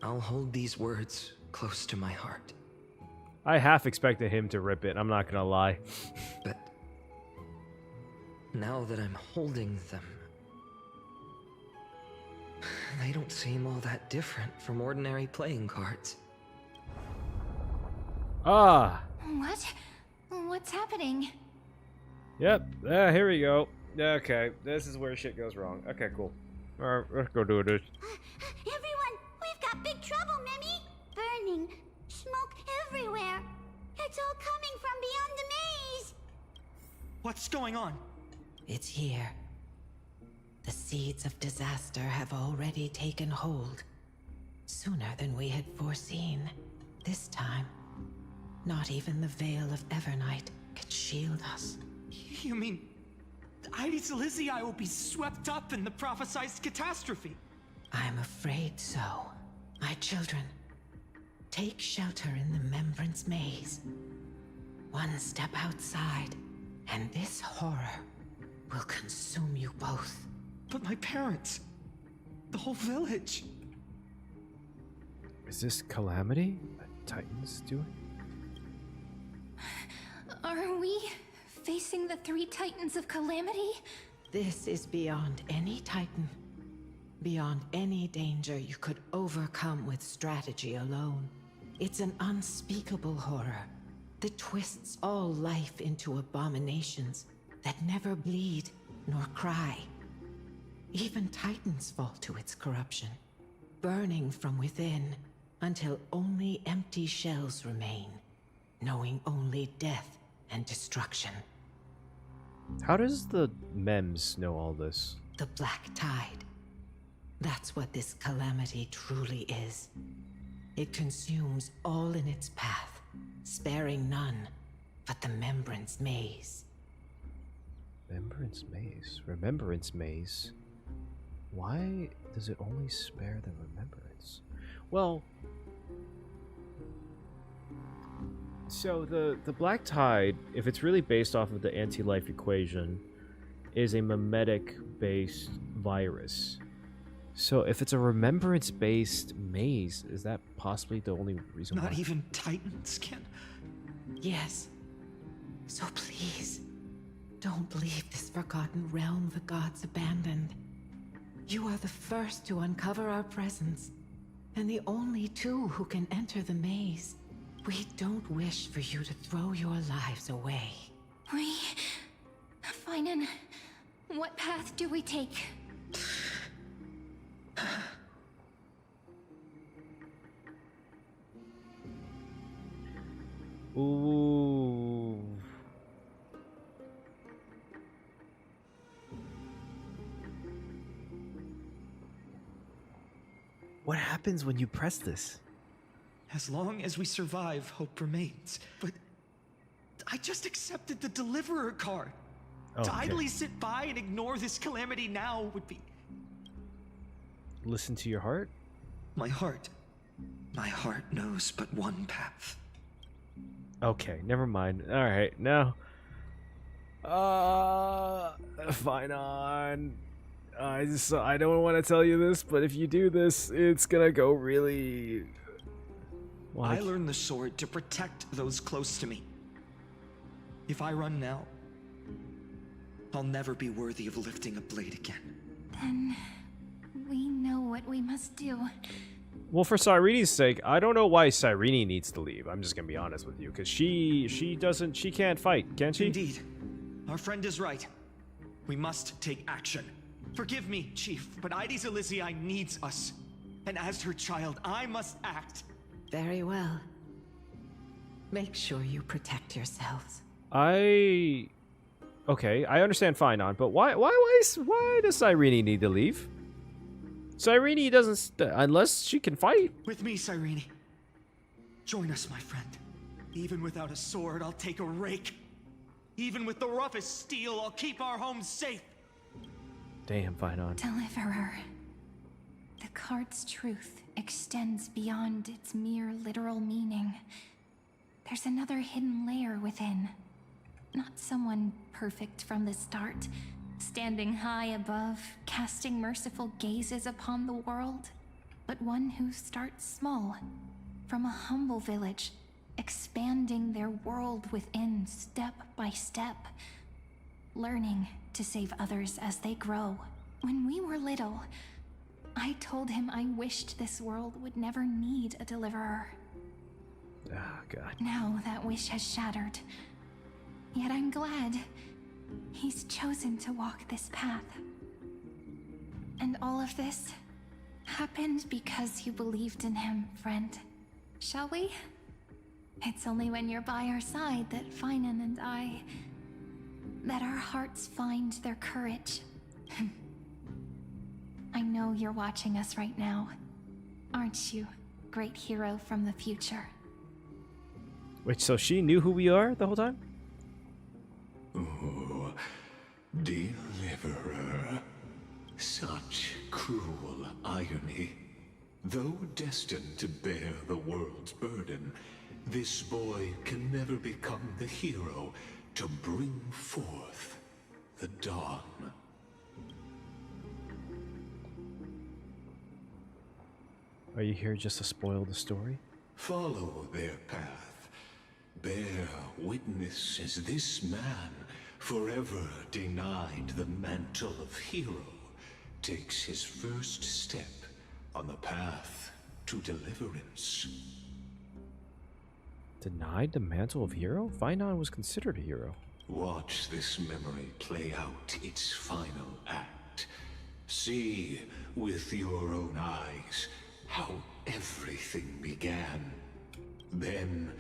[SPEAKER 15] I'll hold these words close to my heart.
[SPEAKER 1] I half expected him to rip it, I'm not gonna lie.
[SPEAKER 15] But now that I'm holding them, they don't seem all that different from ordinary playing cards.
[SPEAKER 1] Ah!
[SPEAKER 2] What? What's happening?
[SPEAKER 1] Yep, here we go. Okay, this is where shit goes wrong. Okay, cool. Alright, let's go do this.
[SPEAKER 16] Everyone, we've got big trouble, Mimi! Burning, smoke everywhere. It's all coming from beyond the maze.
[SPEAKER 11] What's going on?
[SPEAKER 18] It's here. The seeds of disaster have already taken hold. Sooner than we had foreseen. This time, not even the veil of Evernight can shield us.
[SPEAKER 11] You mean Ides Elysiae will be swept up in the prophesied catastrophe?
[SPEAKER 18] I'm afraid so. My children, take shelter in the Remembrance Maze. One step outside, and this horror will consume you both.
[SPEAKER 11] But my parents, the whole village.
[SPEAKER 1] Is this Calamity that Titan's doing?
[SPEAKER 14] Are we facing the 3 Titans of Calamity?
[SPEAKER 18] This is beyond any Titan. Beyond any danger you could overcome with strategy alone. It's an unspeakable horror that twists all life into abominations that never bleed nor cry. Even Titans fall to its corruption, burning from within until only empty shells remain, knowing only death and destruction.
[SPEAKER 1] How does the Mems know all this?
[SPEAKER 18] The Black Tide. That's what this calamity truly is. It consumes all in its path, sparing none but the Remembrance Maze.
[SPEAKER 1] Remembrance Maze? Remembrance Maze? Why does it only spare the remembrance? Well, so the Black Tide, if it's really based off of the anti-life equation, is a memetic-based virus. So if it's a remembrance-based maze, is that possibly the only reason why?
[SPEAKER 11] Not even Titans can.
[SPEAKER 18] Yes. So please, don't leave this forgotten realm the gods abandoned. You are the first to uncover our presence, and the only 2 who can enter the maze. We don't wish for you to throw your lives away.
[SPEAKER 14] Finan, what path do we take?
[SPEAKER 1] Ooh. What happens when you press this?
[SPEAKER 11] As long as we survive, hope remains. But I just accepted the Deliverer card.
[SPEAKER 1] Oh,
[SPEAKER 11] to
[SPEAKER 1] okay.
[SPEAKER 11] idly sit by and ignore this calamity now would be...
[SPEAKER 1] Listen to your heart?
[SPEAKER 11] My heart knows but one path.
[SPEAKER 1] Okay, never mind. Alright, now... fine on. I don't want to tell you this, but if you do this, it's gonna go really...
[SPEAKER 11] I learned the sword to protect those close to me. If I run now, I'll never be worthy of lifting a blade again.
[SPEAKER 14] Then we know what we must do.
[SPEAKER 1] Well, for Cyrene's sake, I don't know why Cyrene needs to leave. I'm just gonna be honest with you, because she can't fight, can she?
[SPEAKER 11] Indeed. Our friend is right. We must take action. Forgive me, Chief, but Ides Elysiae needs us. And as her child, I must act.
[SPEAKER 18] Very well. Make sure you protect yourselves.
[SPEAKER 1] Okay, I understand Finon, but why does Cyrene need to leave? Cyrene doesn't, unless she can fight.
[SPEAKER 11] With me, Cyrene. Join us, my friend. Even without a sword, I'll take a rake. Even with the roughest steel, I'll keep our homes safe.
[SPEAKER 1] Damn, Finon.
[SPEAKER 14] Deliverer. The card's truth extends beyond its mere literal meaning. There's another hidden layer within. Not someone perfect from the start, standing high above, casting merciful gazes upon the world. but one who starts small, from a humble village, expanding their world within step by step, learning to save others as they grow. When we were little, I told him I wished this world would never need a deliverer.
[SPEAKER 1] Ah, God.
[SPEAKER 14] Now that wish has shattered. Yet I'm glad he's chosen to walk this path. And all of this happened because you believed in him, friend. Shall we? It's only when you're by our side that Finan and that our hearts find their courage. I know you're watching us right now. Aren't you, great hero from the future?
[SPEAKER 1] Wait, so she knew who we are the whole time?
[SPEAKER 10] Oh, deliverer. Such cruel irony. Though destined to bear the world's burden, this boy can never become the hero to bring forth the dawn.
[SPEAKER 1] Are you here just to spoil the story?
[SPEAKER 10] Follow their path. Bear witness as this man, forever denied the mantle of hero, takes his first step on the path to deliverance.
[SPEAKER 1] Denied the mantle of hero? Finan was considered a hero.
[SPEAKER 10] Watch this memory play out its final act. See with your own eyes how everything began. Then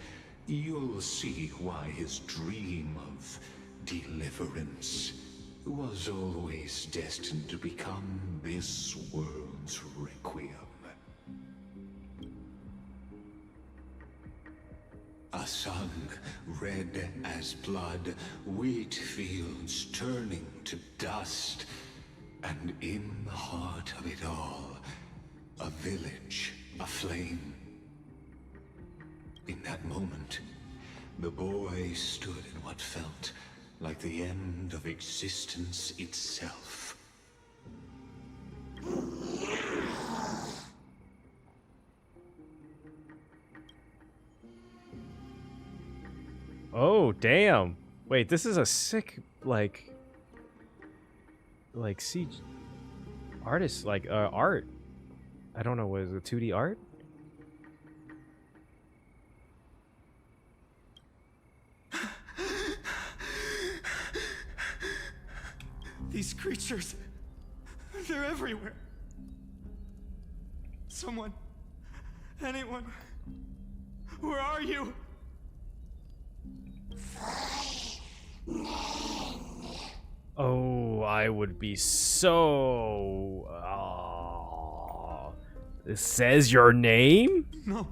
[SPEAKER 10] you'll see why his dream of deliverance was always destined to become this world's requiem. A sun red as blood, wheat fields turning to dust, and in the heart of it all, a village aflame. In that moment, the boy stood in what felt like the end of existence itself.
[SPEAKER 1] Oh, damn. Wait, this is a sick, like CG artist, art. I don't know, what is it, 2D art?
[SPEAKER 11] These creatures, they're everywhere. Someone, anyone, where are you?
[SPEAKER 1] Oh, I would be so... It says your name?
[SPEAKER 11] No.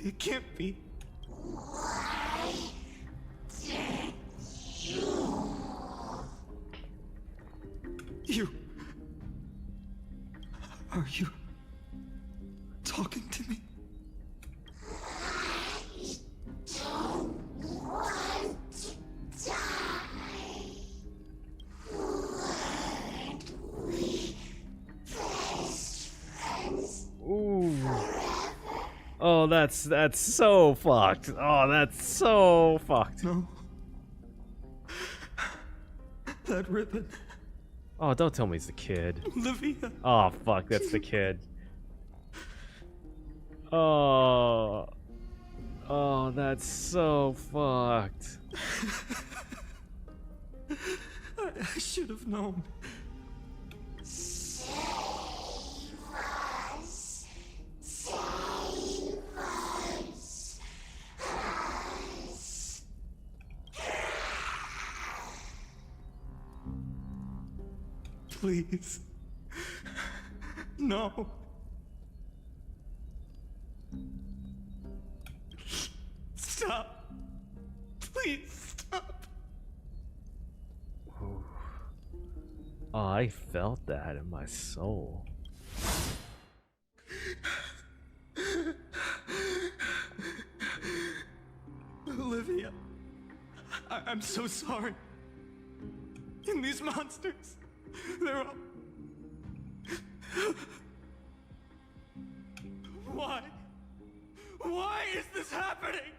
[SPEAKER 11] It can't be. You... Are you... talking to me?
[SPEAKER 1] Ooh. Oh, that's so fucked. Oh, that's so fucked.
[SPEAKER 11] No. That ribbon.
[SPEAKER 1] Oh, don't tell me it's the kid.
[SPEAKER 11] Olivia.
[SPEAKER 1] Oh, fuck, that's the kid. Oh. Oh, that's so fucked.
[SPEAKER 11] I should have known. Please. No. Stop. Please stop.
[SPEAKER 1] Ooh. Oh, I felt that in my soul.
[SPEAKER 11] Olivia, I'm so sorry. And these monsters, they're all... Why? Why is this happening?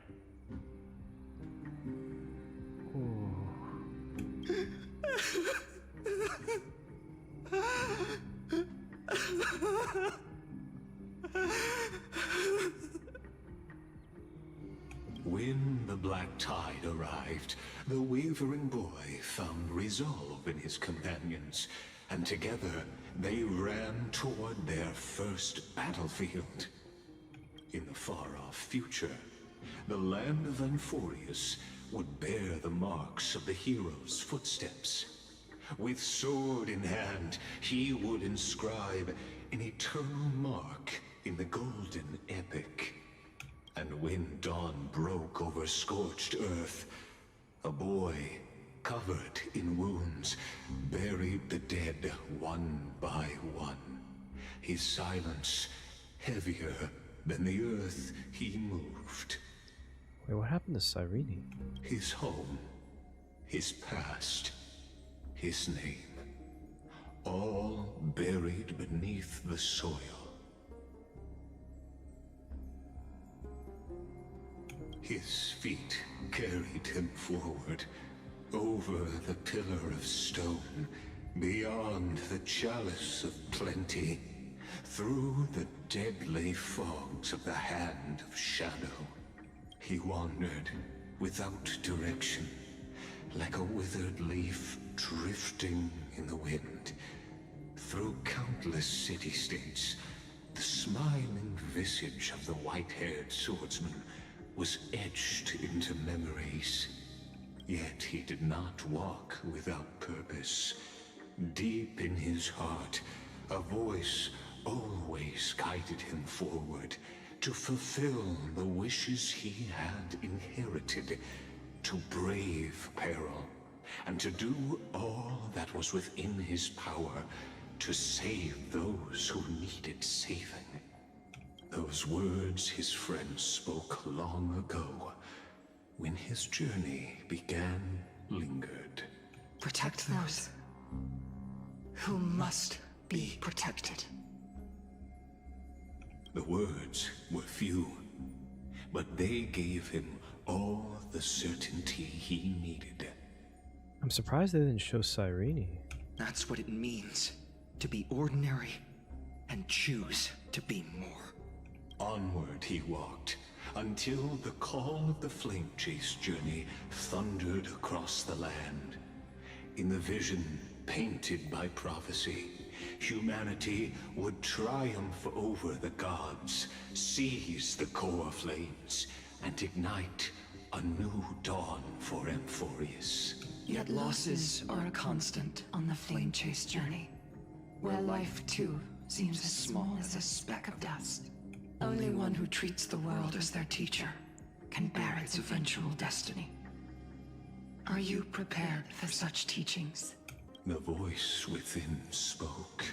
[SPEAKER 10] When the black tide arrived, the wavering boy found resolve in his companions, and together they ran toward their first battlefield. In the far-off future, the land of Amphoreus would bear the marks of the hero's footsteps. With sword in hand, he would inscribe an eternal mark in the golden epic. And when dawn broke over scorched earth, a boy, covered in wounds, buried the dead one by one. His silence heavier than the earth he moved.
[SPEAKER 1] Wait, what happened to Cyrene?
[SPEAKER 10] His home, his past, his name, all buried beneath the soil. His feet carried him forward, over the pillar of stone, beyond the chalice of plenty, through the deadly fogs of the hand of shadow. He wandered without direction, like a withered leaf drifting in the wind. Through countless city-states, the smiling visage of the white-haired swordsman was etched into memories. Yet he did not walk without purpose. Deep in his heart, a voice always guided him forward, to fulfill the wishes he had inherited, to brave peril, and to do all that was within his power to save those who needed saving. Those words his friend spoke long ago, when his journey began, lingered.
[SPEAKER 11] Protect those who must be protected.
[SPEAKER 10] The words were few, but they gave him all the certainty he needed.
[SPEAKER 1] I'm surprised they didn't show Cyrene.
[SPEAKER 11] That's what it means to be ordinary and choose to be more.
[SPEAKER 10] Onward he walked, until the call of the flame chase journey thundered across the land. In the vision painted by prophecy, humanity would triumph over the gods, seize the core flames, and ignite a new dawn for Amphoreus.
[SPEAKER 11] Yet losses are a constant on the flame chase journey, where life too seems as small as a speck of dust. Only one who treats the world as their teacher can bear its eventual destiny. Are you prepared for such teachings?
[SPEAKER 10] The voice within spoke,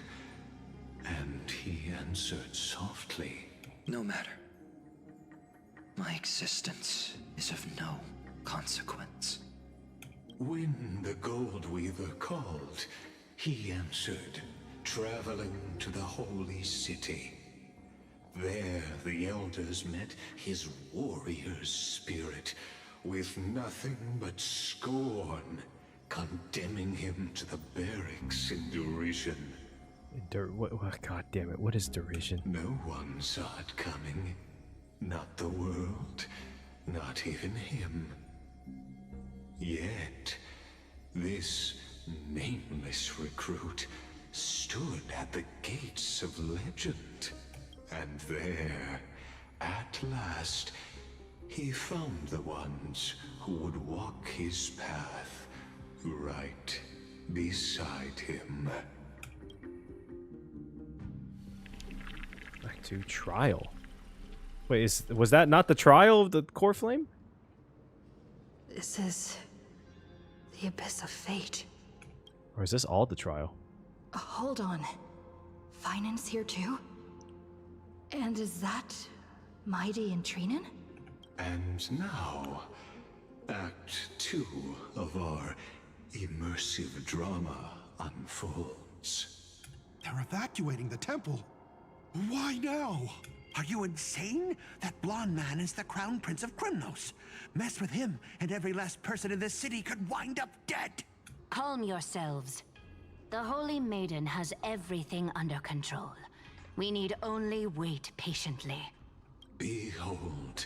[SPEAKER 10] and he answered softly.
[SPEAKER 11] No matter. My existence is of no consequence.
[SPEAKER 10] When the Gold Weaver called, he answered, traveling to the holy city. There the elders met his warrior's spirit, with nothing but scorn, condemning him to the barracks in derision.
[SPEAKER 1] God damn it, what is derision?
[SPEAKER 10] No one saw it coming. Not the world, not even him. Yet, this nameless recruit stood at the gates of legend. And there, at last, he found the ones who would walk his path right beside him.
[SPEAKER 1] Back to trial. Wait, was that not the trial of the core flame?
[SPEAKER 14] This is the abyss of fate.
[SPEAKER 1] Or is this all the trial?
[SPEAKER 14] Hold on. Finance here too? And is that Mighty and Trinen?
[SPEAKER 10] And now, Act 2 of our immersive drama unfolds.
[SPEAKER 20] They're evacuating the temple. Why now? Are you insane? That blonde man is the Crown Prince of Krymnos. Mess with him, and every last person in this city could wind up dead.
[SPEAKER 21] Calm yourselves. The Holy Maiden has everything under control. We need only wait patiently.
[SPEAKER 10] Behold,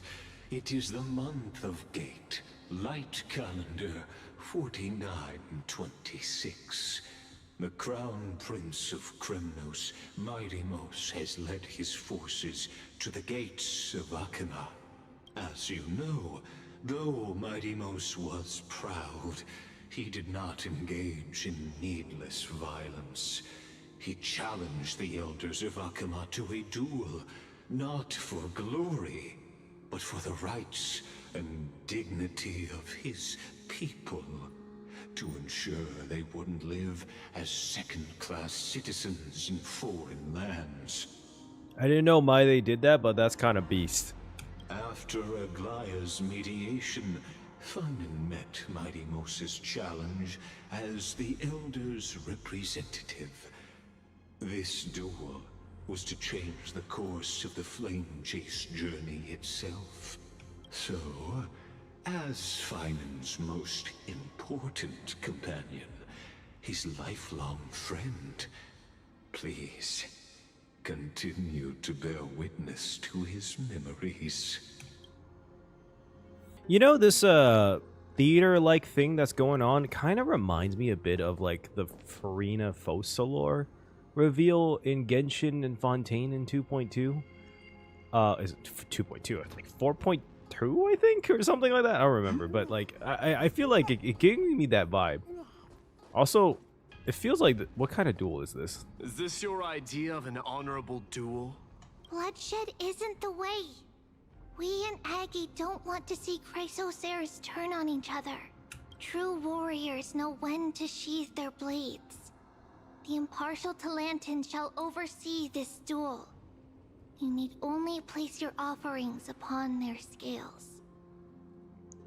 [SPEAKER 10] it is the month of Gate, light calendar 4926. The Crown Prince of Krymnos, Midimos, has led his forces to the gates of Akima. As you know, though Midimos was proud, he did not engage in needless violence. He challenged the elders of Akima to a duel, not for glory, but for the rights and dignity of his people, to ensure they wouldn't live as second-class citizens in foreign lands.
[SPEAKER 1] I didn't know why they did that, but that's kind of beast.
[SPEAKER 10] After Aglaya's mediation, Finan met Midimos' challenge as the Elder's representative. This duel was to change the course of the Flame Chase journey itself. So, as Finan's most important companion, his lifelong friend, please continue to bear witness to his memories.
[SPEAKER 1] You know, this theater-like thing that's going on kind of reminds me a bit of like the Farina Focalor reveal in Genshin and Fontaine in 2.2. Is it 2.2? I think 4.2, I think, or something like that. I don't remember, but like I feel like it gave me that vibe. Also, it feels like what kind of duel is this?
[SPEAKER 13] Is this your idea of an honorable duel?
[SPEAKER 16] Bloodshed isn't the way. We and Aggie don't want to see Chrysoceres turn on each other. True warriors know when to sheathe their blades. The impartial Talantin shall oversee this duel. You need only place your offerings upon their scales.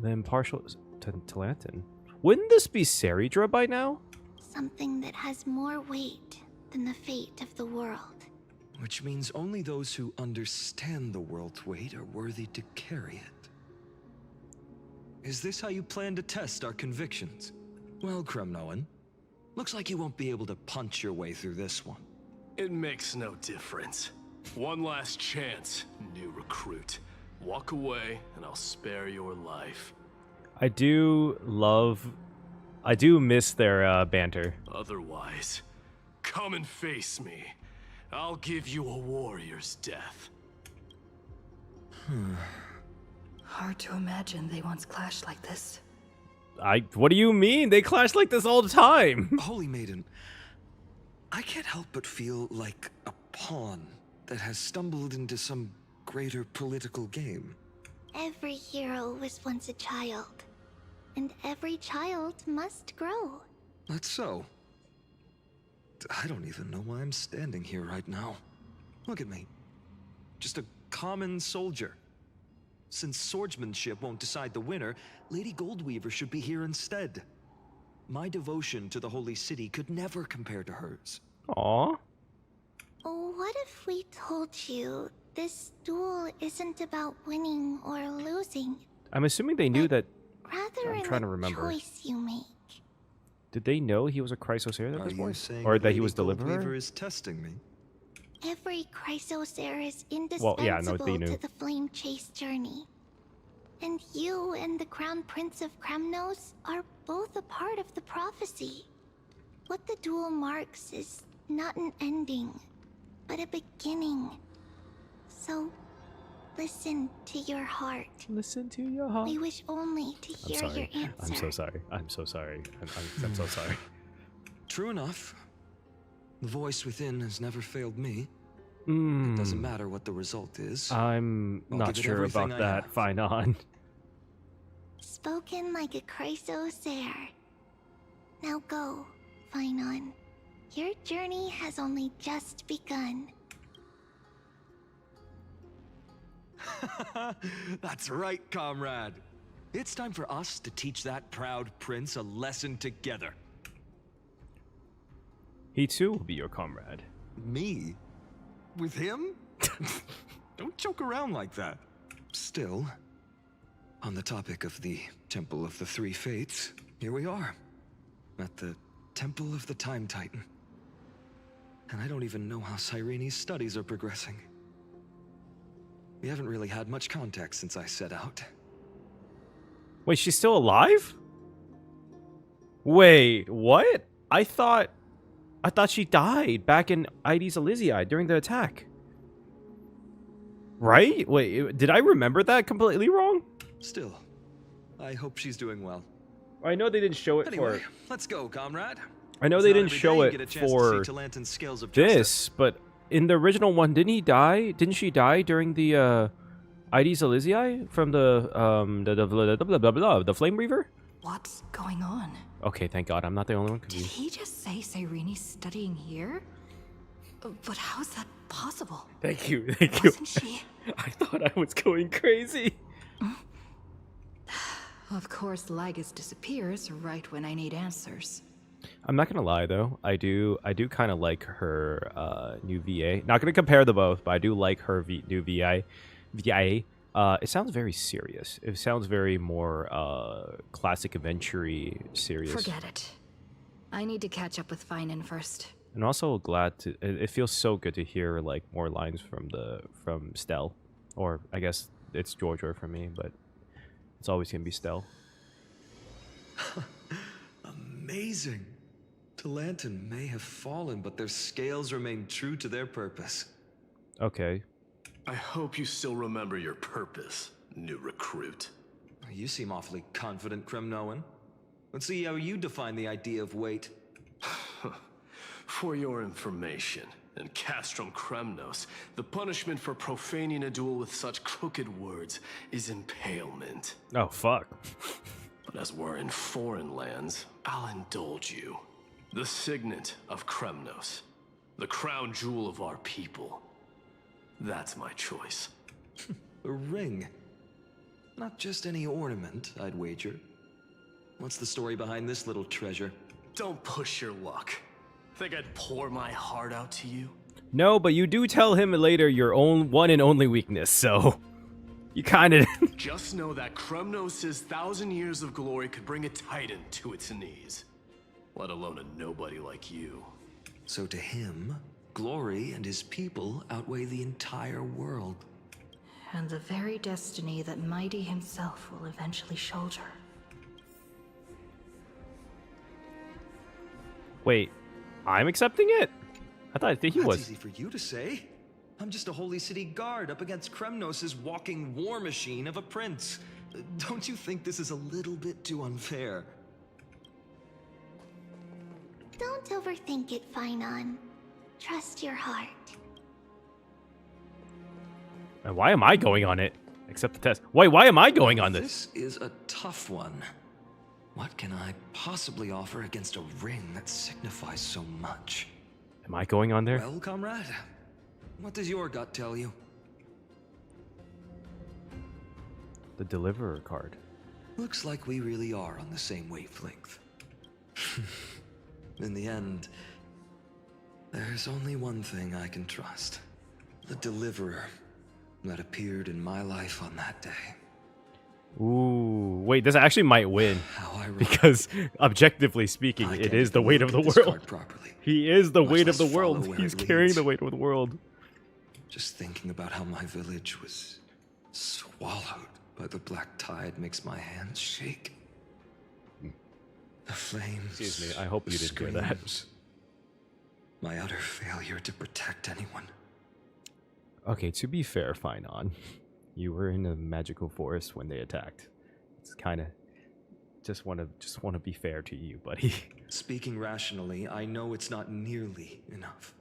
[SPEAKER 1] The impartial Talantin. Wouldn't this be Seridra by now?
[SPEAKER 16] Something that has more weight than the fate of the world.
[SPEAKER 11] Which means only those who understand the world's weight are worthy to carry it. Is this how you plan to test our convictions? Well, Kremnoan, looks like you won't be able to punch your way through this one.
[SPEAKER 13] It makes no difference. One last chance, new recruit. Walk away, and I'll spare your life.
[SPEAKER 1] I do miss their banter.
[SPEAKER 13] Otherwise, come and face me. I'll give you a warrior's death.
[SPEAKER 9] Hard to imagine they once clashed like this.
[SPEAKER 1] What do you mean? They clash like this all the time.
[SPEAKER 11] Holy Maiden, I can't help but feel like a pawn that has stumbled into some greater political game.
[SPEAKER 16] Every hero was once a child, and every child must grow.
[SPEAKER 11] That's so. I don't even know why I'm standing here right now. Look at me. Just a common soldier. Since swordsmanship won't decide the winner, Lady Goldweaver should be here instead. My devotion to the Holy City could never compare to hers.
[SPEAKER 1] Aww.
[SPEAKER 16] What if we told you this duel isn't about winning or losing?
[SPEAKER 1] I'm assuming they knew that.
[SPEAKER 16] Rather
[SPEAKER 1] I'm trying to remember.
[SPEAKER 16] Choice you make.
[SPEAKER 1] Did they know he was a Chrysoceres at this point?
[SPEAKER 11] Saying
[SPEAKER 1] Or that
[SPEAKER 11] Lady
[SPEAKER 1] he was Deliverer?
[SPEAKER 11] Goldweaver is testing me?
[SPEAKER 16] Every Chrysoceres is indispensable to the Flame Chase journey. And you and the Crown Prince of Krymnos are both a part of the prophecy. What the duel marks is not an ending, but a beginning. So, listen to your heart.
[SPEAKER 1] Listen to your heart.
[SPEAKER 16] We wish only to hear your answer.
[SPEAKER 1] I'm so sorry. I'm so sorry. I'm so sorry.
[SPEAKER 11] True enough. The voice within has never failed me. It doesn't matter what the result is.
[SPEAKER 1] I'm not sure about that. Fine on.
[SPEAKER 16] Spoken like a Chrysoceres. Now go, Finon. Your journey has only just begun.
[SPEAKER 11] That's right, comrade. It's time for us to teach that proud prince a lesson together.
[SPEAKER 1] He too will be your comrade.
[SPEAKER 11] Me? With him? Don't joke around like that. Still, on the topic of the Temple of the Three Fates, here we are. At the Temple of the Time Titan. And I don't even know how Cyrene's studies are progressing. We haven't really had much contact since I set out.
[SPEAKER 1] Wait, she's still alive? Wait, what? I thought she died back in Aedes Elysiae during the attack. Right? Wait, did I remember that completely wrong?
[SPEAKER 11] Still, I hope she's doing well.
[SPEAKER 1] I know they didn't show it
[SPEAKER 11] Anyway,
[SPEAKER 1] for...
[SPEAKER 11] let's go, comrade.
[SPEAKER 1] I know
[SPEAKER 11] It's
[SPEAKER 1] they
[SPEAKER 11] not
[SPEAKER 1] didn't
[SPEAKER 11] every
[SPEAKER 1] show
[SPEAKER 11] day you
[SPEAKER 1] it
[SPEAKER 11] get a chance to
[SPEAKER 1] for
[SPEAKER 11] see Talantin's scales of
[SPEAKER 1] this,
[SPEAKER 11] justice.
[SPEAKER 1] but in the original one, didn't he die? Didn't she die during the Aedes Elysiae from the Flame Reaver?
[SPEAKER 6] What's going on?
[SPEAKER 1] Okay, thank God, I'm not the only one
[SPEAKER 6] Did
[SPEAKER 1] confused.
[SPEAKER 6] he just say Cyrene's studying here? But how is that possible?
[SPEAKER 1] Thank you, thank you.
[SPEAKER 6] Wasn't she?
[SPEAKER 1] I thought I was going crazy.
[SPEAKER 6] Of course, Lygus disappears right when I need answers.
[SPEAKER 1] I'm not gonna lie though, I do kind of like her new VA. Not gonna compare the both, but I do like her new VA. It sounds very serious. It sounds very more classic adventure-y serious.
[SPEAKER 6] Forget it. I need to catch up with Finan first.
[SPEAKER 1] And also glad to. It feels so good to hear like more lines from Stell, or I guess it's Georgia for me, but it's always gonna be Stell.
[SPEAKER 11] Amazing. Talantin may have fallen, but their scales remain true to their purpose.
[SPEAKER 1] Okay.
[SPEAKER 13] I hope you still remember your purpose, new recruit.
[SPEAKER 11] You seem awfully confident, Kremnoan. Let's see how you define the idea of weight.
[SPEAKER 13] For your information, in Castrum Kremnos, the punishment for profaning a duel with such crooked words is impalement.
[SPEAKER 1] Oh, fuck.
[SPEAKER 13] But as we're in foreign lands, I'll indulge you. The signet of Kremnos, the crown jewel of our people. That's my choice.
[SPEAKER 11] A ring. Not just any ornament, I'd wager. What's the story behind this little treasure?
[SPEAKER 13] Don't push your luck. Think I'd pour my heart out to you?
[SPEAKER 1] No, but you do tell him later your own one and only weakness, so you kind of.
[SPEAKER 13] Just know that Kremnos' 1,000 years of glory could bring a titan to its knees. Let alone a nobody like you.
[SPEAKER 11] So to him, glory and his people outweigh the entire world.
[SPEAKER 6] And the very destiny that Mighty himself will eventually shoulder.
[SPEAKER 1] Wait, I'm accepting it? I think he was.
[SPEAKER 11] That's easy for you to say. I'm just a holy city guard up against Kremnos' walking war machine of a prince. Don't you think this is a little bit too unfair?
[SPEAKER 16] Don't overthink it, Finan. Trust your heart.
[SPEAKER 1] And why am I going on it? Accept the test. Wait, why am I going on this?
[SPEAKER 11] This is a tough one. What can I possibly offer against a ring that signifies so much?
[SPEAKER 1] Am I going on there?
[SPEAKER 11] Well, comrade, what does your gut tell you?
[SPEAKER 1] The Deliverer card.
[SPEAKER 11] Looks like we really are on the same wavelength. In the end, there's only one thing I can trust. The Deliverer that appeared in my life on that day.
[SPEAKER 1] Ooh, wait, this actually might win. Because, objectively speaking, it is the weight of the world. He is the weight of the world. He's carrying the weight of the world.
[SPEAKER 11] Just thinking about how my village was swallowed by the black tide makes my hands shake. The flames.
[SPEAKER 1] Excuse me, I hope you didn't hear that.
[SPEAKER 11] My utter failure to protect anyone.
[SPEAKER 1] Okay, to be fair, Finan, you were in a magical forest when they attacked. It's kind of just want to be fair to you, buddy.
[SPEAKER 11] Speaking rationally, I know it's not nearly enough.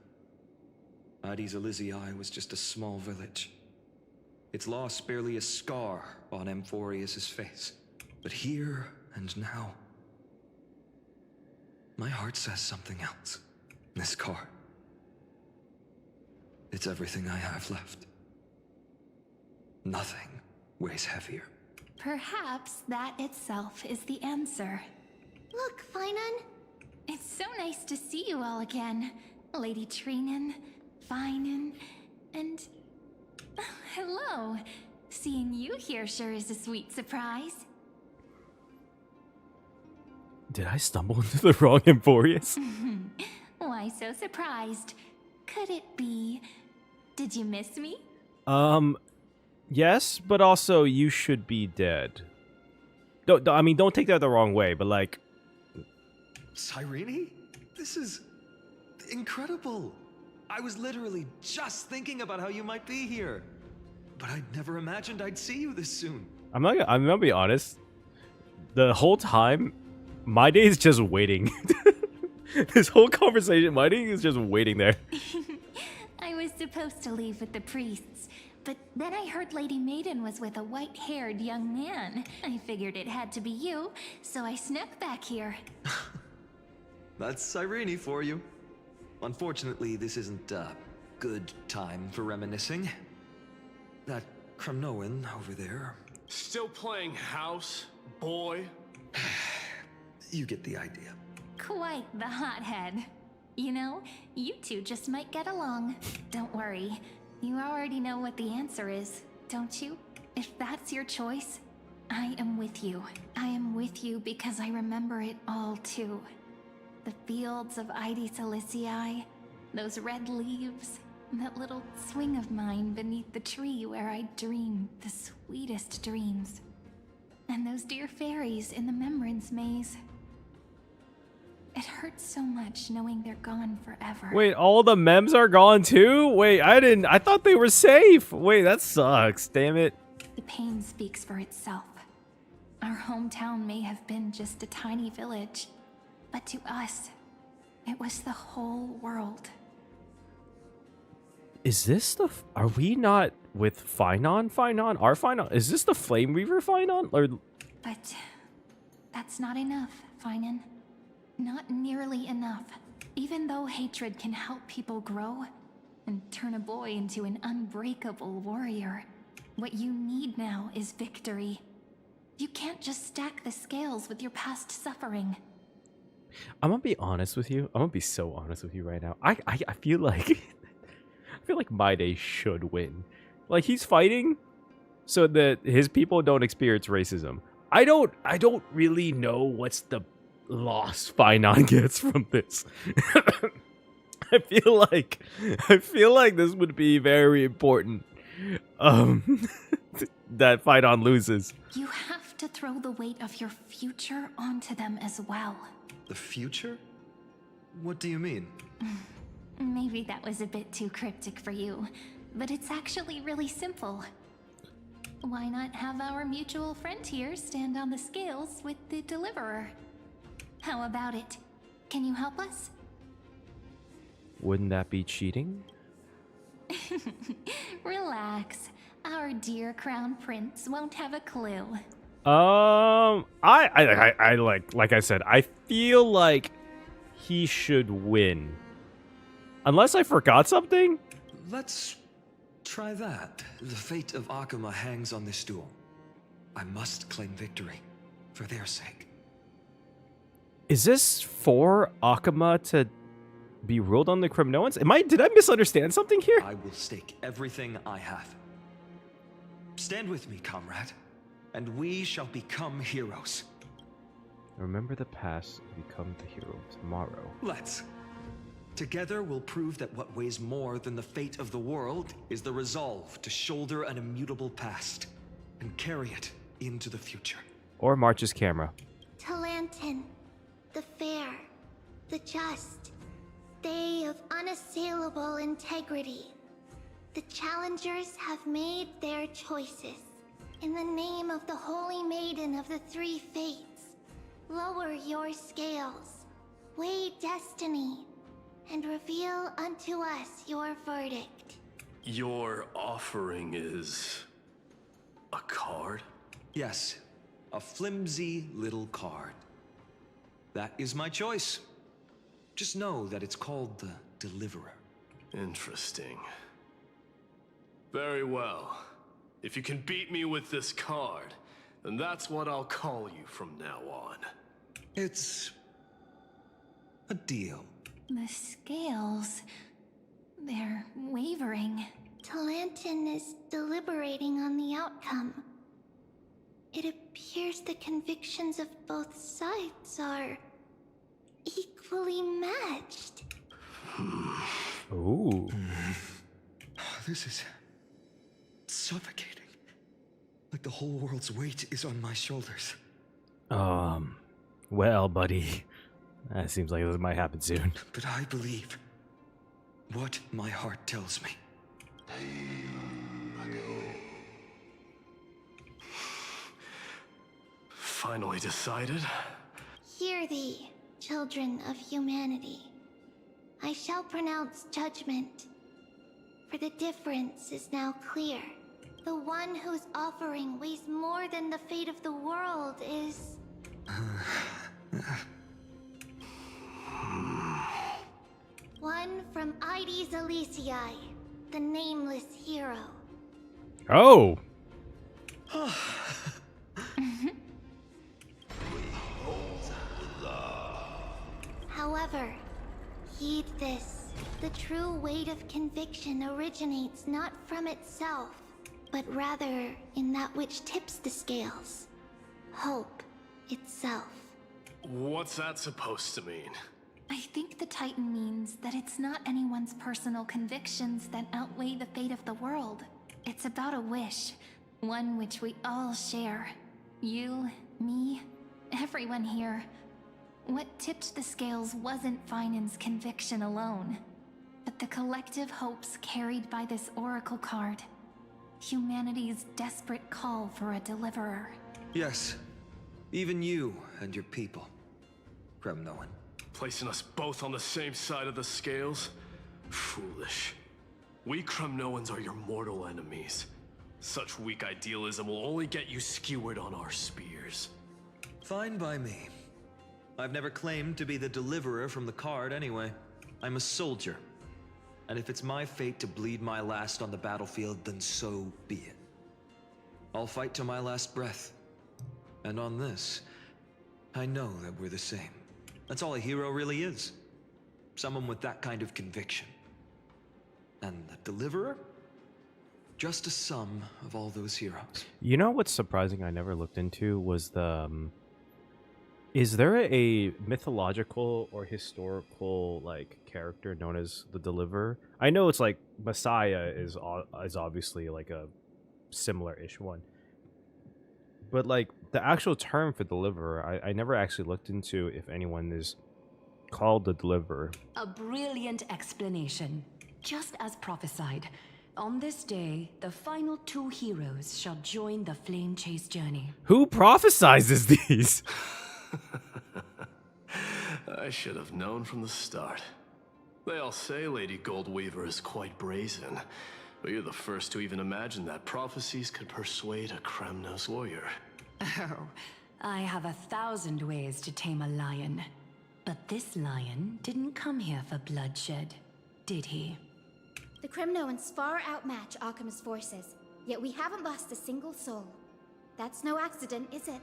[SPEAKER 11] Aedes Elysiae was just a small village. Its loss barely a scar on Amphoreus' face. But here and now, my heart says something else. This card. It's everything I have left. Nothing weighs heavier.
[SPEAKER 7] Perhaps that itself is the answer.
[SPEAKER 16] Look, Finan.
[SPEAKER 7] It's so nice to see you all again. Lady Trinan, Finan, and
[SPEAKER 14] Hello. Seeing you here sure is a sweet surprise.
[SPEAKER 1] Did I stumble into the wrong Amphoreus?
[SPEAKER 14] Why so surprised? Could it be... Did you miss me?
[SPEAKER 1] Yes, but also you should be dead. Don't take that the wrong way, but like...
[SPEAKER 11] Cyrene? This is incredible. I was literally just thinking about how you might be here. But I'd never imagined I'd see you this soon.
[SPEAKER 1] I'm gonna be honest. The whole time, my day is just waiting. This whole conversation, my day is just waiting there.
[SPEAKER 14] I was supposed to leave with the priests, but then I heard Lady Maiden was with a white-haired young man. I figured it had to be you, so I snuck back here.
[SPEAKER 11] That's Cyrene for you. Unfortunately, this isn't a good time for reminiscing. That Kremnoan over there.
[SPEAKER 13] Still playing house, boy?
[SPEAKER 11] You get the idea.
[SPEAKER 14] Quite the hothead. You know, you two just might get along. Don't worry. You already know what the answer is, don't you? If that's your choice, I am with you. I am with you because I remember it all too. The fields of Ide Silicii, those red leaves, that little swing of mine beneath the tree where I dreamed the sweetest dreams. And those dear fairies in the Memorance Maze. It hurts so much knowing they're gone forever.
[SPEAKER 1] Wait, all the mems are gone too? Wait, I thought they were safe. Wait, that sucks. Damn it.
[SPEAKER 14] The pain speaks for itself. Our hometown may have been just a tiny village, but to us, it was the whole world.
[SPEAKER 1] Is this the... Are we not with Finon? Our Finon? Is this the Flame Weaver Finon? Or...
[SPEAKER 14] But that's not enough, Finan. Not nearly enough. Even though hatred can help people grow and turn a boy into an unbreakable warrior, what you need now is victory. You can't just stack the scales with your past suffering.
[SPEAKER 1] I'm gonna be honest with you. I'm gonna be so honest with you right now. I feel like... I feel like My Day should win. Like, he's fighting so that his people don't experience racism. I don't really know what's the loss Finon gets from this. I feel like this would be very important. That Finon loses.
[SPEAKER 14] You have to throw the weight of your future onto them as well.
[SPEAKER 11] The future? What do you mean?
[SPEAKER 14] Maybe that was a bit too cryptic for you, but it's actually really simple. Why not have our mutual friend here stand on the scales with the deliverer? How about it? Can you help us?
[SPEAKER 1] Wouldn't that be cheating?
[SPEAKER 14] Relax. Our dear crown prince won't have a clue.
[SPEAKER 1] I like I said, I feel like he should win. Unless I forgot something?
[SPEAKER 11] Let's try that. The fate of Akuma hangs on this duel. I must claim victory, for their sake.
[SPEAKER 1] Is this for Akuma to be ruled on the Kremnoans? Did I misunderstand something here?
[SPEAKER 11] I will stake everything I have. Stand with me, comrade, and we shall become heroes.
[SPEAKER 1] Remember the past, become the hero of tomorrow.
[SPEAKER 11] Let's. Together we'll prove that what weighs more than the fate of the world is the resolve to shoulder an immutable past and carry it into the future.
[SPEAKER 1] Or March's camera.
[SPEAKER 16] Talantin, the fair, the just, they of unassailable integrity. The challengers have made their choices. In the name of the Holy Maiden of the Three Fates, lower your scales, weigh destiny, and reveal unto us your verdict.
[SPEAKER 13] Your offering is... a card?
[SPEAKER 11] Yes, a flimsy little card. That is my choice. Just know that it's called the Deliverer.
[SPEAKER 13] Interesting. Very well. If you can beat me with this card, then that's what I'll call you from now on.
[SPEAKER 11] It's... a deal.
[SPEAKER 14] The scales... they're wavering.
[SPEAKER 16] Talantin is deliberating on the outcome. It appears the convictions of both sides are equally matched.
[SPEAKER 1] Ooh.
[SPEAKER 11] This is suffocating. Like the whole world's weight is on my shoulders.
[SPEAKER 1] Well, buddy, that seems like this might happen soon.
[SPEAKER 11] But I believe what my heart tells me.
[SPEAKER 13] Finally decided?
[SPEAKER 16] Hear thee, children of humanity. I shall pronounce judgment. For the difference is now clear. The one whose offering weighs more than the fate of the world is... one from Ides Elysiae, the nameless hero.
[SPEAKER 1] Oh!
[SPEAKER 16] However, heed this. The true weight of conviction originates not from itself, but rather in that which tips the scales. Hope itself.
[SPEAKER 13] What's that supposed to mean?
[SPEAKER 6] I think the Titan means that it's not anyone's personal convictions that outweigh the fate of the world. It's about a wish, one which we all share. You, me, everyone here. What tipped the scales wasn't Finan's conviction alone, but the collective hopes carried by this oracle card. Humanity's desperate call for a deliverer.
[SPEAKER 11] Yes, even you and your people, Kremnoan.
[SPEAKER 13] Placing us both on the same side of the scales? Foolish. We Kremnoans are your mortal enemies. Such weak idealism will only get you skewered on our spears.
[SPEAKER 12] Fine by me. I've never claimed to be the deliverer from the card anyway. I'm a soldier. And if it's my fate to bleed my last on the battlefield, then so be it. I'll fight to my last breath. And on this, I know that we're the same. That's all a hero really is. Someone with that kind of conviction. And the deliverer? Just a sum of all those heroes.
[SPEAKER 1] You know what's surprising I never looked into was the... is there a mythological or historical like character known as the Deliverer? I know it's like Messiah is obviously like a similar-ish one. But like the actual term for Deliverer, I never actually looked into if anyone is called the Deliverer.
[SPEAKER 21] A brilliant explanation. Just as prophesied, on this day, the final two heroes shall join the flame chase journey.
[SPEAKER 1] Who prophesizes these?
[SPEAKER 13] I should have known from the start. They all say Lady Goldweaver is quite brazen, but you're the first to even imagine that prophecies could persuade a Kremnos warrior.
[SPEAKER 21] Oh, I have 1,000 ways to tame a lion. But this lion didn't come here for bloodshed, did he?
[SPEAKER 2] The Kremnoans far outmatch Akama's forces, yet we haven't lost a single soul. That's no accident, is it?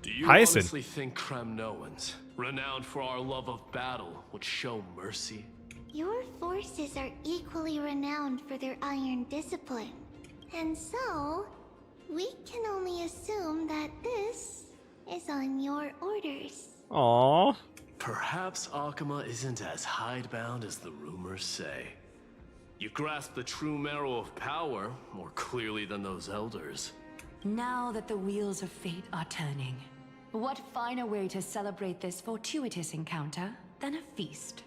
[SPEAKER 13] Do you
[SPEAKER 1] Hyacinth.
[SPEAKER 13] honestly think Kremnoans, renowned for our love of battle, would show mercy?
[SPEAKER 16] Your forces are equally renowned for their iron discipline. And so, we can only assume that this is on your orders.
[SPEAKER 1] Aww.
[SPEAKER 13] Perhaps Akama isn't as hidebound as the rumors say. You grasp the true marrow of power more clearly than those elders.
[SPEAKER 21] Now that the wheels of fate are turning, what finer way to celebrate this fortuitous encounter than a feast?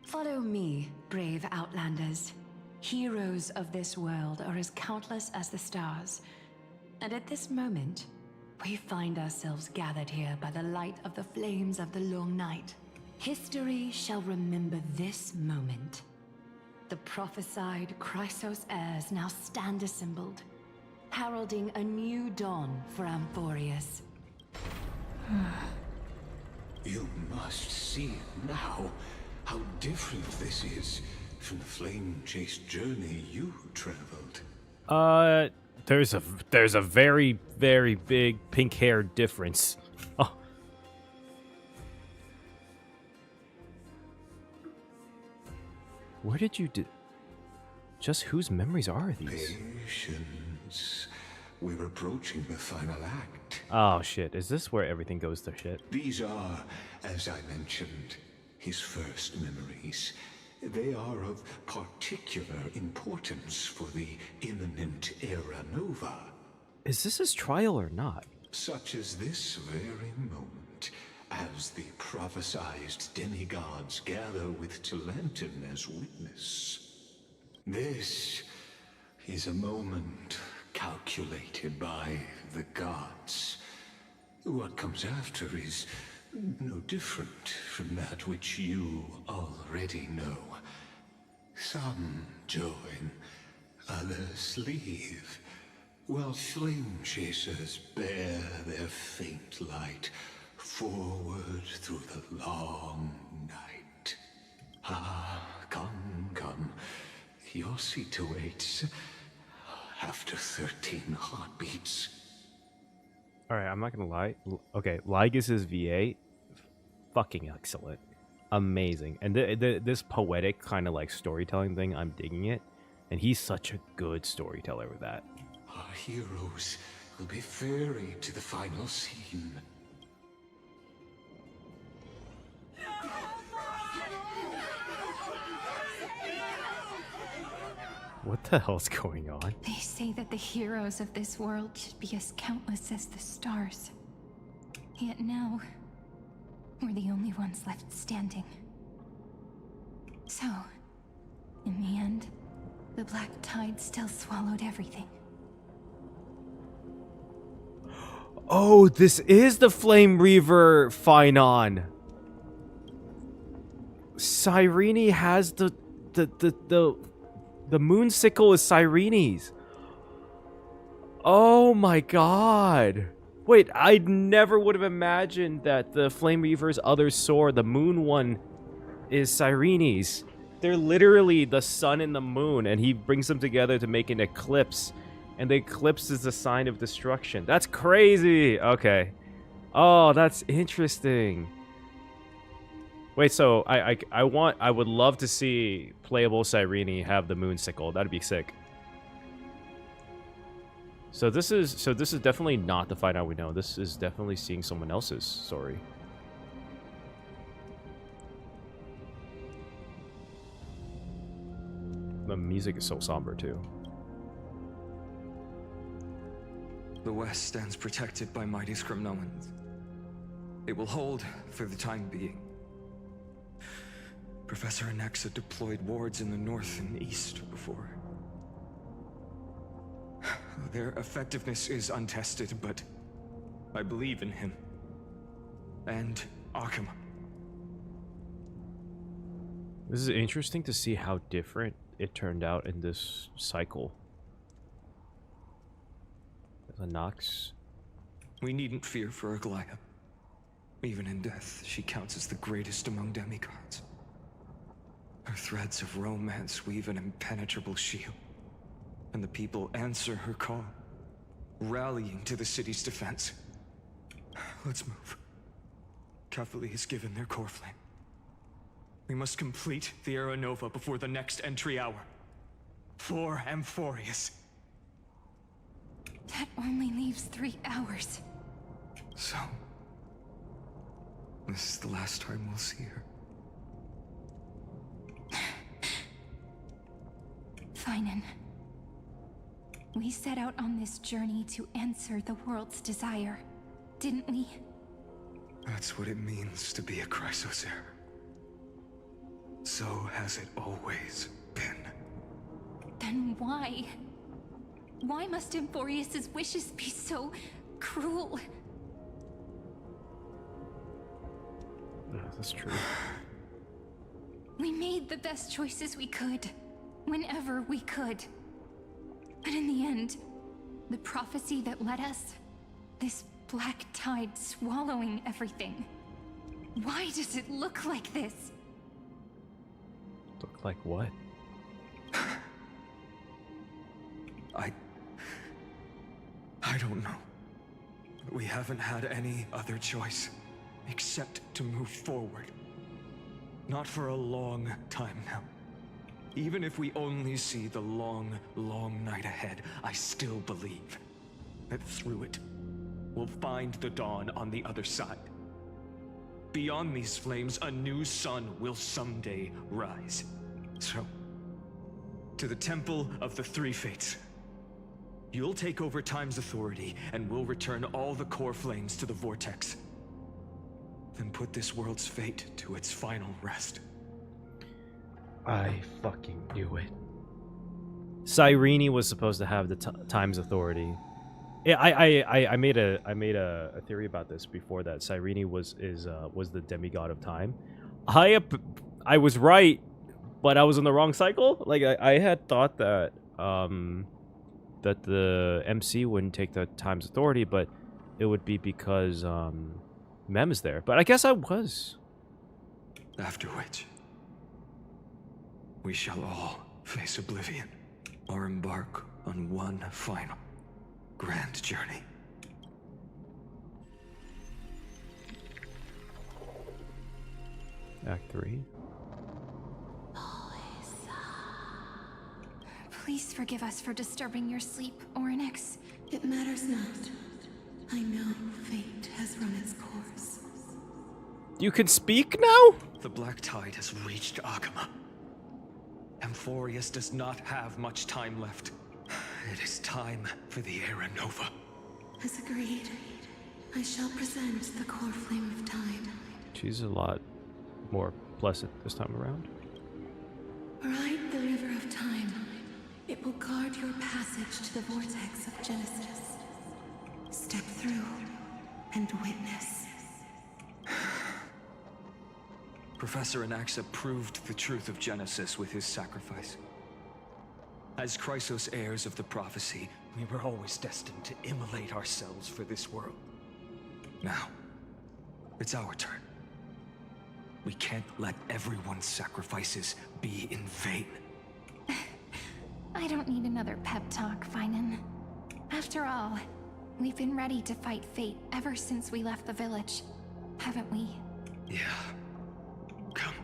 [SPEAKER 21] Follow me, brave Outlanders. Heroes of this world are as countless as the stars. And at this moment, we find ourselves gathered here by the light of the flames of the long night. History shall remember this moment. The prophesied Chrysos heirs now stand assembled, heralding a new dawn for Amphoreus.
[SPEAKER 10] You must see now how different this is from the flame-chased journey you traveled.
[SPEAKER 1] There's a very, very big pink hair difference. Oh. Where did you do? Just whose memories are these?
[SPEAKER 10] Patience. We're approaching the final act.
[SPEAKER 1] Oh shit, is this where everything goes to shit?
[SPEAKER 10] These are, as I mentioned, his first memories. They are of particular importance for the imminent Era Nova.
[SPEAKER 1] Is this his trial or not?
[SPEAKER 10] Such as this very moment, as the prophesized demigods gather with Talenton as witness. This is a moment calculated by the gods. What comes after is no different from that which you already know. Some join, others leave, while flame chasers bear their faint light forward through the long night. Ah, come. Your seat awaits after 13 heartbeats.
[SPEAKER 1] Alright, I'm not gonna lie. Okay, Lygus' VA, fucking excellent. Amazing. And this poetic kind of like storytelling thing, I'm digging it. And he's such a good storyteller with that.
[SPEAKER 10] Our heroes will be ferried to the final scene.
[SPEAKER 1] What the hell's going on?
[SPEAKER 6] They say that the heroes of this world should be as countless as the stars. Yet now, we're the only ones left standing. So, in the end, the black tide still swallowed everything.
[SPEAKER 1] Oh, this is the Flame Reaver Phynon. Cyrene has the moon sickle is Cyrene's. Oh my god. Wait, I never would have imagined that the Flame Reaver's other sword, the moon one, is Cyrene's. They're literally the sun and the moon, and he brings them together to make an eclipse. And the eclipse is a sign of destruction. That's crazy. Okay. Oh, that's interesting. Wait, so I would love to see playable Cyrene have the moon sickle. That'd be sick. So this is definitely not the fight out we know. This is definitely seeing someone else's story. The music is so somber too.
[SPEAKER 11] The West stands protected by mighty Scrimnoans. It will hold for the time being. Professor Anexa deployed wards in the north and east before. Their effectiveness is untested, but I believe in him. And Arkham.
[SPEAKER 1] This is interesting to see how different it turned out in this cycle. The Nox.
[SPEAKER 11] We needn't fear for Aglaya. Even in death, she counts as the greatest among demigods. Her threads of romance weave an impenetrable shield, and the people answer her call, rallying to the city's defense. Let's move. Cavalry has given their core flame. We must complete the Era Nova before the next entry hour. For Amphoreus.
[SPEAKER 6] That only leaves 3 hours.
[SPEAKER 11] So, this is the last time we'll see her.
[SPEAKER 6] Phynon. We set out on this journey to answer the world's desire, didn't we?
[SPEAKER 11] That's what it means to be a Chrysosaur. So has it always been.
[SPEAKER 6] Then why? Why must Amphoreus' wishes be so cruel?
[SPEAKER 1] Yeah, that's true.
[SPEAKER 6] We made the best choices we could, whenever we could. But in the end, the prophecy that led us, this black tide swallowing everything. Why does it look like this?
[SPEAKER 1] Look like what?
[SPEAKER 11] I don't know. We haven't had any other choice except to move forward. Not for a long time now. Even if we only see the long, long night ahead, I still believe that through it, we'll find the dawn on the other side. Beyond these flames, a new sun will someday rise. So, to the Temple of the Three Fates. You'll take over Time's authority, and we'll return all the core flames to the Vortex. Then put this world's fate to its final rest.
[SPEAKER 1] I fucking knew it. Cyrene was supposed to have the Time's authority. Yeah, I made a theory about this before that Cyrene was the demigod of time. I was right, but I was in the wrong cycle. Like I had thought that that the MC wouldn't take the Time's authority, but it would be because Mem's there. But I guess I was.
[SPEAKER 11] After which, we shall all face oblivion, or embark on one final grand journey.
[SPEAKER 1] Act 3.
[SPEAKER 6] Please forgive us for disturbing your sleep, Orynyx.
[SPEAKER 7] It matters not. I know fate has run its course.
[SPEAKER 1] You can speak now?
[SPEAKER 11] The Black Tide has reached Agama. Amphoreus does not have much time left. It is time for the Era Nova.
[SPEAKER 7] As agreed, I shall present the core flame of time.
[SPEAKER 1] She's a lot more blessed this time around.
[SPEAKER 7] Ride the river of time. It will guard your passage to the vortex of Genesis. Step through and witness.
[SPEAKER 11] Professor Anaxa proved the truth of Genesis with his sacrifice. As Chrysos heirs of the prophecy, we were always destined to immolate ourselves for this world. Now, it's our turn. We can't let everyone's sacrifices be in vain.
[SPEAKER 6] I don't need another pep talk, Finan. After all, we've been ready to fight fate ever since we left the village, haven't we?
[SPEAKER 11] Yeah. Come.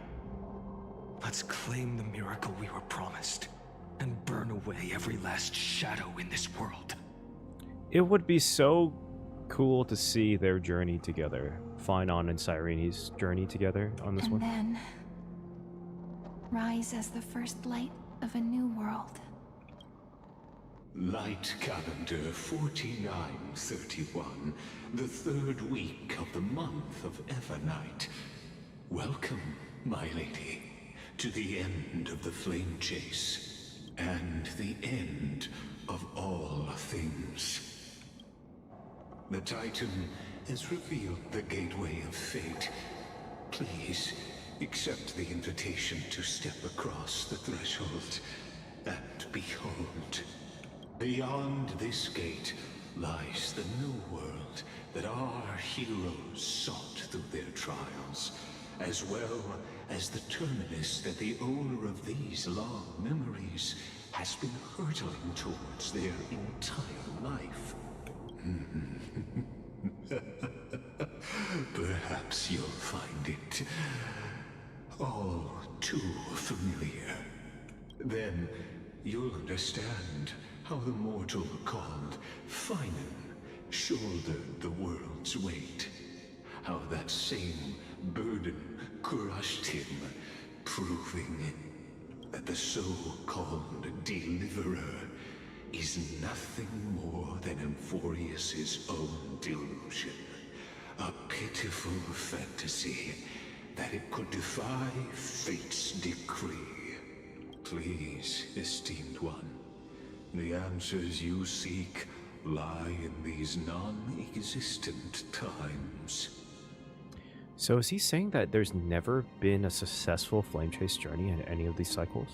[SPEAKER 11] Let's claim the miracle we were promised, and burn away every last shadow in this world.
[SPEAKER 1] It would be so cool to see their journey together. Finan and Cyrene's journey together on this one.
[SPEAKER 6] And then rise as the first light of a new world.
[SPEAKER 10] Light calendar 4931, the third week of the month of Evernight. Welcome, my lady, to the end of the flame chase, and the end of all things. The Titan has revealed the gateway of fate. Please, accept the invitation to step across the threshold, and behold, beyond this gate lies the new world that our heroes sought through their trials, as well as the terminus that the owner of these long memories has been hurtling towards their entire life. Perhaps you'll find it all too familiar. Then you'll understand how the mortal called Finan shouldered the world's weight. How that same burden crushed him, proving that the so-called deliverer is nothing more than Amphoreus' own delusion. A pitiful fantasy that it could defy fate's decree. Please, esteemed one, the answers you seek lie in these non-existent times.
[SPEAKER 1] So is he saying that there's never been a successful flame chase journey in any of these cycles?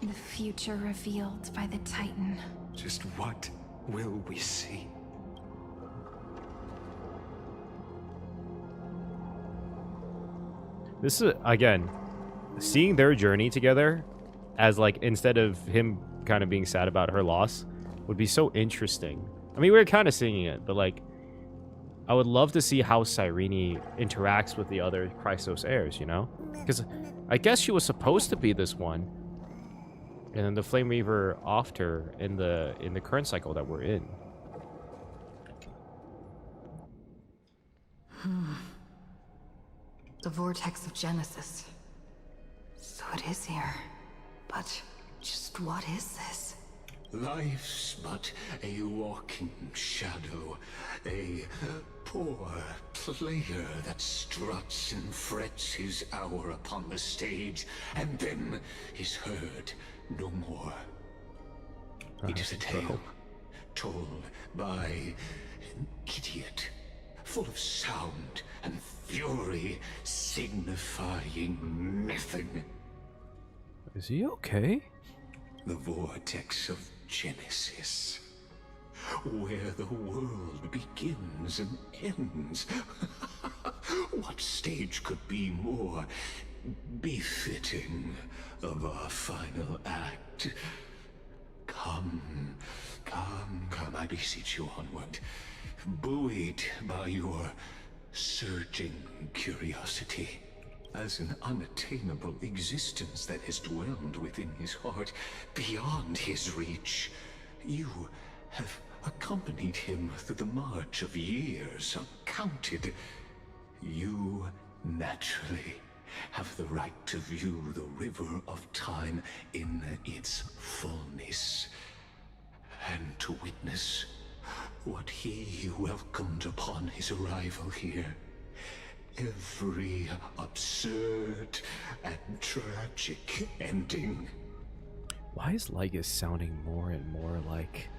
[SPEAKER 6] The future revealed by the Titan.
[SPEAKER 11] Just what will we see?
[SPEAKER 1] This is, again, seeing their journey together, as like instead of him kind of being sad about her loss, would be so interesting. I mean, we were kind of seeing it, but like, I would love to see how Cyrene interacts with the other Chrysos heirs, you know? Because I guess she was supposed to be this one, and then the Flame Reaver offed her in the current cycle that we're in.
[SPEAKER 21] The vortex of Genesis. So it is here. But just what is this?
[SPEAKER 10] Life's but a walking shadow, a poor player that struts and frets his hour upon the stage, and then is heard no more. It is a tale told by an idiot, full of sound and fury, signifying nothing.
[SPEAKER 1] Is he okay?
[SPEAKER 10] The vortex of Genesis, where the world begins and ends. What stage could be more befitting of our final act? Come, I beseech you onward, buoyed by your surging curiosity. As an unattainable existence that has dwelled within his heart, beyond his reach, you have accompanied him through the march of years uncounted. You naturally have the right to view the river of time in its fullness, and to witness what he welcomed upon his arrival here. Every absurd and tragic ending.
[SPEAKER 1] Why is Lygus sounding more and more like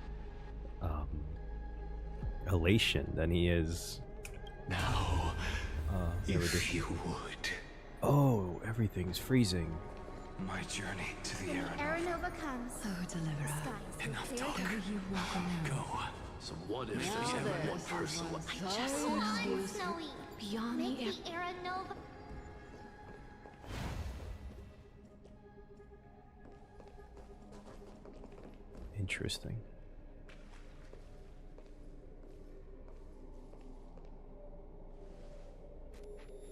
[SPEAKER 1] elation than he is
[SPEAKER 10] now? If you would.
[SPEAKER 1] Oh, everything's freezing.
[SPEAKER 11] My journey to the
[SPEAKER 16] Aranova comes.
[SPEAKER 21] Oh, deliverer.
[SPEAKER 10] Enough talk.
[SPEAKER 21] You walk alone.
[SPEAKER 10] Go.
[SPEAKER 13] So what if there's only one person?
[SPEAKER 16] I just know I'm Snowy.
[SPEAKER 21] Beyond
[SPEAKER 16] Make
[SPEAKER 21] the
[SPEAKER 16] the Aranova.
[SPEAKER 1] Interesting.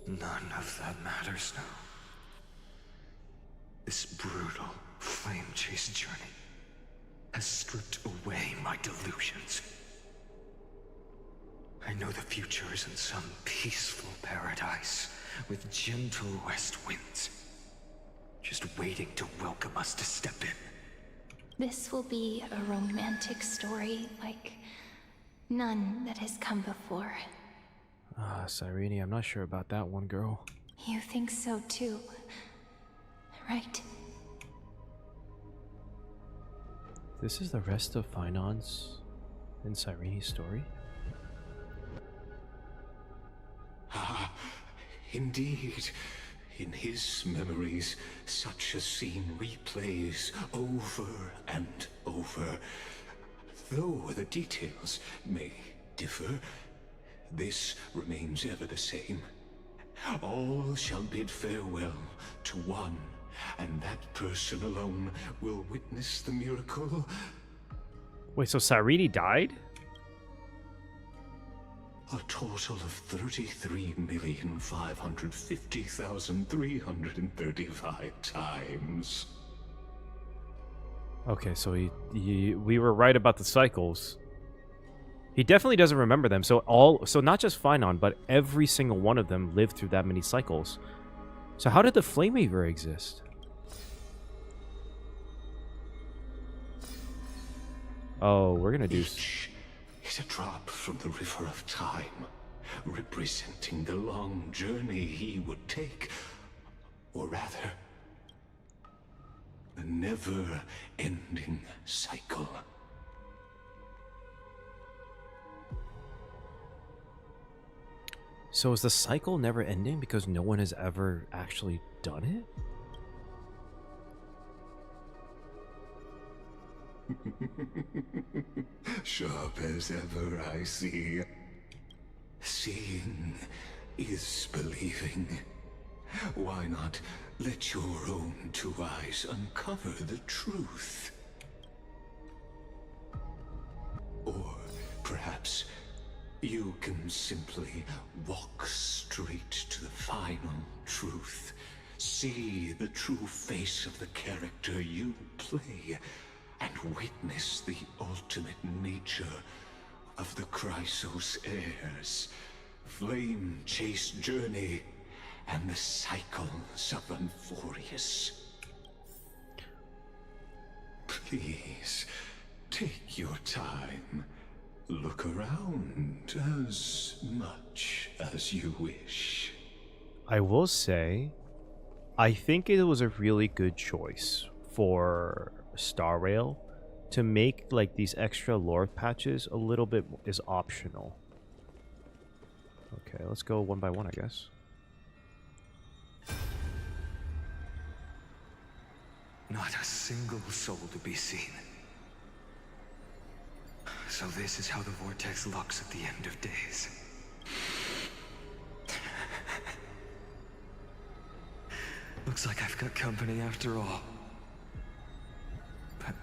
[SPEAKER 11] None of that matters now. This brutal flame chase journey has stripped away my delusions. I know the future is in some peaceful paradise with gentle west winds, just waiting to welcome us to step in.
[SPEAKER 6] This will be a romantic story like none that has come before.
[SPEAKER 1] Cyrene, I'm not sure about that one, girl.
[SPEAKER 6] You think so too, right?
[SPEAKER 1] This is the rest of Finance and Cyrene's story?
[SPEAKER 10] Ah, indeed. In his memories, such a scene replays over and over. Though the details may differ, this remains ever the same. All shall bid farewell to one, and that person alone will witness the miracle.
[SPEAKER 1] Wait, so Cyrene died?
[SPEAKER 10] A total of 33,550,335 times.
[SPEAKER 1] Okay, so we were right about the cycles. He definitely doesn't remember them. So not just Finon, but every single one of them lived through that many cycles. So how did the Flame Weaver exist? Oh, we're gonna do.
[SPEAKER 10] Each is a drop from the river of time, representing the long journey he would take, or rather, the never-ending cycle.
[SPEAKER 1] So is the cycle never ending because no one has ever actually done it?
[SPEAKER 10] Sharp as ever, I see. Seeing is believing. Why not let your own two eyes uncover the truth? Or perhaps you can simply walk straight to the final truth. See the true face of the character you play, and witness the ultimate nature of the Chrysos heirs, flame chase journey, and the cycles of Amphoreus. Please, take your time. Look around as much as you wish.
[SPEAKER 1] I will say, I think it was a really good choice for Star Rail to make like these extra lore patches a little bit is optional. Okay, let's go one by one, I guess.
[SPEAKER 11] Not a single soul to be seen. So this is how the vortex looks at the end of days. Looks like I've got company after all. But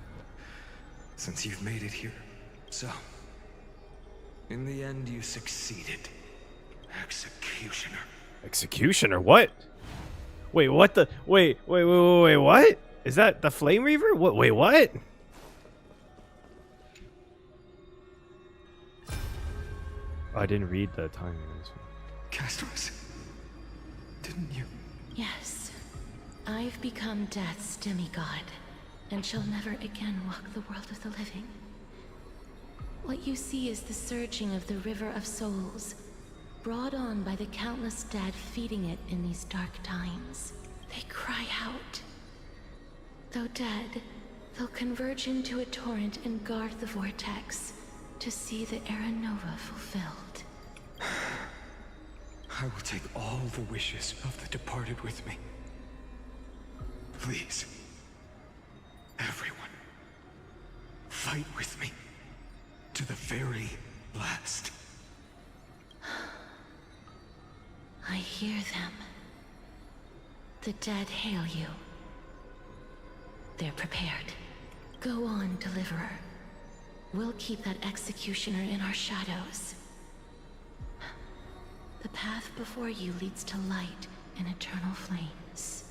[SPEAKER 11] since you've made it here, so in the end you succeeded. Executioner.
[SPEAKER 1] Executioner? What? Wait, what the? Wait, what? Is that the Flame Reaver? What? Wait, what? I didn't read the timing.
[SPEAKER 11] Castros, didn't you?
[SPEAKER 14] Yes. I've become Death's demigod, and shall never again walk the world of the living. What you see is the surging of the River of Souls, brought on by the countless dead feeding it in these dark times. They cry out. Though dead, they'll converge into a torrent and guard the vortex to see the Era Nova fulfilled.
[SPEAKER 11] I will take all the wishes of the departed with me. Please, everyone, fight with me to the very last.
[SPEAKER 14] I hear them. The dead hail you. They're prepared. Go on, Deliverer. We'll keep that executioner in our shadows. The path before you leads to light and eternal flames.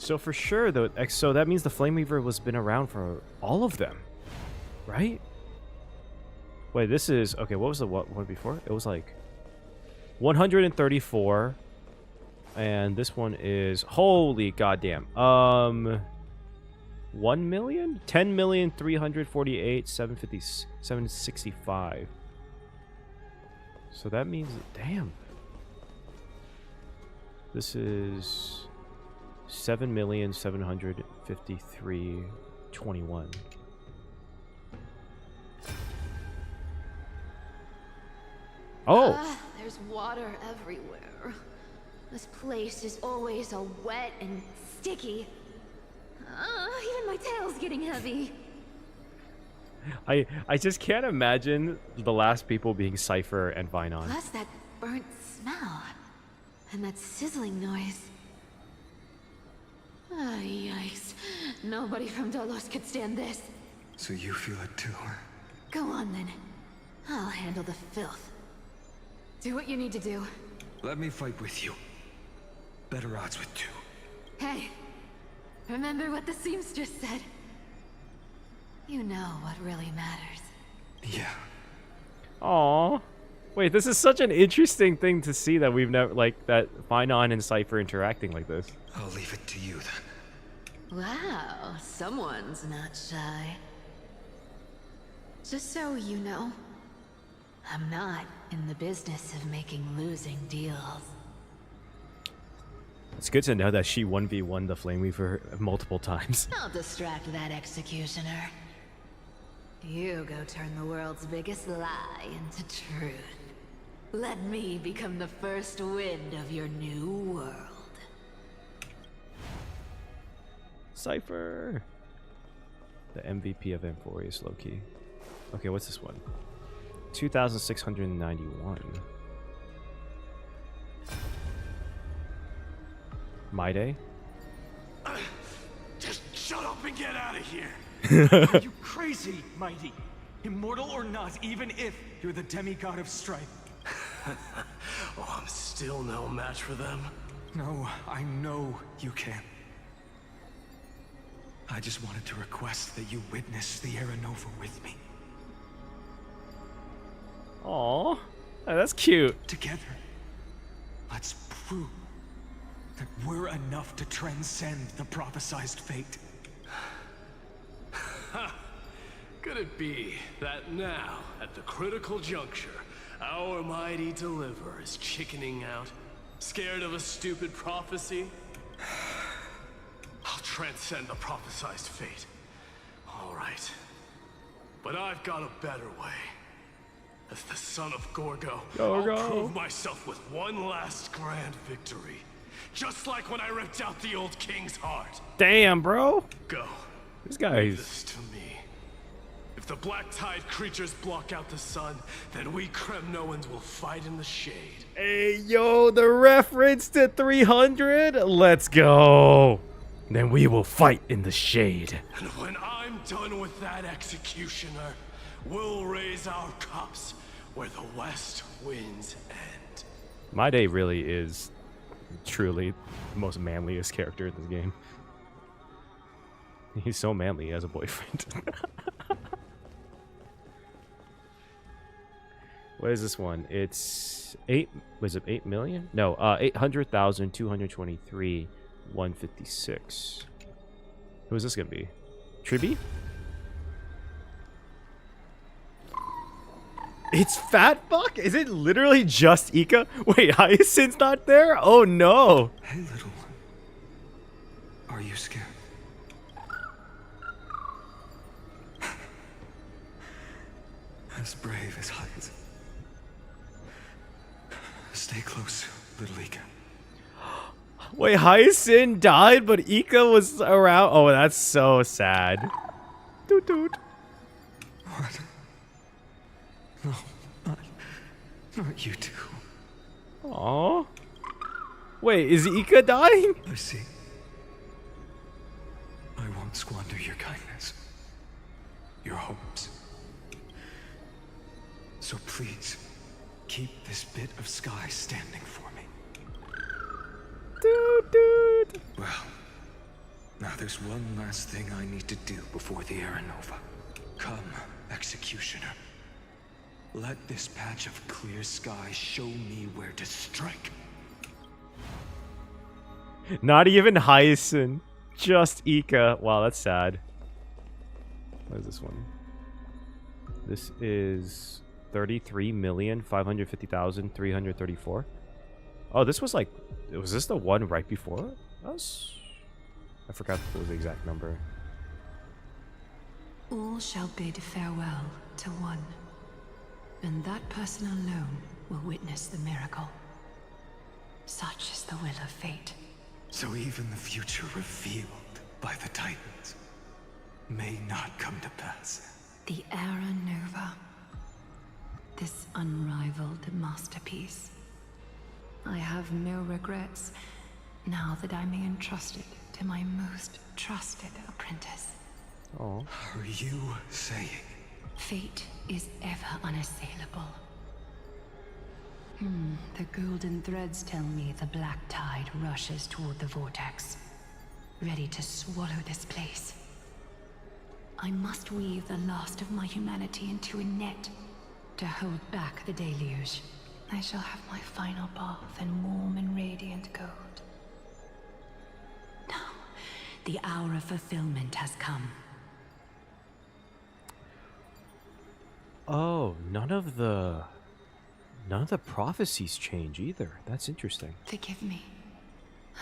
[SPEAKER 1] So for sure, though, so that means the Flame Reaver was been around for all of them, right? Wait, this is okay. What was the one before? It was like 134, and this one is holy goddamn. 1 million, 10,348,765. So that means, damn. This is 7,753,21. Oh!
[SPEAKER 2] There's water everywhere. This place is always all wet and sticky. Even my tail's getting heavy.
[SPEAKER 1] I just can't imagine the last people being Cypher and Vinon.
[SPEAKER 2] Plus that burnt smell. And that sizzling noise. Yikes. Nobody from Dolos could stand this.
[SPEAKER 11] So you feel it too, huh?
[SPEAKER 2] Go on then. I'll handle the filth. Do what you need to do.
[SPEAKER 11] Let me fight with you. Better odds with two.
[SPEAKER 2] Hey, remember what the seamstress said? You know what really matters.
[SPEAKER 11] Yeah.
[SPEAKER 1] Aww. Wait, this is such an interesting thing to see that we've never, like, that Vinon and Cypher interacting like this.
[SPEAKER 11] I'll leave it to you then.
[SPEAKER 2] Wow, someone's not shy. Just so you know, I'm not in the business of making losing deals.
[SPEAKER 1] It's good to know that she 1v1 the Flame Weaver multiple times.
[SPEAKER 2] I'll distract that executioner. You go turn the world's biggest lie into truth. Let me become the first wind of your new world.
[SPEAKER 1] Cypher! The MVP of Amphoreus, low-key. Okay, what's this one? 2,691. My Day?
[SPEAKER 13] Just shut up and get out of here.
[SPEAKER 11] Are you crazy, Mighty? Immortal or not, even if you're the demigod of strife.
[SPEAKER 13] Oh, I'm still no match for them.
[SPEAKER 11] No, I know you can. I just wanted to request that you witness the Aranova with me.
[SPEAKER 1] Aww, that's cute.
[SPEAKER 11] Together, let's prove that we're enough to transcend the prophesized fate.
[SPEAKER 13] Could it be that now, at the critical juncture, our mighty deliverer is chickening out? Scared of a stupid prophecy? I'll transcend the prophesized fate. All right. But I've got a better way. As the son of Gorgo, I'll prove myself with one last grand victory. Just like when I ripped out the old king's heart.
[SPEAKER 1] Damn, bro.
[SPEAKER 13] Go.
[SPEAKER 1] This guy
[SPEAKER 13] Leave
[SPEAKER 1] is...
[SPEAKER 13] this to me. If the black tide creatures block out the sun, then we Kremnoans will fight in the shade.
[SPEAKER 1] Hey, yo, the reference to 300? Let's go. Then we will fight in the shade.
[SPEAKER 13] And when I'm done with that executioner, we'll raise our cups where the west winds end.
[SPEAKER 1] My Day really is truly the most manliest character in this game. He's so manly, he has a boyfriend. What is this one? It's 8, was it 8 million? No, 800,223, 156. Who is this gonna be? Tribi? It's Fat Fuck? Is it literally just Ika? Wait, Hyacinth's not there? Oh no!
[SPEAKER 11] Hey, little one. Are you scared? As brave as Hyacinth. Stay close, little Ika.
[SPEAKER 1] Wait, Hyacinth died, but Ika was around? Oh, that's so sad. Doot doot.
[SPEAKER 11] What? No, not you two.
[SPEAKER 1] Aww. Wait, is Ika dying?
[SPEAKER 11] I see. I won't squander your kindness. Your hopes. So please, keep this bit of sky standing for me.
[SPEAKER 1] Dude.
[SPEAKER 11] Well, now there's one last thing I need to do before the Aranova. Come, Executioner. Let this patch of clear sky show me where to strike.
[SPEAKER 1] Not even Hyacinth. Just Ika. Wow, that's sad. What is this one? This is 33,550,334. Oh, this was like... Was this the one right before us? I forgot what was the exact number.
[SPEAKER 9] All shall bid farewell to one, and that person alone will witness the miracle. Such is the will of fate.
[SPEAKER 11] So even the future revealed by the Titans may not come to pass.
[SPEAKER 9] The Aranova. This unrivaled masterpiece. I have no regrets now that I may entrust it to my most trusted apprentice.
[SPEAKER 1] Oh.
[SPEAKER 11] Are you saying?
[SPEAKER 9] Fate is ever unassailable. The golden threads tell me the black tide rushes toward the vortex, ready to swallow this place. I must weave the last of my humanity into a net to hold back the deluge. I shall have my final bath in warm and radiant gold. Now, the hour of fulfillment has come.
[SPEAKER 1] Oh, none of the prophecies change either. That's interesting.
[SPEAKER 9] Forgive me.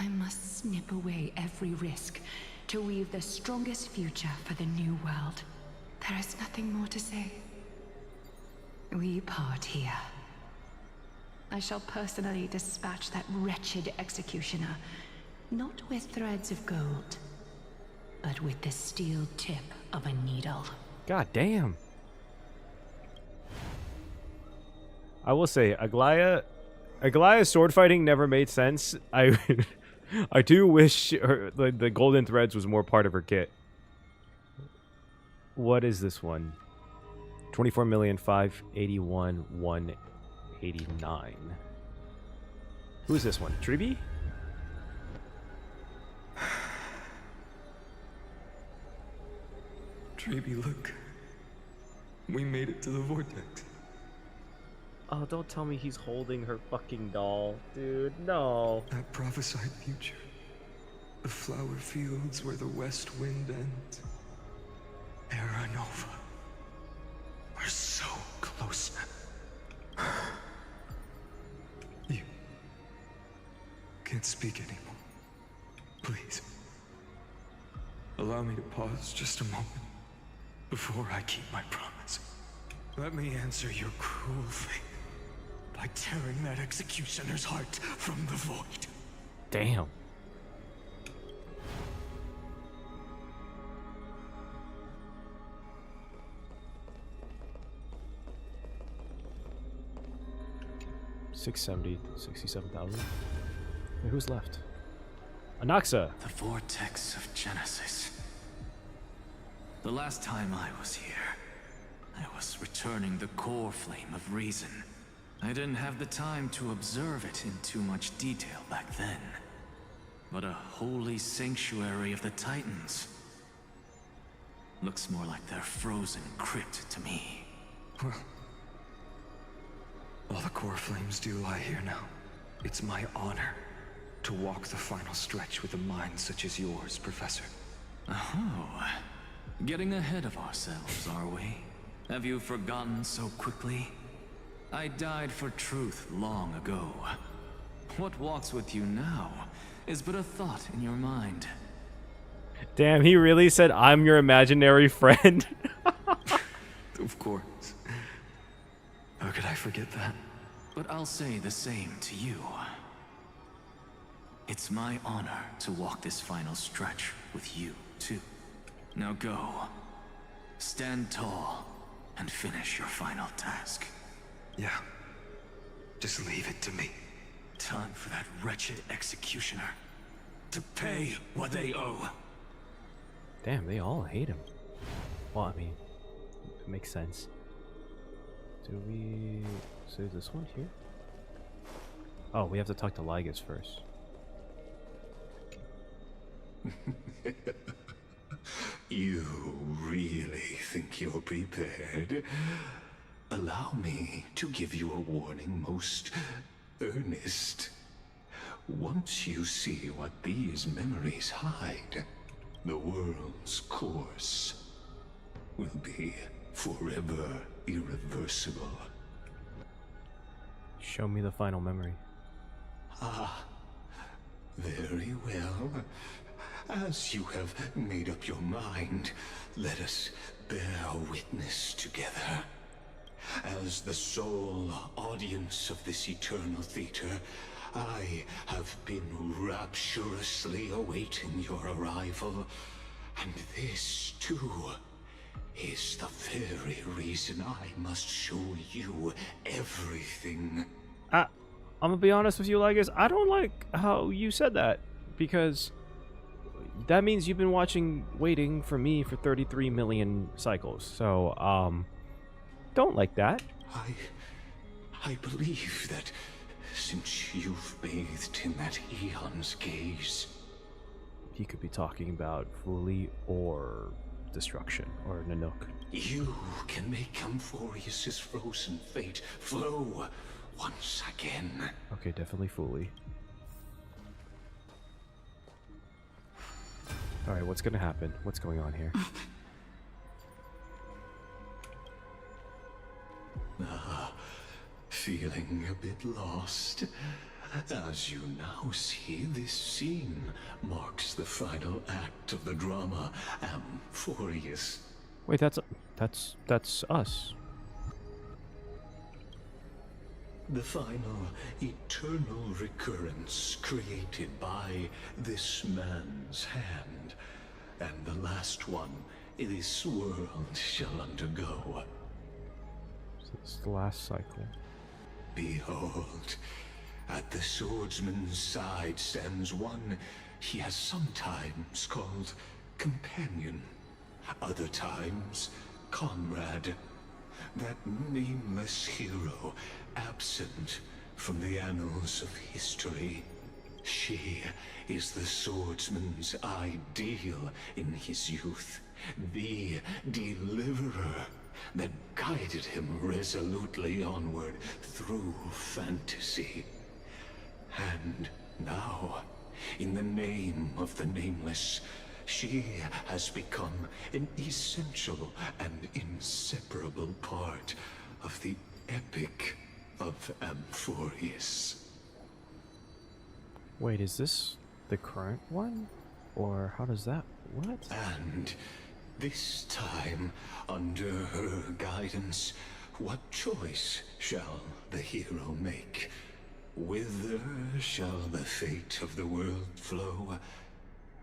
[SPEAKER 9] I must snip away every risk to weave the strongest future for the new world. There is nothing more to say. We part here. I shall personally dispatch that wretched executioner, not with threads of gold, but with the steel tip of a needle.
[SPEAKER 1] God damn. I will say, Aglaya's sword fighting never made sense. I do wish the golden threads was more part of her kit. What is this one? 24,581,189. Who is this one? Tribi?
[SPEAKER 11] Tribi, look. We made it to the vortex.
[SPEAKER 1] Oh, don't tell me he's holding her fucking doll. Dude, no.
[SPEAKER 11] That prophesied future. The flower fields where the west wind ends. Era Nova. We're so close. You can't speak anymore. Please. Allow me to pause just a moment before I keep my promise. Let me answer your cruel fate by tearing that executioner's heart from the void.
[SPEAKER 1] Damn. $670,067. Who's left? Anaxa.
[SPEAKER 12] The vortex of Genesis. The last time I was here, I was returning the core flame of reason. I didn't have the time to observe it in too much detail back then. But a holy sanctuary of the Titans. Looks more like their frozen crypt to me.
[SPEAKER 11] Well, all the core flames do lie here now. It's my honor to walk the final stretch with a mind such as yours, Professor.
[SPEAKER 12] Oh, getting ahead of ourselves, are we? Have you forgotten so quickly? I died for truth long ago. What walks with you now is but a thought in your mind.
[SPEAKER 1] Damn, he really said, I'm your imaginary friend.
[SPEAKER 11] Of course. How could I forget that?
[SPEAKER 12] But I'll say the same to you. It's my honor to walk this final stretch with you, too. Now go. Stand tall and finish your final task.
[SPEAKER 11] Yeah. Just leave it to me.
[SPEAKER 12] Time for that wretched executioner to pay what they owe.
[SPEAKER 1] Damn, they all hate him. Well, I mean, it makes sense. Do we save this one here? Oh, we have to talk to Lygus first.
[SPEAKER 10] You really think you're prepared? Allow me to give you a warning, most earnest. Once you see what these memories hide, the world's course will be forever irreversible.
[SPEAKER 1] Show me the final memory.
[SPEAKER 10] Ah, very well. As you have made up your mind, let us bear witness together. As the sole audience of this eternal theater, I have been rapturously awaiting your arrival. And this, too, is the very reason I must show you everything.
[SPEAKER 1] I'm gonna be honest with you, Lygus. I don't like how you said that, because that means you've been waiting for me for 33 million cycles. So, don't like that.
[SPEAKER 10] I believe that since you've bathed in that eon's gaze,
[SPEAKER 1] he could be talking about Fuli or destruction or Nanook.
[SPEAKER 10] You can make Amphoreus' frozen fate flow once again.
[SPEAKER 1] Okay, definitely Fuli. Alright, what's gonna happen? What's going on here?
[SPEAKER 10] Feeling a bit lost? As you now see, this scene marks the final act of the drama Amphoreus.
[SPEAKER 1] Wait, that's us.
[SPEAKER 10] The final eternal recurrence created by this man's hand, and the last one this world shall undergo.
[SPEAKER 1] So this is the last cycle.
[SPEAKER 10] Behold, At the swordsman's side stands one he has sometimes called companion, other times comrade. That nameless hero, absent from the annals of history. She is the swordsman's ideal in his youth, the deliverer that guided him resolutely onward through fantasy. And now, in the name of the Nameless, she has become an essential and inseparable part of the epic of Amphoreus.
[SPEAKER 1] Wait, is this the current one? Or how does that... what?
[SPEAKER 10] And this time, under her guidance, what choice shall the hero make? Whither shall the fate of the world flow?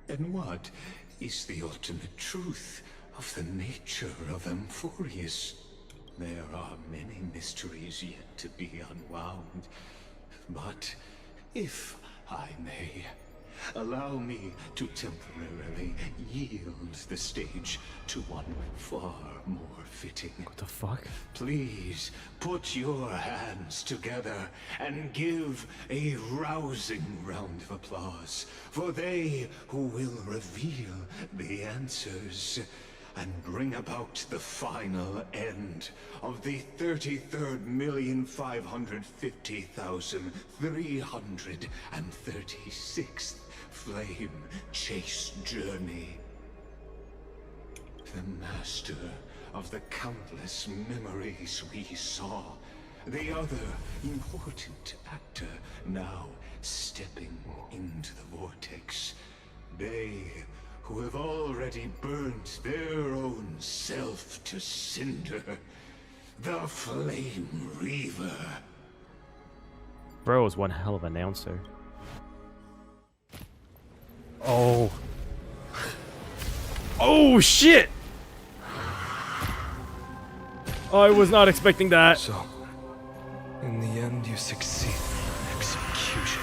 [SPEAKER 10] And what is the ultimate truth of the nature of Amphoreus? There are many mysteries yet to be unwound, but if I may, allow me to temporarily yield the stage to one far more fitting.
[SPEAKER 1] What the fuck?
[SPEAKER 10] Please put your hands together and give a rousing round of applause for they who will reveal the answers and bring about the final end of the 33,550,336th flame chase journey. The master of the countless memories we saw, the other important actor now stepping into the vortex. They who have already burnt their own self to cinder, the Flame Reaver.
[SPEAKER 1] Bro was one hell of an announcer. Oh. Oh shit! I was not expecting that.
[SPEAKER 11] So, in the end, you succeed in execution.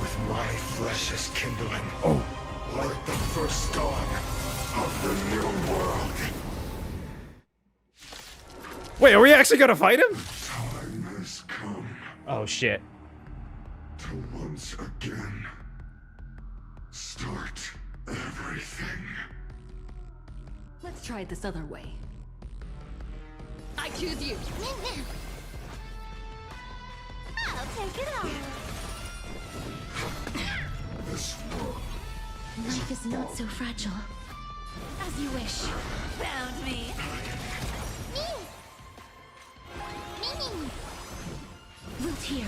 [SPEAKER 11] With my flesh as kindling.
[SPEAKER 10] Oh, like the first dawn of the new world.
[SPEAKER 1] Wait, are we actually gonna fight him?
[SPEAKER 10] Time has come.
[SPEAKER 1] Oh shit.
[SPEAKER 10] To once again start everything.
[SPEAKER 19] Let's try it this other way. I choose you.
[SPEAKER 2] I'll take it on.
[SPEAKER 10] This world.
[SPEAKER 6] Life is not so fragile. As you wish.
[SPEAKER 2] Found me.
[SPEAKER 6] Root here.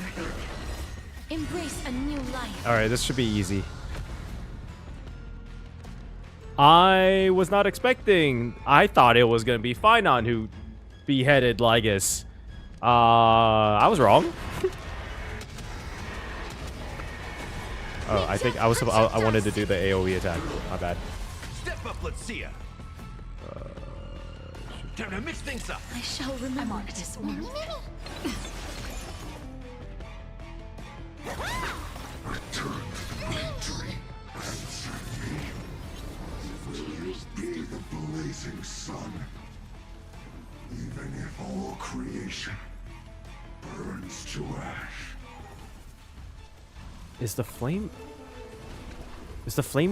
[SPEAKER 6] Embrace a new life.
[SPEAKER 1] Alright, this should be easy. I was not expecting. I thought it was gonna be Phainon who beheaded Lygus. I was wrong. Oh, I think I wanted to do the AoE attack. My bad.
[SPEAKER 5] Step up, let's see ya. Time to mix things up.
[SPEAKER 6] I shall remember this one.
[SPEAKER 10] Return to the victory. Answer me. Will you be the blazing sun? Even if all creation burns to ash.
[SPEAKER 1] Is the Flame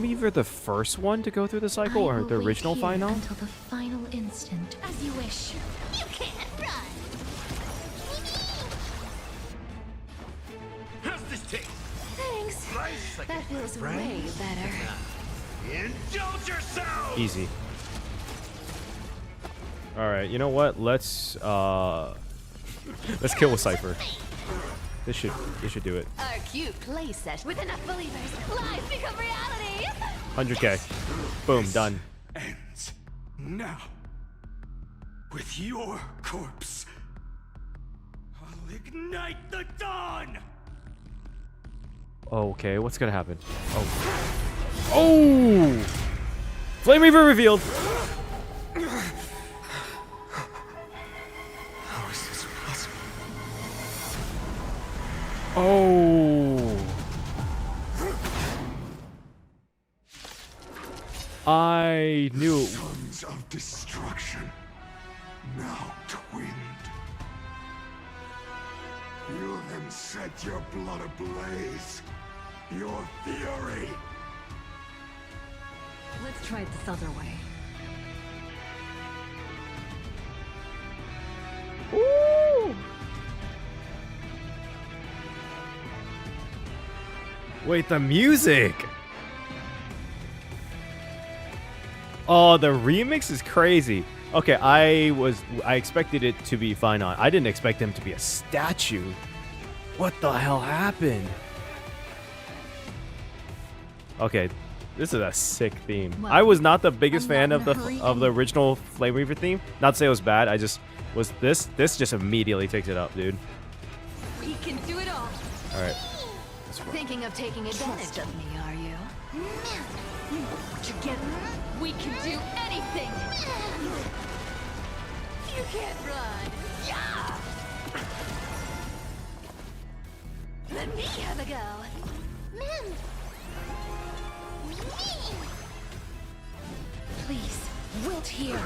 [SPEAKER 1] Reaver the first one to go through the cycle, or the original Phainon?
[SPEAKER 6] Until the final instant. As you wish.
[SPEAKER 2] You can't run.
[SPEAKER 5] How's this taste?
[SPEAKER 14] Thanks.
[SPEAKER 5] Slice like
[SPEAKER 14] That
[SPEAKER 5] a
[SPEAKER 14] feels
[SPEAKER 5] friend.
[SPEAKER 14] way better.
[SPEAKER 5] Indulge yourself.
[SPEAKER 1] Easy. All right, you know what? Let's kill a Cypher. This should do it.
[SPEAKER 19] Our cute playset with enough believers. Lies become reality.
[SPEAKER 1] 100k. Boom, done.
[SPEAKER 11] Ends now. With your corpse, I'll ignite the dawn.
[SPEAKER 1] Okay, what's gonna happen? Oh. Oh! Flame Reaver revealed.
[SPEAKER 11] How is this possible?
[SPEAKER 1] Oh. I knew it.
[SPEAKER 10] Sons of destruction, now twinned. Feel them set your blood ablaze. Your fury.
[SPEAKER 21] Let's try it this other way.
[SPEAKER 1] Ooh. Wait, the music. Oh, the remix is crazy. Okay, I expected it to be fine on. I didn't expect him to be a statue. What the hell happened? Okay, this is a sick theme.
[SPEAKER 21] Well,
[SPEAKER 1] I was not the biggest
[SPEAKER 21] I'm
[SPEAKER 1] fan
[SPEAKER 21] not
[SPEAKER 1] of
[SPEAKER 21] in a
[SPEAKER 1] the
[SPEAKER 21] hurry
[SPEAKER 1] of the original Flame Reaver theme. Not to say it was bad. I just was this just immediately takes it up, dude.
[SPEAKER 21] We can do it all.
[SPEAKER 1] All right.
[SPEAKER 21] Thinking of taking advantage of me, are you? Together, we can do anything. You can't run. Yeah. Let me have a go.
[SPEAKER 2] Mem!
[SPEAKER 21] Please, wilt here.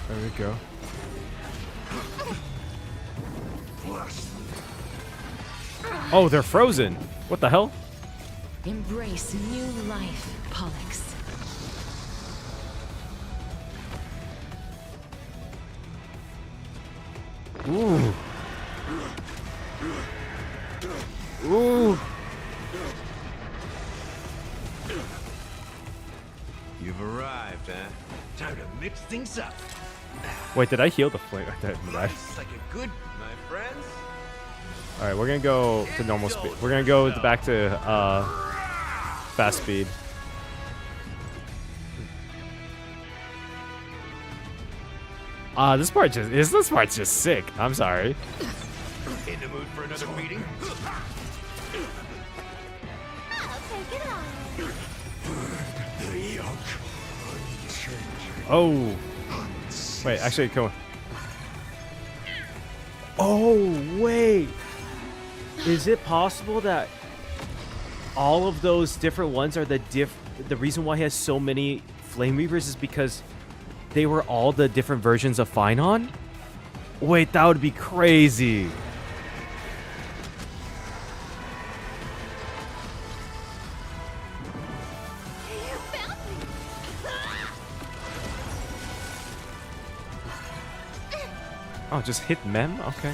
[SPEAKER 1] There we go. Oh, they're frozen. What the hell?
[SPEAKER 21] Embrace new life, Pollux.
[SPEAKER 1] Ooh. Ooh.
[SPEAKER 5] You've arrived, huh? Time to mix things up.
[SPEAKER 1] Wait, did I heal the flame? Did I?
[SPEAKER 5] Life's like a good, my friends.
[SPEAKER 1] All right, we're gonna go to normal speed. We're gonna go back to fast speed. This part's just sick. I'm sorry.
[SPEAKER 5] In the mood for another meeting?
[SPEAKER 2] I'll take it on.
[SPEAKER 10] The yoke.
[SPEAKER 1] Oh. Wait, actually, come on. Oh, wait. Is it possible that all of those different ones are the reason why he has so many Flame Reavers is because they were all the different versions of Finon? Wait, that would be crazy. Oh, just hit Mem? Okay.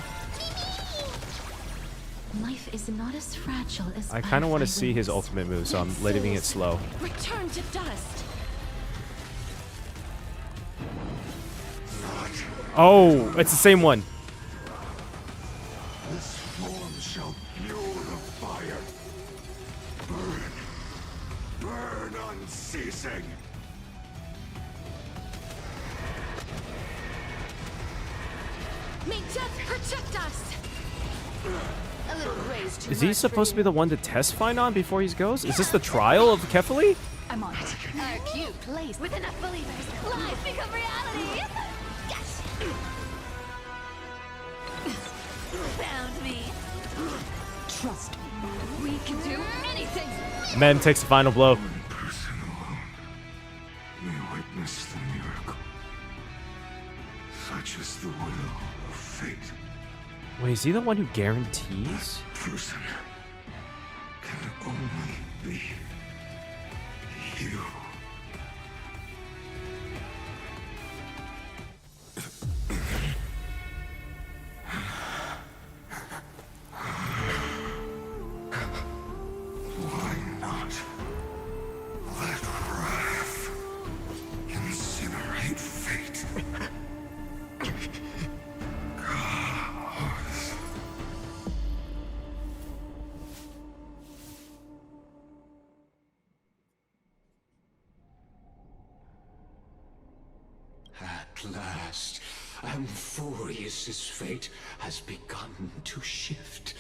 [SPEAKER 7] Life is not as fragile as
[SPEAKER 1] I kind of want to
[SPEAKER 7] butterfly
[SPEAKER 1] see his
[SPEAKER 7] wings.
[SPEAKER 1] ultimate move, so I'm leaving it slow.
[SPEAKER 7] Return to dust.
[SPEAKER 1] Oh, it's the same one.
[SPEAKER 10] This form shall fuel the fire. Burn unceasing.
[SPEAKER 21] May death protect us. A little raise too
[SPEAKER 1] Is he
[SPEAKER 21] much
[SPEAKER 1] supposed to
[SPEAKER 21] for
[SPEAKER 1] be the one to test Finon before he goes? Is this the trial of Kefali?
[SPEAKER 21] I'm on it. Our cute place with enough believers. Lies become reality. Yes. Found me. Trust me. We can do anything.
[SPEAKER 1] Mem takes the final blow.
[SPEAKER 10] We witness the miracle. Such is the will of fate.
[SPEAKER 1] Wait, is he the one who guarantees?
[SPEAKER 10] Person can only be you. Why not let wrath incinerate fate? At last, Amphoreus' fate has begun to shift.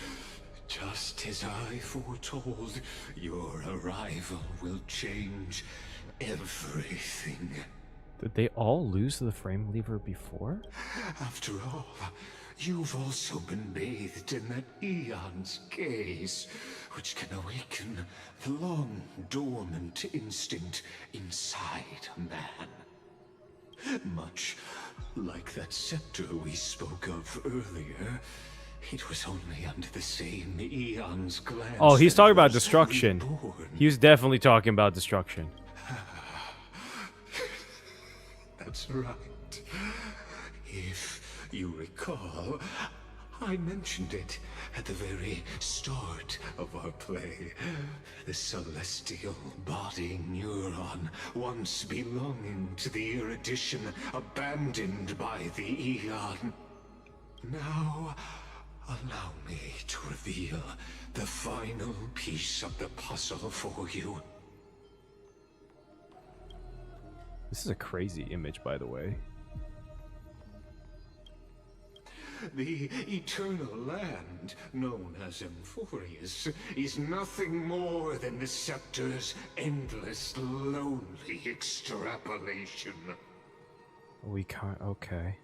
[SPEAKER 10] Just as I foretold, your arrival will change everything.
[SPEAKER 1] Did they all lose the Flame Reaver before?
[SPEAKER 10] After all, you've also been bathed in that eon's gaze, which can awaken the long-dormant instinct inside a man. Much like that scepter we spoke of earlier, it was only under the same eon's glance.
[SPEAKER 1] Oh, he's
[SPEAKER 10] that
[SPEAKER 1] talking
[SPEAKER 10] it
[SPEAKER 1] about
[SPEAKER 10] was
[SPEAKER 1] destruction.
[SPEAKER 10] reborn.
[SPEAKER 1] He was definitely talking about destruction.
[SPEAKER 10] That's right. If you recall, I mentioned it at the very start of our play. The celestial body neuron, once belonging to the erudition, abandoned by the Eon. Now, allow me to reveal the final piece of the puzzle for you.
[SPEAKER 1] This is a crazy image, by the way.
[SPEAKER 10] The eternal land, known as Amphoreus, is nothing more than the scepter's endless, lonely extrapolation.
[SPEAKER 1] We can't. Okay.